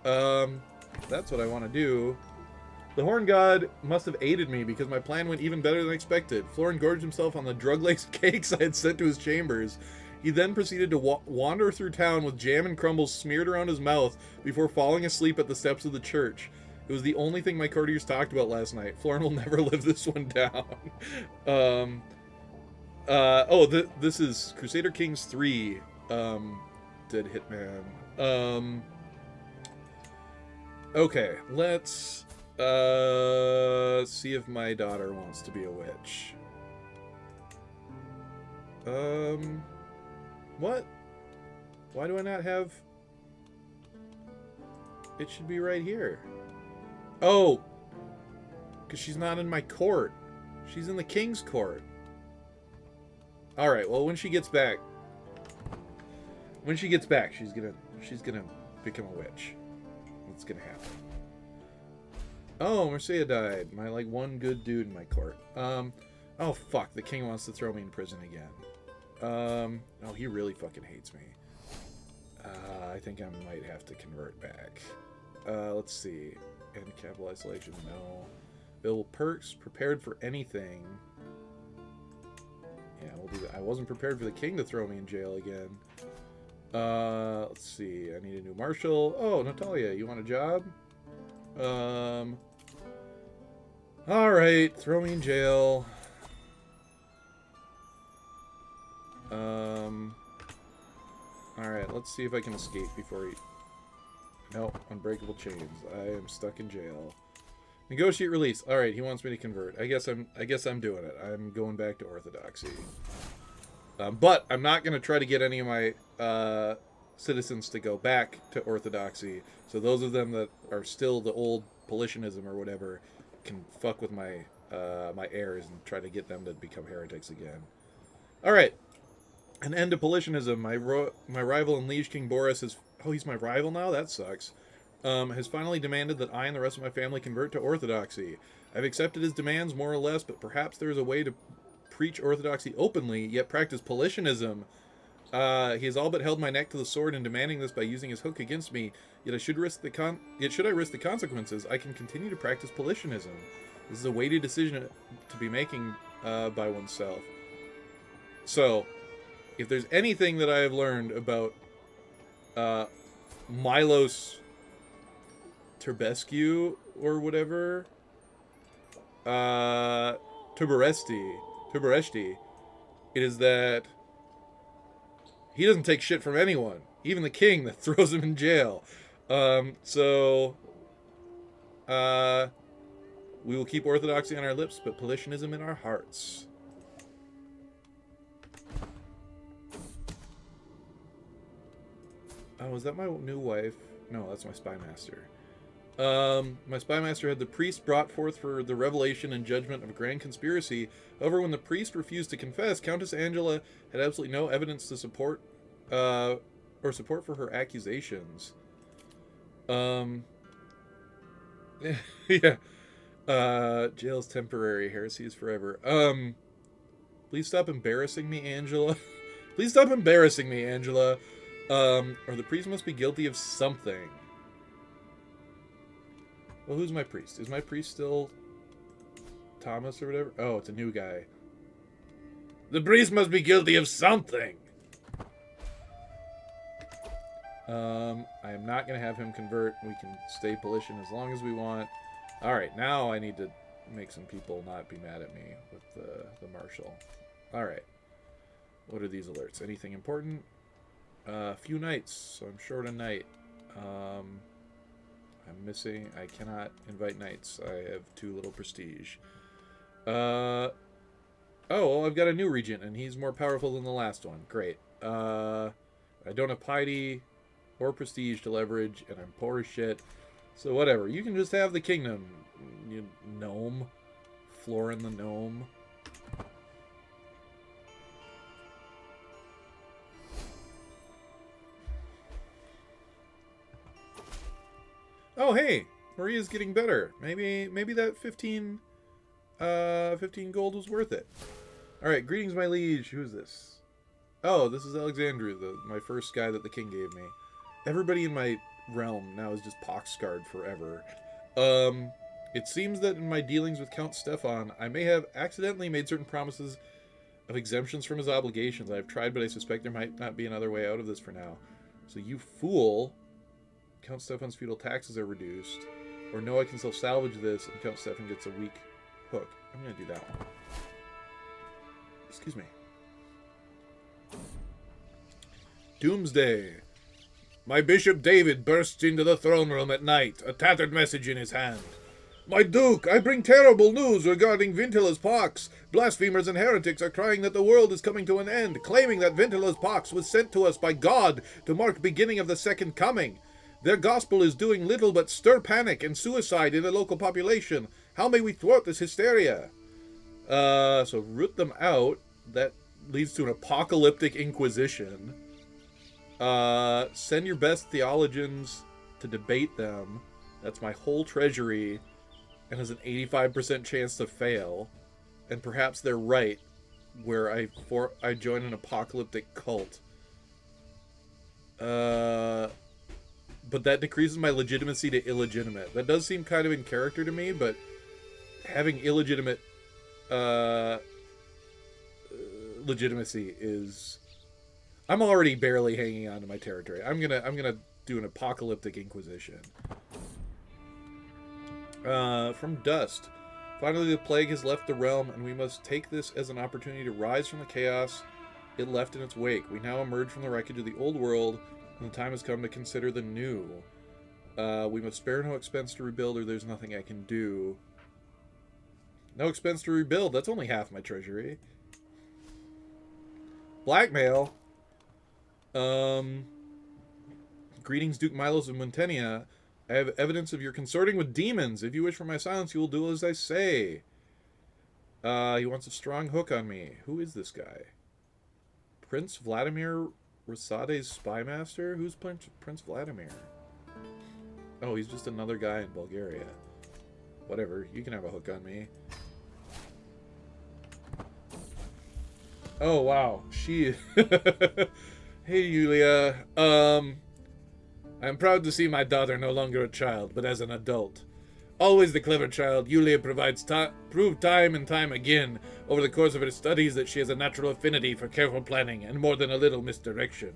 That's what I want to do. The Horn God must have aided me because my plan went even better than expected. Florin gorged himself on the drug-laced cakes I had sent to his chambers. He then proceeded to wander through town with jam and crumbles smeared around his mouth before falling asleep at the steps of the church. It was the only thing my courtiers talked about last night. Florin will never live this one down. This is Crusader Kings 3, Dead Hitman. Okay, let's, see if my daughter wants to be a witch. What? Why do I not have... It should be right here. Oh! Because she's not in my court. She's in the king's court. Alright, well, when she gets back... she's gonna become a witch. That's gonna happen. Oh, Marcia died. My, one good dude in my court. Oh, fuck. The king wants to throw me in prison again. Oh, he really fucking hates me. I think I might have to convert back. Let's see. And capital isolation, no. Bill perks, prepared for anything. Yeah, we'll do that. I wasn't prepared for the king to throw me in jail again. Let's see. I need a new marshal. Oh, Natalia, you want a job? Alright, throw me in jail. Alright, let's see if I can escape before he... No, unbreakable chains. I am stuck in jail. Negotiate release. Alright, he wants me to convert. I guess I'm doing it. I'm going back to Orthodoxy. But I'm not going to try to get any of my citizens to go back to Orthodoxy. So those of them that are still the old Polynesianism or whatever can fuck with my my heirs and try to get them to become heretics again. Alright. An end to Polynesianism. My rival in Liege, King Boris, is... Oh, he's my rival now? That sucks. Has finally demanded that I and the rest of my family convert to Orthodoxy. I've accepted his demands, more or less, but perhaps there is a way to preach Orthodoxy openly, yet practice Polynesianism. He has all but held my neck to the sword in demanding this by using his hook against me, yet should I risk the consequences, I can continue to practice Polynesianism. This is a weighty decision to be making by oneself. So, if there's anything that I have learned about Milos Turbescu or whatever, Tuberesti, it is that he doesn't take shit from anyone, even the king that throws him in jail. We will keep Orthodoxy on our lips, but Polynesianism in our hearts. Oh, is that my new wife? No, that's my spy master. My spy master had the priest brought forth for the revelation and judgment of a grand conspiracy. However, when the priest refused to confess, Countess Angela had absolutely no evidence to support for her accusations. Yeah. Jail's temporary, heresy is forever. Please stop embarrassing me, Angela. Please stop embarrassing me, Angela. Or the priest must be guilty of something. Well, who's my priest? Is my priest still Thomas or whatever? Oh, it's a new guy. The priest must be guilty of something. I am not going to have him convert. We can stay Politian as long as we want. Alright, now I need to make some people not be mad at me with the Marshal. Alright. What are these alerts? Anything important? Few knights, so I'm short a knight. I'm missing... I cannot invite knights. I have too little prestige. Oh, well, I've got a new regent, and he's more powerful than the last one. Great. I don't have piety or prestige to leverage, and I'm poor as shit. So whatever. You can just have the kingdom, you gnome. Florin the gnome. Oh, hey! Maria's getting better. Maybe that 15 gold was worth it. Alright, greetings, my liege. Who's this? Oh, this is Alexandru, my first guy that the king gave me. Everybody in my realm now is just pox-scarred forever. It seems that in my dealings with Count Stefan, I may have accidentally made certain promises of exemptions from his obligations. I've tried, but I suspect there might not be another way out of this for now. So you fool... Count Stefan's feudal taxes are reduced. Or no, I can self-salvage this, and Count Stefan gets a weak hook. I'm going to do that one. Excuse me. Doomsday. My Bishop David bursts into the throne room at night, a tattered message in his hand. My Duke, I bring terrible news regarding Vintila's pox. Blasphemers and heretics are crying that the world is coming to an end, claiming that Vintila's pox was sent to us by God to mark beginning of the second coming. Their gospel is doing little but stir panic and suicide in the local population. How may we thwart this hysteria? So root them out. That leads to an apocalyptic inquisition. Send your best theologians to debate them. That's my whole treasury. And has an 85% chance to fail. And perhaps they're right. Where I join an apocalyptic cult. But that decreases my legitimacy to illegitimate. That does seem kind of in character to me, but having illegitimate legitimacy is... I'm already barely hanging on to my territory. I'm gonna do an apocalyptic inquisition. From Dust. Finally, the plague has left the realm, and we must take this as an opportunity to rise from the chaos it left in its wake. We now emerge from the wreckage of the old world, and the time has come to consider the new. We must spare no expense to rebuild, or there's nothing I can do. No expense to rebuild. That's only half my treasury. Blackmail. Greetings, Duke Milos of Montenia. I have evidence of your consorting with demons. If you wish for my silence, you will do as I say. He wants a strong hook on me. Who is this guy? Prince Vladimir Rasade's spy master? Who's Prince Vladimir? Oh, he's just another guy in Bulgaria. Whatever, you can have a hook on me. Oh, wow. She... Hey, Yulia. I'm proud to see my daughter no longer a child, but as an adult. Always the clever child, Yulia proved time and time again over the course of her studies that she has a natural affinity for careful planning and more than a little misdirection.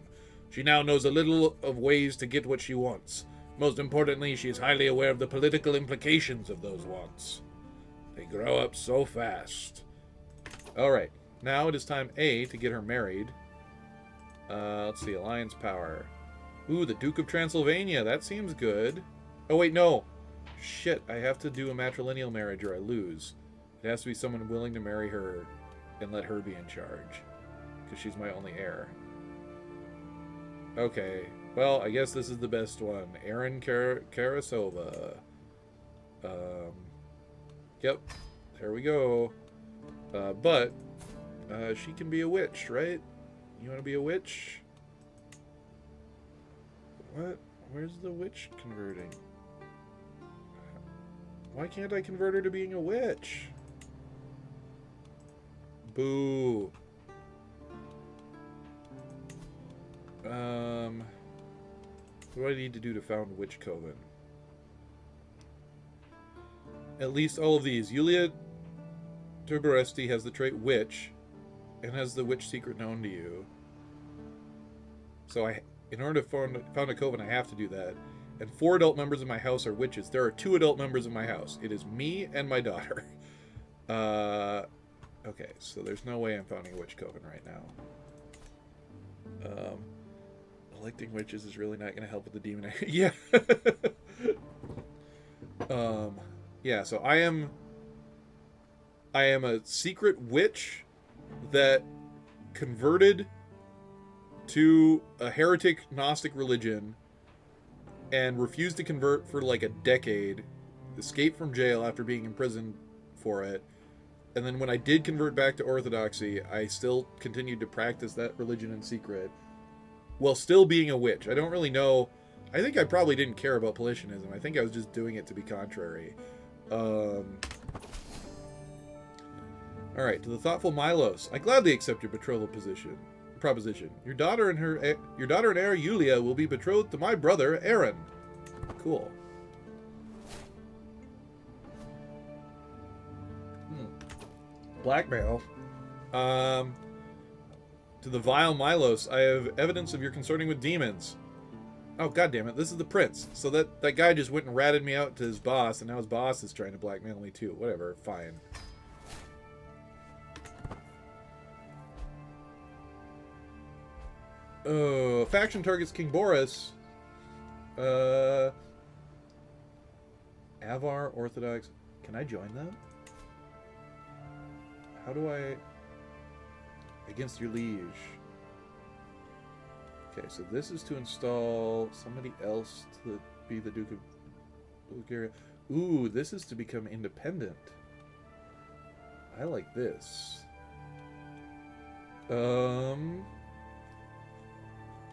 She now knows a little of ways to get what she wants. Most importantly, she is highly aware of the political implications of those wants. They grow up so fast. Alright, now it is time A, to get her married. Let's see, alliance power. Ooh, the Duke of Transylvania, that seems good. Oh wait, no. Shit, I have to do a matrilineal marriage or I lose. It has to be someone willing to marry her and let her be in charge. Because she's my only heir. Okay, well, I guess this is the best one. Erin Karasova. Yep, there we go. But, she can be a witch, right? You want to be a witch? What? Where's the witch converting? Why can't I convert her to being a witch? Boo. What do I need to do to found Witch Coven? At least all of these. Yulia Turboresti has the trait Witch, and has the witch secret known to you. So In order to found a coven, I have to do that. And 4 adult members of my house are witches. There are 2 adult members of my house. It is me and my daughter. Okay, so there's no way I'm founding a witch coven right now. Electing witches is really not going to help with the demon. Yeah. Yeah, so I am a secret witch that converted to a heretic Gnostic religion and refused to convert for like a decade, escaped from jail after being imprisoned for it, and then when I did convert back to Orthodoxy, I still continued to practice that religion in secret while still being a witch. I don't really know. I think I probably didn't care about Politianism. I think I was just doing it to be contrary. Alright, to the thoughtful Milos. I gladly accept your betrothal proposition. Your daughter and heir, Yulia, will be betrothed to my brother, Aaron. Cool. Blackmail. To the vile Milos, I have evidence of your consorting with demons. Oh, goddammit, this is the prince. So that guy just went and ratted me out to his boss, and now his boss is trying to blackmail me too. Whatever, fine. Faction targets King Boris. Avar, Orthodox. Can I join them? How do I... Against your liege. Okay, so this is to install somebody else to be the Duke of Bulgaria. Ooh, this is to become independent. I like this.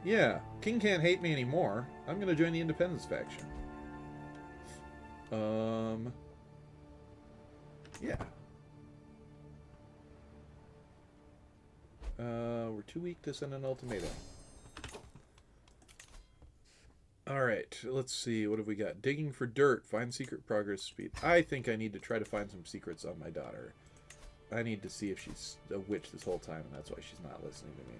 Yeah, King can't hate me anymore. I'm gonna join the Independence faction. Yeah. We're too weak to send an ultimatum. Alright, let's see. What have we got? Digging for dirt. Find secret progress speed. I think I need to try to find some secrets on my daughter. I need to see if she's a witch this whole time, and that's why she's not listening to me.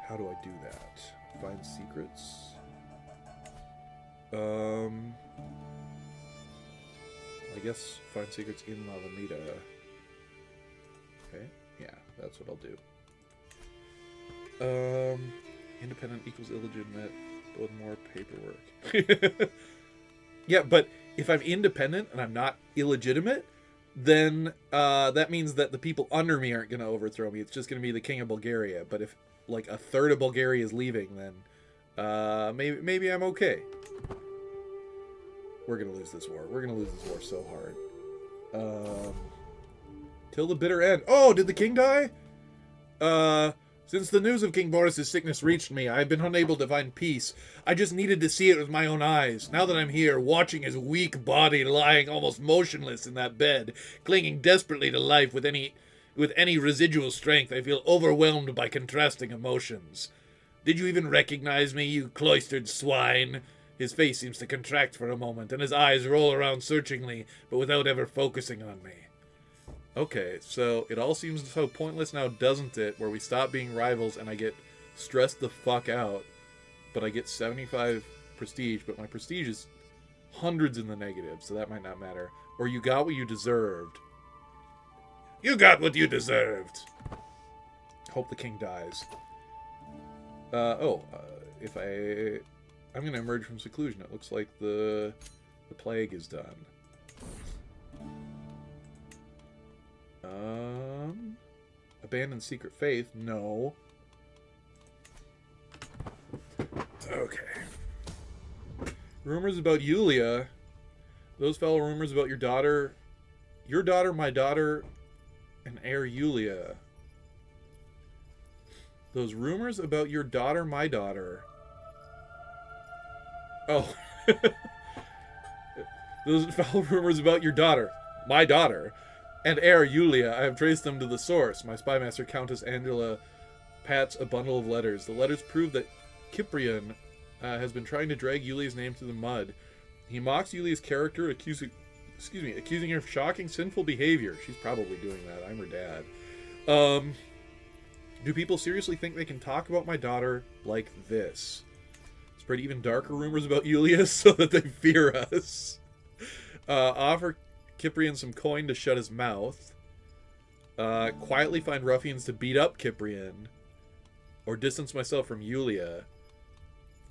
How do I do that? Find secrets. I guess find secrets in Alameda. Okay, yeah, that's what I'll do. Independent equals illegitimate, but with more paperwork. Yeah, but if I'm independent and I'm not illegitimate, then that means that the people under me aren't going to overthrow me. It's just going to be the king of Bulgaria. But if like a third of Bulgaria is leaving, then maybe I'm okay. We're going to lose this war. We're going to lose this war so hard. Till the bitter end. Oh, did the king die? Since the news of King Boris's sickness reached me, I have been unable to find peace. I just needed to see it with my own eyes. Now that I'm here, watching his weak body lying almost motionless in that bed, clinging desperately to life with any residual strength, I feel overwhelmed by contrasting emotions. Did you even recognize me, you cloistered swine? His face seems to contract for a moment, and his eyes roll around searchingly, but without ever focusing on me. Okay, so it all seems so pointless now, doesn't it? Where we stop being rivals and I get stressed the fuck out, but I get 75 prestige, but my prestige is hundreds in the negative, so that might not matter. Or you got what you deserved. You got what you deserved! Hope the king dies. I'm gonna emerge from seclusion. It looks like the plague is done. Abandon secret faith? No. Okay. Rumors about Yulia. Those fellow rumors about your daughter, my daughter, and heir Yulia. Those rumors about your daughter, my daughter. Oh. Those fellow rumors about your daughter, my daughter, and heir Yulia, I have traced them to the source. My spymaster, Countess Angela, pats a bundle of letters. The letters prove that Cyprian has been trying to drag Yulia's name through the mud. He mocks Yulia's character, accusing her of shocking, sinful behavior. She's probably doing that. I'm her dad. Do people seriously think they can talk about my daughter like this? Spread even darker rumors about Yulia so that they fear us. Offer Cyprian some coin to shut his mouth. Quietly find ruffians to beat up Cyprian. Or distance myself from Yulia.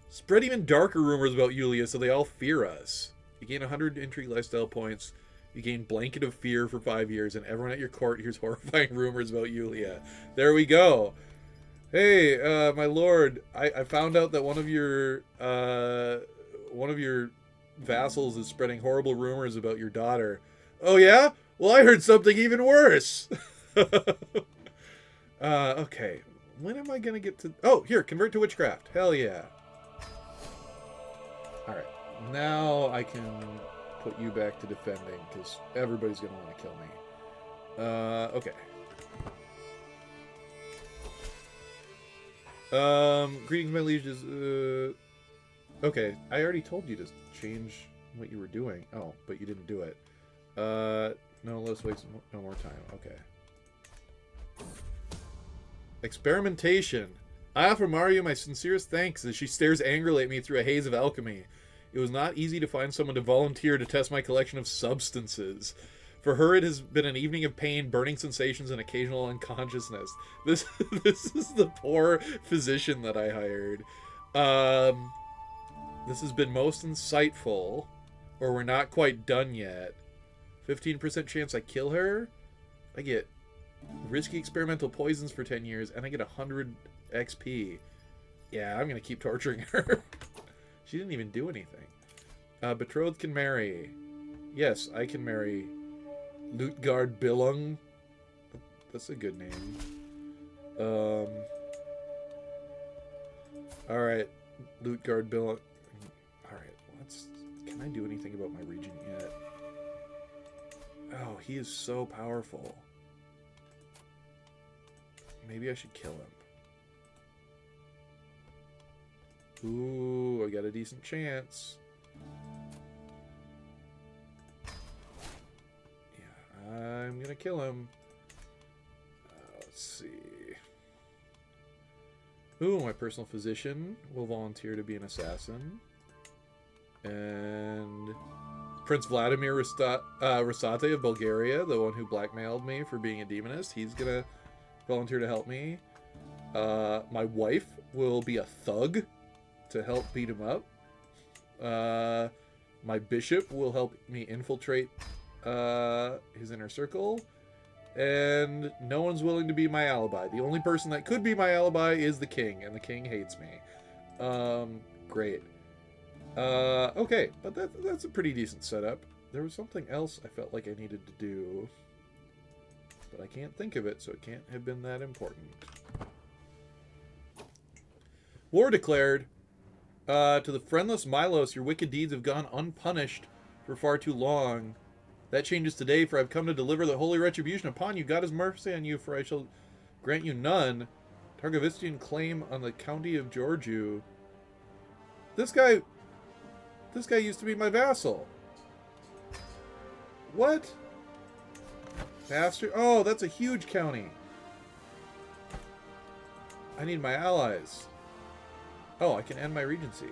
Spread even darker rumors about Yulia so they all fear us. You gain 100 intrigue lifestyle points. You gain Blanket of Fear for 5 years, and everyone at your court hears horrifying rumors about Yulia. There we go. Hey, my lord, I found out that one of your vassals is spreading horrible rumors about your daughter. Oh yeah? Well, I heard something even worse. Okay. When am I gonna get to... Oh, here, convert to witchcraft. Hell yeah. Alright. Now I can put you back to defending, because everybody's gonna want to kill me. Okay. Greetings, my lieges. Okay, I already told you to change what you were doing. Oh, but you didn't do it. No, let's waste no more time. Okay. Experimentation. I offer Mario my sincerest thanks as she stares angrily at me through a haze of alchemy. It was not easy to find someone to volunteer to test my collection of substances. For her, it has been an evening of pain, burning sensations, and occasional unconsciousness. This is the poor physician that I hired. This has been most insightful, or we're not quite done yet. 15% chance I kill her. I get risky experimental poisons for 10 years, and I get 100 XP. Yeah, I'm gonna keep torturing her. She didn't even do anything. Betrothed can marry. Yes, I can marry Lutgard Billung. That's a good name. Alright, Lutgard Billung. Alright, can I do anything about my regent yet? Oh, he is so powerful. Maybe I should kill him. Ooh, I got a decent chance. Yeah, I'm gonna kill him. Let's see. Ooh, my personal physician will volunteer to be an assassin. And Prince Vladimir Rasate of Bulgaria, the one who blackmailed me for being a demonist, he's gonna volunteer to help me. My wife will be a thug to help beat him up. My bishop will help me infiltrate his inner circle. And no one's willing to be my alibi. The only person that could be my alibi is the king, and the king hates me. Great. Okay, but that's a pretty decent setup. There was something else I felt like I needed to do, but I can't think of it, so it can't have been that important. War declared. To the friendless Milos, your wicked deeds have gone unpunished for far too long. That changes today, for I've come to deliver the holy retribution upon you. God has mercy on you, for I shall grant you none. Targovistian claim on the county of Georgiou. This guy used to be my vassal. What? Bastard. Oh, that's a huge county. I need my allies. Oh, I can end my regency.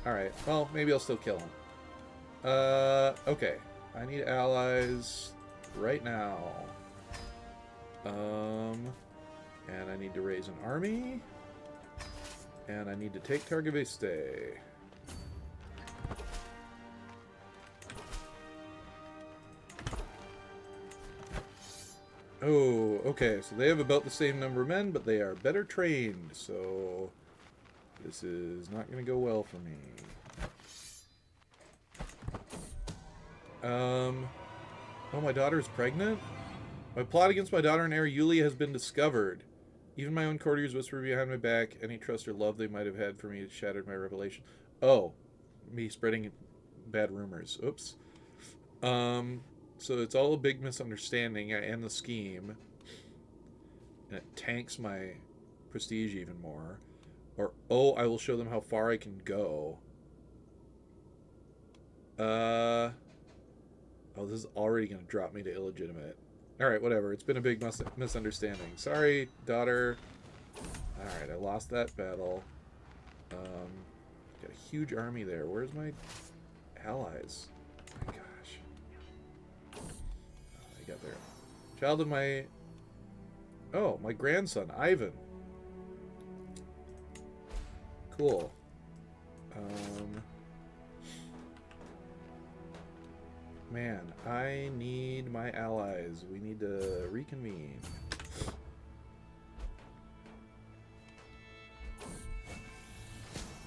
Alright, well, maybe I'll still kill him. Okay. I need allies right now. And I need to raise an army. And I need to take Targoviste. Oh, okay, so they have about the same number of men, but they are better trained, so this is not going to go well for me. Oh, my daughter is pregnant? My plot against my daughter and heir Yulia has been discovered. Even my own courtiers whisper behind my back any trust or love they might have had for me shattered my revelation. Oh, me spreading bad rumors. Oops. So it's all a big misunderstanding and the scheme. And it tanks my prestige even more. Or, oh, I will show them how far I can go. Oh, this is already going to drop me to illegitimate. Alright, whatever. It's been a big misunderstanding. Sorry, daughter. Alright, I lost that battle. Got a huge army there. Where's my allies? Oh my gosh. I got there. Child of my... Oh, my grandson, Ivan. Cool. Man, I need my allies. We need to reconvene.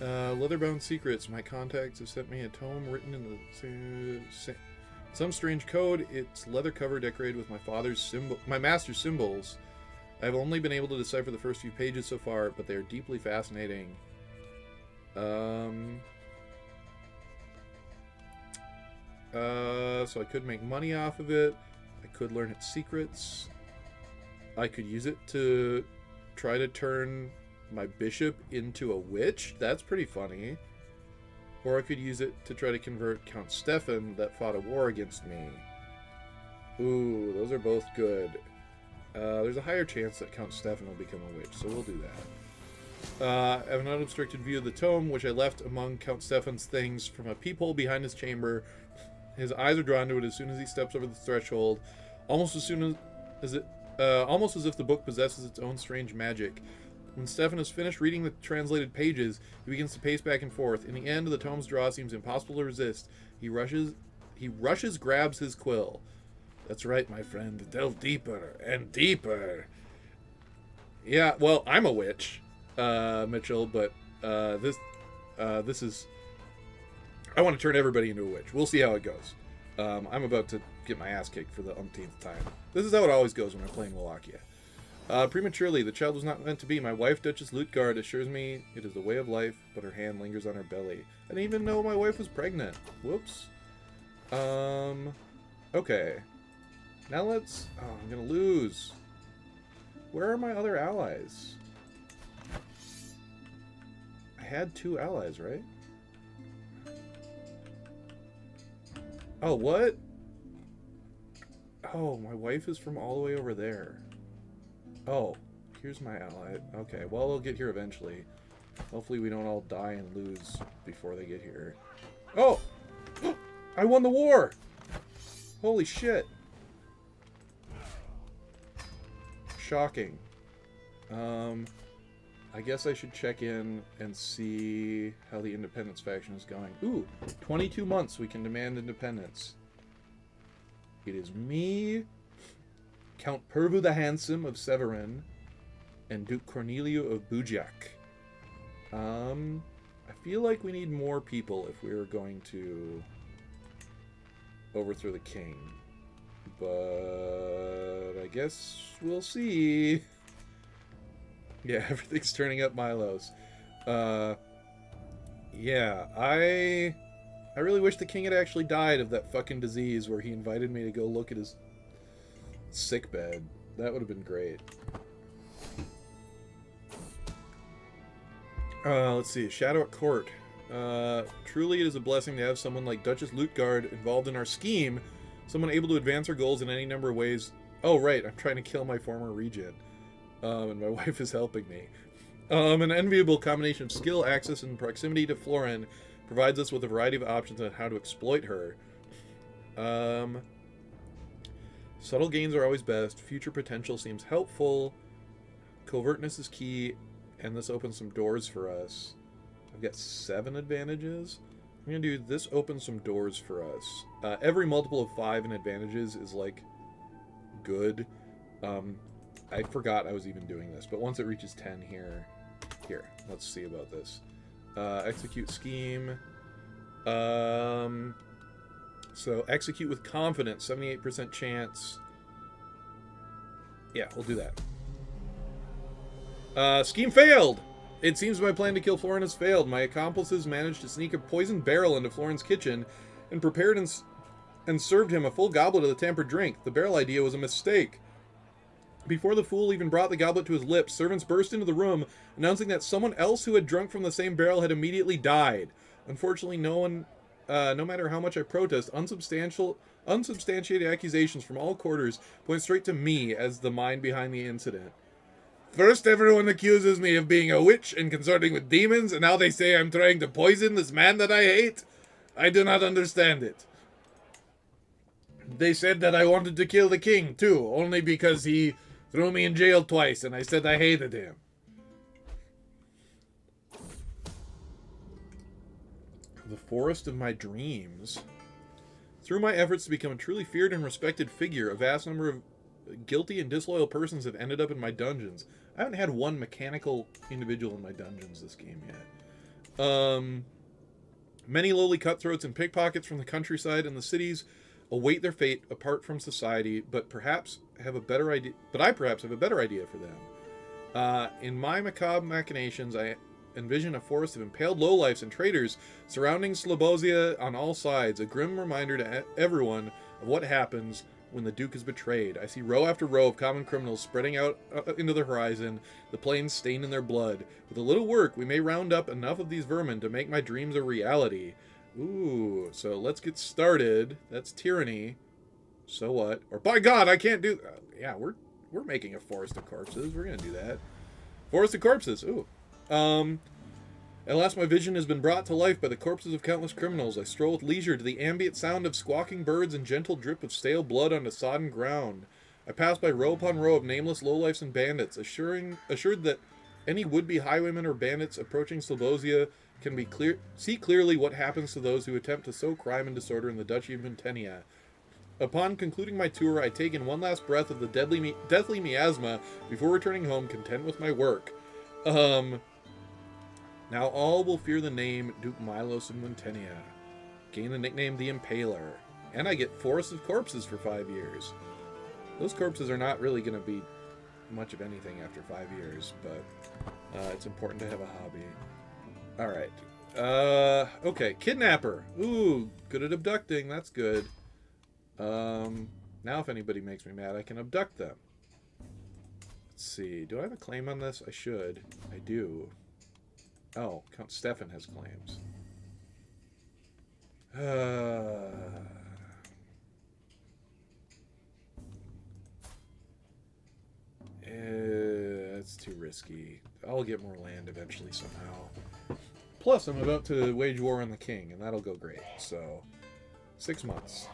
Leatherbound Secrets. My contacts have sent me a tome written in some strange code. It's leather cover decorated with my master's symbols. I've only been able to decipher the first few pages so far, but they are deeply fascinating. So I could make money off of it. I could learn its secrets. I could use it to try to turn my bishop into a witch. That's pretty funny. Or I could use it to try to convert Count Stefan that fought a war against me. Ooh, those are both good. There's a higher chance that Count Stefan will become a witch, so we'll do that. I have an unobstructed view of the tome, which I left among Count Stefan's things from a peephole behind his chamber. His eyes are drawn to it as soon as he steps over the threshold, almost as if the book possesses its own strange magic. When Stefan has finished reading the translated pages, he begins to pace back and forth. In the end, the tome's draw seems impossible to resist. He rushes, grabs his quill. That's right, my friend. Delve deeper and deeper. Yeah, well, I'm a witch, Mitchell, but this is... I want to turn everybody into a witch. We'll see how it goes. I'm about to get my ass kicked for the umpteenth time. This is how it always goes when I'm playing Wallachia. Prematurely, the child was not meant to be. My wife, Duchess Lutgard, assures me it is the way of life, but her hand lingers on her belly. I didn't even know my wife was pregnant. Whoops. Okay. Now let's... Oh, I'm gonna lose. Where are my other allies? I had 2 allies, right? Oh, what? Oh, my wife is from all the way over there. Oh, here's my ally. Okay, well, they'll get here eventually. Hopefully we don't all die and lose before they get here. Oh! I won the war! Holy shit. Shocking. I guess I should check in and see how the independence faction is going. Ooh, 22 months we can demand independence. It is me, Count Pervu the Handsome of Severin, and Duke Cornelio of Bujiak. I feel like we need more people if we are going to overthrow the king. But I guess we'll see. Yeah, everything's turning up Milos. Yeah, I really wish the king had actually died of that fucking disease where he invited me to go look at his sickbed. That would have been great. Let's see. Shadow at Court. Truly it is a blessing to have someone like Duchess Lutgard involved in our scheme. Someone able to advance our goals in any number of ways. Oh, right. I'm trying to kill my former regent. And my wife is helping me. An enviable combination of skill, access, and proximity to Florin provides us with a variety of options on how to exploit her. Subtle gains are always best. Future potential seems helpful. Covertness is key, and this opens some doors for us. I've got 7 advantages. I'm going to do this opens some doors for us. Every multiple of 5 in advantages is, like, good. I forgot I was even doing this, but once it reaches 10 here, let's see about this. Execute scheme. So execute with confidence, 78% chance. Yeah, we'll do that. Scheme failed! It seems my plan to kill Florin has failed. My accomplices managed to sneak a poisoned barrel into Florin's kitchen and prepared and served him a full goblet of the tampered drink. The barrel idea was a mistake. Before the fool even brought the goblet to his lips, servants burst into the room, announcing that someone else who had drunk from the same barrel had immediately died. Unfortunately, no one no matter how much I protest, unsubstantiated accusations from all quarters point straight to me as the mind behind the incident. First, everyone accuses me of being a witch and consorting with demons, and now they say I'm trying to poison this man that I hate? I do not understand it. They said that I wanted to kill the king, too, only because he threw me in jail twice, and I said I hated him. The forest of my dreams. Through my efforts to become a truly feared and respected figure, a vast number of guilty and disloyal persons have ended up in my dungeons. I haven't had one mechanical individual in my dungeons this game yet. Many lowly cutthroats and pickpockets from the countryside and the cities await their fate apart from society, but I perhaps have a better idea for them. In my macabre machinations, I envision a forest of impaled lowlifes and traitors surrounding Slobozia on all sides, a grim reminder to everyone of what happens when the Duke is betrayed. I see row after row of common criminals spreading out into the horizon, the plains stained in their blood. With a little work, we may round up enough of these vermin to make my dreams a reality. Ooh, so let's get started. That's tyranny. So what? Or by God, I can't do... yeah, we're making a forest of corpses. We're gonna do that. Forest of corpses. Ooh. At last my vision has been brought to life by the corpses of countless criminals. I stroll with leisure to the ambient sound of squawking birds and gentle drip of stale blood on the sodden ground. I pass by row upon row of nameless lowlifes and bandits, assured that any would-be highwaymen or bandits approaching Slobozia can see clearly what happens to those who attempt to sow crime and disorder in the Duchy of Ventenia. Upon concluding my tour, I take in one last breath of the deathly miasma before returning home, content with my work. Now all will fear the name Duke Milos of Ventenia. Gain the nickname the Impaler. And I get Forest of Corpses for 5 years. Those corpses are not really going to be much of anything after 5 years, but it's important to have a hobby. Alright. Okay, Kidnapper. Ooh, good at abducting. That's good. Now if anybody makes me mad, I can abduct them. Let's see. Do I have a claim on this? I should. I do. Oh, Count Stefan has claims. That's too risky. I'll get more land eventually somehow. Plus, I'm about to wage war on the king, and that'll go great. So, 6 months.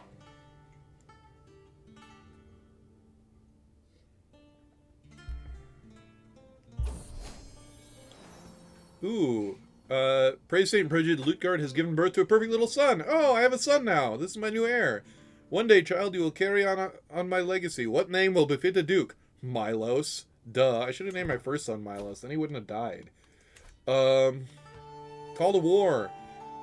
Ooh, praise Saint Brigid, Lutgard has given birth to a perfect little son. Oh, I have a son now. This is my new heir. One day, child, you will carry on my legacy. What name will befit a duke? Milos. Duh, I should have named my first son Milos, then he wouldn't have died. Call to war.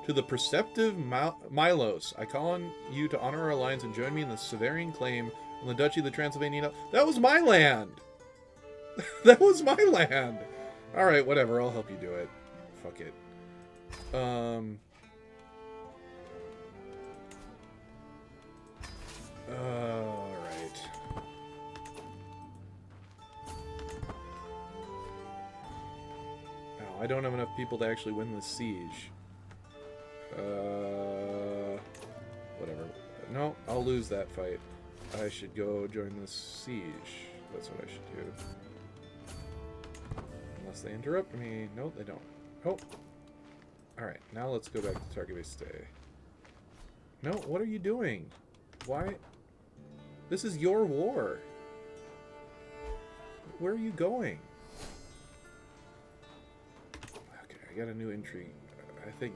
To the perceptive Milos, I call on you to honor our alliance and join me in the Severian claim on the Duchy of the Transylvania. That was my land! That was my land! Alright, whatever, I'll help you do it. Fuck it. Alright. Oh, I don't have enough people to actually win this siege. Whatever. No, I'll lose that fight. I should go join this siege. That's what I should do. Unless they interrupt me. No, they don't. Oh. Alright, now let's go back to Target Stay. No, what are you doing? Why? This is your war. Where are you going? Okay, I got a new intrigue. I think...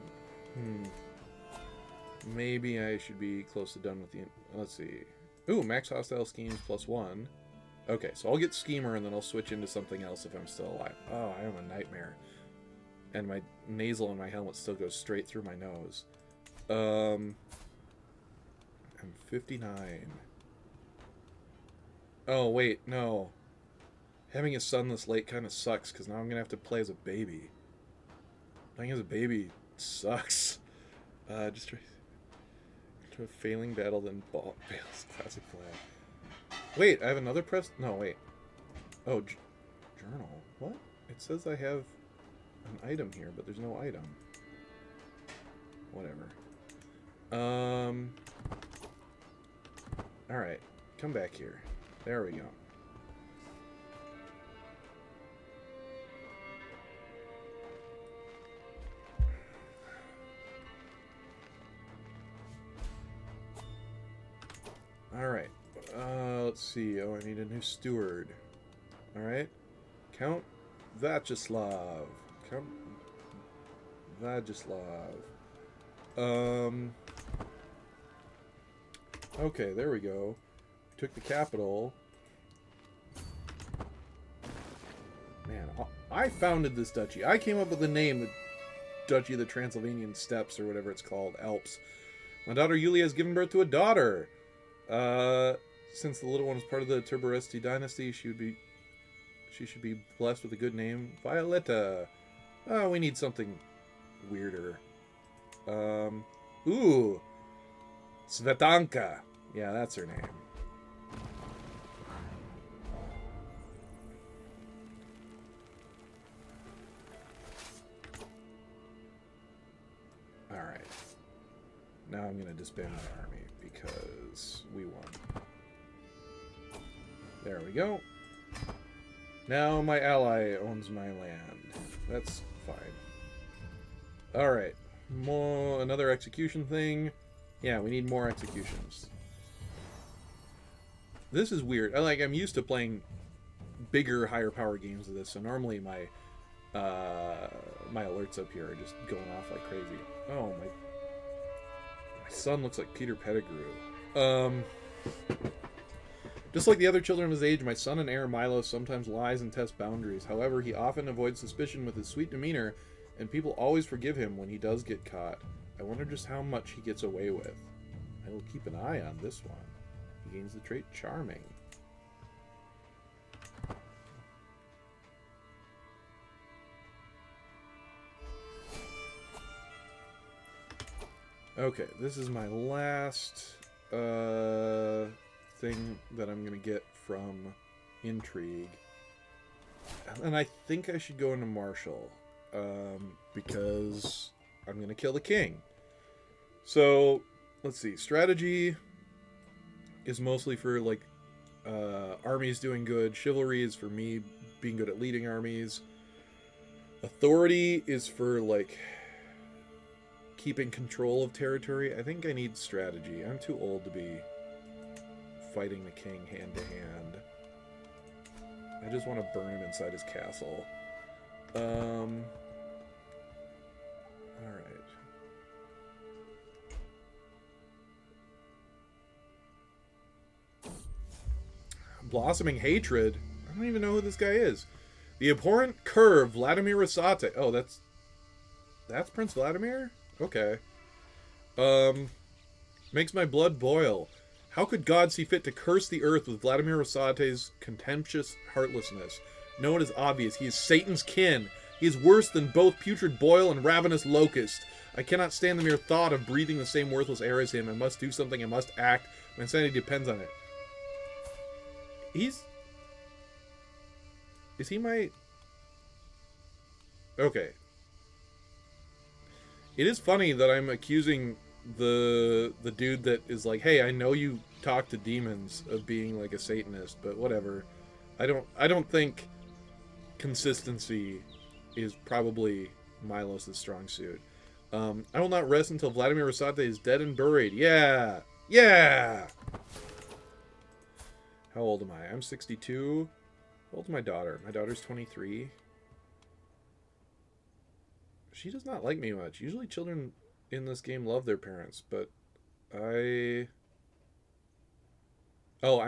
maybe I should be close to done with the... Let's see. Ooh, max hostile schemes +1. Okay, so I'll get Schemer and then I'll switch into something else if I'm still alive. Oh, I am a nightmare. And my nasal on my helmet still goes straight through my nose. I'm 59. Oh, wait, no. Having a son this late kind of sucks because now I'm going to have to play as a baby. Playing as a baby sucks. Just try to a failing battle, then ball fails. Classic flag. Wait, I have another press. No, wait. Oh, journal. What? It says I have an item here, but there's no item. Whatever. Alright. Come back here. There we go. Alright. Let's see. Oh, I need a new steward. Alright. Count Vyacheslav. Count Vyacheslav. Okay, there we go. Took the capital. Man, I founded this duchy. I came up with the name, the Duchy of the Transylvanian Steppes, or whatever it's called, Alps. My daughter Yulia has given birth to a daughter. Since the little one is part of the Turbaresti dynasty, she should be blessed with a good name. Violetta. Oh, we need something weirder. Ooh. Svetanka. Yeah, that's her name. Alright. Now I'm going to disband my army because we won. There we go. Now my ally owns my land. That's fine. Alright. Another execution thing. Yeah, we need more executions. This is weird. I'm used to playing bigger, higher power games of this, so normally my my alerts up here are just going off like crazy. Oh, my son looks like Peter Pettigrew. Just like the other children of his age, my son and heir Milos sometimes lies and tests boundaries. However, he often avoids suspicion with his sweet demeanor, and people always forgive him when he does get caught. I wonder just how much he gets away with. I will keep an eye on this one. He gains the trait Charming. Okay, this is my last thing that I'm going to get from Intrigue. And I think I should go into Martial. Because I'm going to kill the king. So, let's see. Strategy is mostly for, armies doing good. Chivalry is for me being good at leading armies. Authority is for, keeping control of territory. I think I need strategy. I'm too old to be fighting the king hand to hand. I just want to burn him inside his castle. Alright. Blossoming Hatred? I don't even know who this guy is. The Abhorrent Curve, Vladimir Rosate. Oh, that's Prince Vladimir? Okay. Makes my blood boil. How could God see fit to curse the earth with Vladimir Rosate's contemptuous heartlessness? No, it is obvious. He is Satan's kin. He is worse than both putrid boil and ravenous locust. I cannot stand the mere thought of breathing the same worthless air as him. I must do something. I must act. My insanity depends on it. Is he my... Okay. It is funny that I'm accusing the dude that is like, hey, I know you talk to demons of being like a Satanist, but whatever. I don't think consistency is probably Milos' strong suit. I will not rest until Vladimir Rosate is dead and buried. Yeah! Yeah! How old am I? I'm 62. How old is my daughter? My daughter's 23. She does not like me much. Usually children in this game love their parents, but I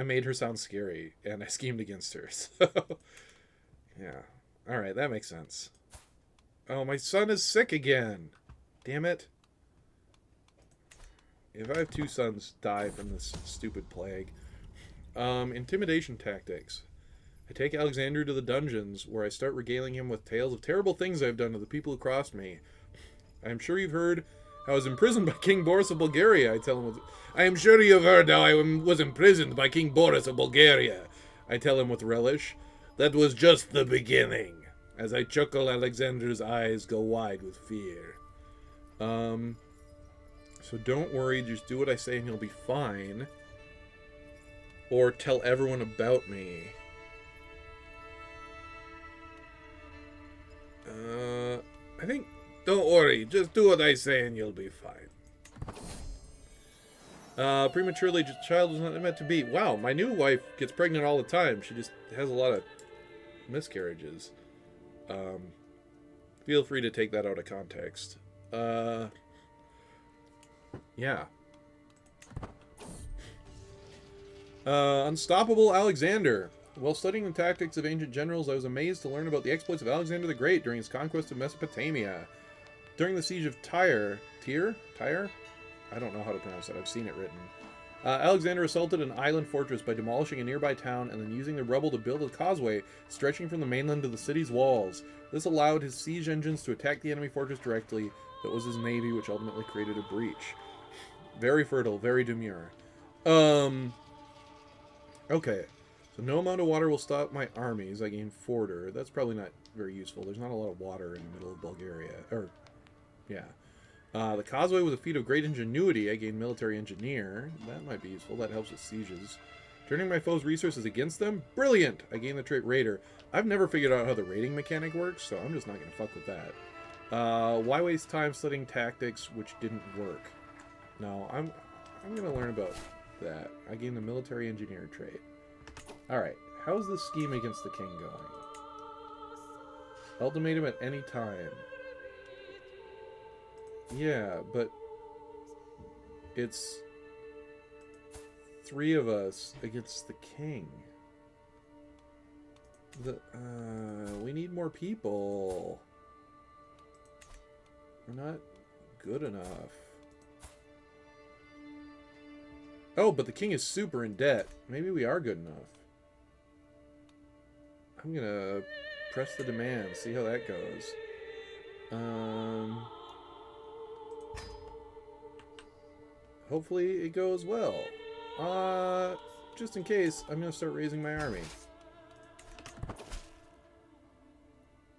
made her sound scary, and I schemed against her, so... Yeah. Alright, that makes sense. Oh, my son is sick again! Damn it. If I have two sons die from this stupid plague. Intimidation tactics. I take Alexander to the dungeons, where I start regaling him with tales of terrible things I've done to the people who crossed me. I am sure you've heard how I was imprisoned by King Boris of Bulgaria. I tell him with... I am sure you've heard how I was imprisoned by King Boris of Bulgaria. I tell him with relish. That was just the beginning. As I chuckle, Alexander's eyes go wide with fear. So don't worry, just do what I say and you'll be fine. Or tell everyone about me. I think, don't worry, just do what I say and you'll be fine. Prematurely, child was not meant to be. Wow, my new wife gets pregnant all the time. She just has a lot of miscarriages. Feel free to take that out of context. Yeah. Unstoppable Alexander. While studying the tactics of ancient generals, I was amazed to learn about the exploits of Alexander the Great during his conquest of Mesopotamia. During the siege of Tyre? I don't know how to pronounce that. I've seen it written. Alexander assaulted an island fortress by demolishing a nearby town and then using the rubble to build a causeway stretching from the mainland to the city's walls. This allowed his siege engines to attack the enemy fortress directly. That was his navy, which ultimately created a breach. Very fertile, very demure. Okay. So no amount of water will stop my armies. I gain Forder. That's probably not very useful. There's not a lot of water in the middle of Bulgaria. Yeah. The causeway was a feat of great ingenuity. I gained military engineer. That might be useful. That helps with sieges. Turning my foes' resources against them? Brilliant! I gained the trait Raider. I've never figured out how the raiding mechanic works, so I'm just not going to fuck with that. Why waste time studying tactics which didn't work? No, I'm going to learn about that. I gained the military engineer trait. Alright, how's the scheme against the king going? Ultimatum at any time. Yeah, but it's 3 of us against the king. We need more people. We're not good enough. Oh, but the king is super in debt. Maybe we are good enough. I'm gonna press the demand, see how that goes. Hopefully it goes well. Just in case, I'm gonna start raising my army.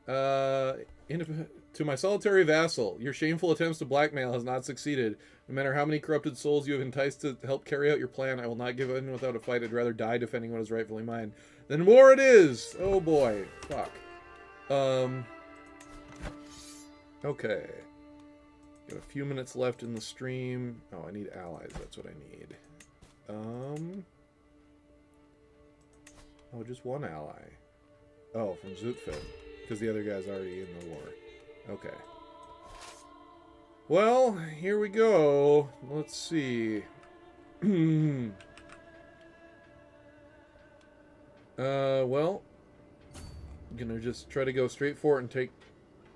To my solitary vassal, your shameful attempts to blackmail has not succeeded. No matter how many corrupted souls you have enticed to help carry out your plan, I will not give in without a fight. I'd rather die defending what is rightfully mine. Then war it is! Oh boy. Fuck. Okay. Got a few minutes left in the stream. Oh, I need allies. That's what I need. Oh, just one ally. Oh, from Zutphen. Because the other guy's already in the war. Okay. Well, here we go. Let's see. Well, I'm gonna just try to go straight for it and take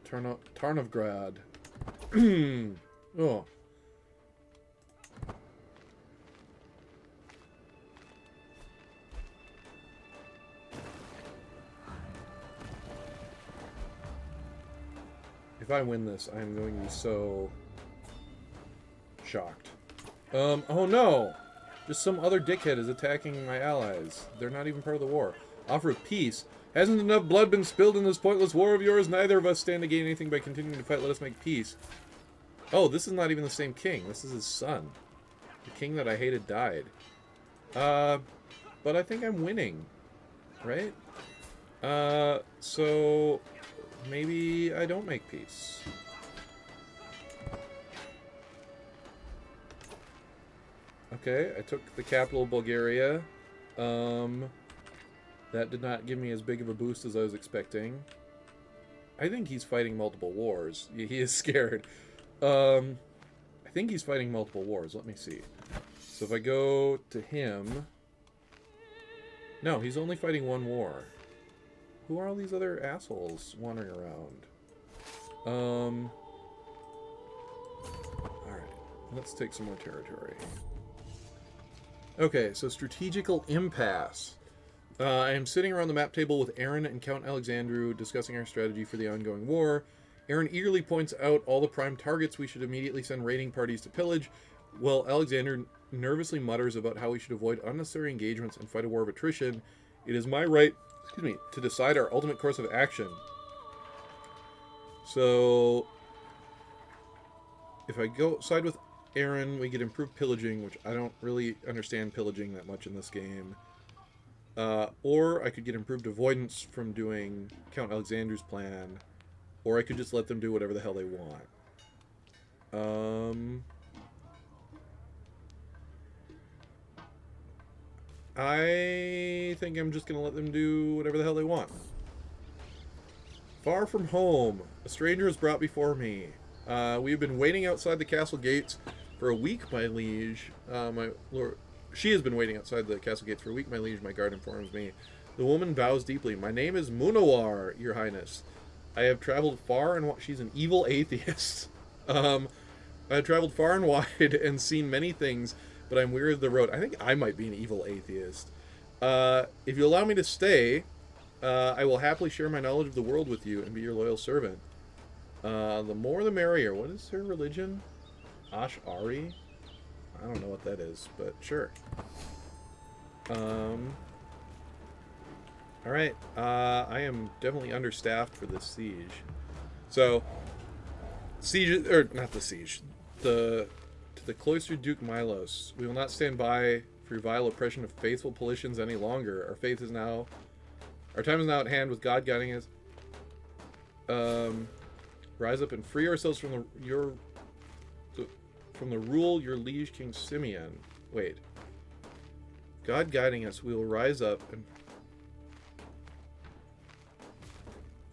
Tarnovgrad. Oh. If I win this, I'm going to be so shocked. Oh no! Just some other dickhead is attacking my allies. They're not even part of the war. Offer of peace. Hasn't enough blood been spilled in this pointless war of yours? Neither of us stand to gain anything by continuing to fight. Let us make peace. Oh, this is not even the same king. This is his son. The king that I hated died. But I think I'm winning. Right? So maybe I don't make peace. Okay, I took the capital of Bulgaria. That did not give me as big of a boost as I was expecting. I think he's fighting multiple wars. He is scared. I think he's fighting multiple wars. Let me see. So if I go to him... No, he's only fighting one war. Who are all these other assholes wandering around? Alright. Let's take some more territory. Okay, so strategical impasse. I am sitting around the map table with Aaron and Count Alexandru discussing our strategy for the ongoing war. Aaron eagerly points out all the prime targets we should immediately send raiding parties to pillage, while Alexander nervously mutters about how we should avoid unnecessary engagements and fight a war of attrition. It is my right, to decide our ultimate course of action. So, if I go side with Aaron, we get improved pillaging, which I don't really understand pillaging that much in this game. Or I could get improved avoidance from doing Count Alexander's plan, or I could just let them do whatever the hell they want. I think I'm just going to let them do whatever the hell they want. Far from home, a stranger is brought before me. We have been waiting outside the castle gates for a week, my liege. My lord, she has been waiting outside the castle gates for a week, my liege. My guard informs me. The woman bows deeply. My name is Munawar, your highness. I have traveled far and wide. She's an evil atheist. I have traveled far and wide and seen many things, but I'm weary of the road. I think I might be an evil atheist. If you allow me to stay, I will happily share my knowledge of the world with you and be your loyal servant. The more the merrier. What is her religion? Ash'ari? I don't know what that is, but sure. Alright. I am definitely understaffed for this siege. So, siege, or not the siege. To the cloistered Duke Milos. We will not stand by for your vile oppression of faithful Paulicians any longer. Our time is now at hand with God guiding us. Rise up and free ourselves from the rule your liege King Simeon. Wait. God guiding us, we will rise up and...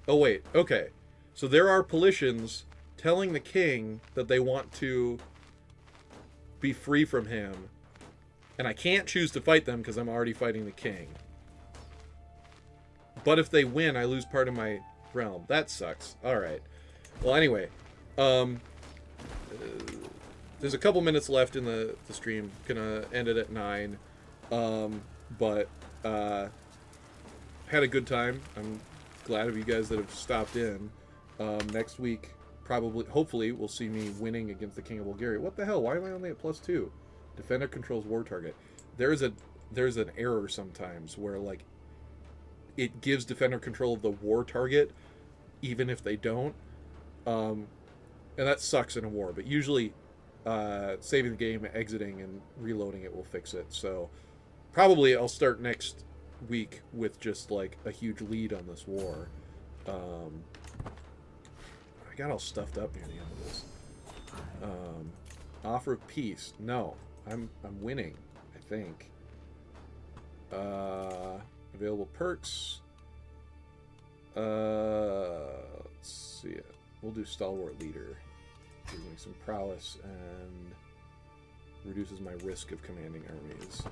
Oh, wait. Okay. So there are Paulicians telling the king that they want to be free from him. And I can't choose to fight them because I'm already fighting the king. But if they win, I lose part of my realm. That sucks. Alright. Well, anyway. There's a couple minutes left in the stream. Gonna end it at 9. But had a good time. I'm glad of you guys that have stopped in. Next week, hopefully, we'll see me winning against the King of Bulgaria. What the hell? Why am I only at +2? Defender controls war target. There's an error sometimes where, like, it gives defender control of the war target, even if they don't. And that sucks in a war. But usually, saving the game, exiting, and reloading it will fix it. So, probably I'll start next week with just, like, a huge lead on this war. I got all stuffed up near the end of this. Offer of peace. No. I'm winning, I think. Available perks. Let's see it. We'll do Stalwart Leader. Gives me some prowess and reduces my risk of commanding armies.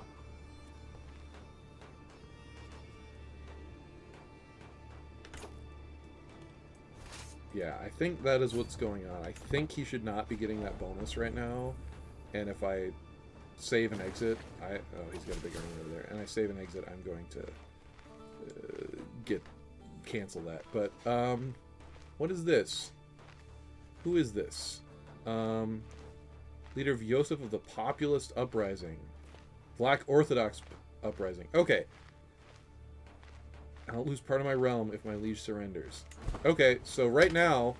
Yeah, I think that is what's going on. I think he should not be getting that bonus right now. And if I save and exit, oh, he's got a big army over there. And I save and exit, I'm going to cancel that. But what is this? Who is this? Leader of Yosef of the Populist Uprising, Black Orthodox Uprising. Okay. I'll lose part of my realm if my liege surrenders. Okay, so right now,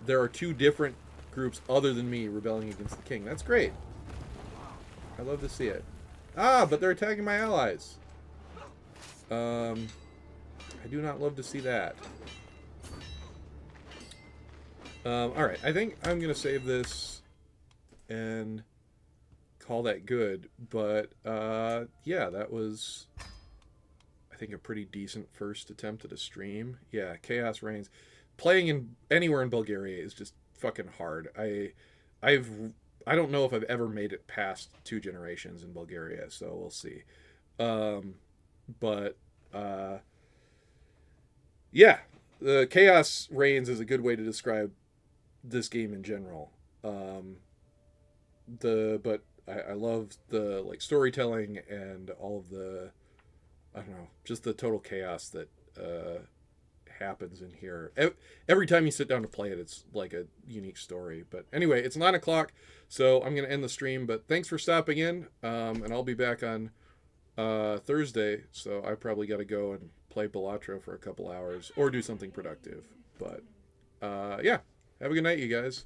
there are 2 different groups other than me rebelling against the king. That's great. I love to see it. Ah, but they're attacking my allies. I do not love to see that. Alright, I think I'm going to save this and call that good. But, yeah, that was... I think a pretty decent first attempt at a stream. Yeah, Chaos Reigns. Playing anywhere in Bulgaria is just fucking hard. I don't know if I've ever made it past 2 generations in Bulgaria, so we'll see. Yeah, the Chaos Reigns is a good way to describe this game in general. But I love the, like, storytelling and all of the, I don't know, just the total chaos that happens in here. Every time you sit down to play it, it's like a unique story. But anyway, it's 9 o'clock, so I'm going to end the stream. But thanks for stopping in, and I'll be back on Thursday, so I probably got to go and play Balatro for a couple hours or do something productive. But yeah, have a good night, you guys.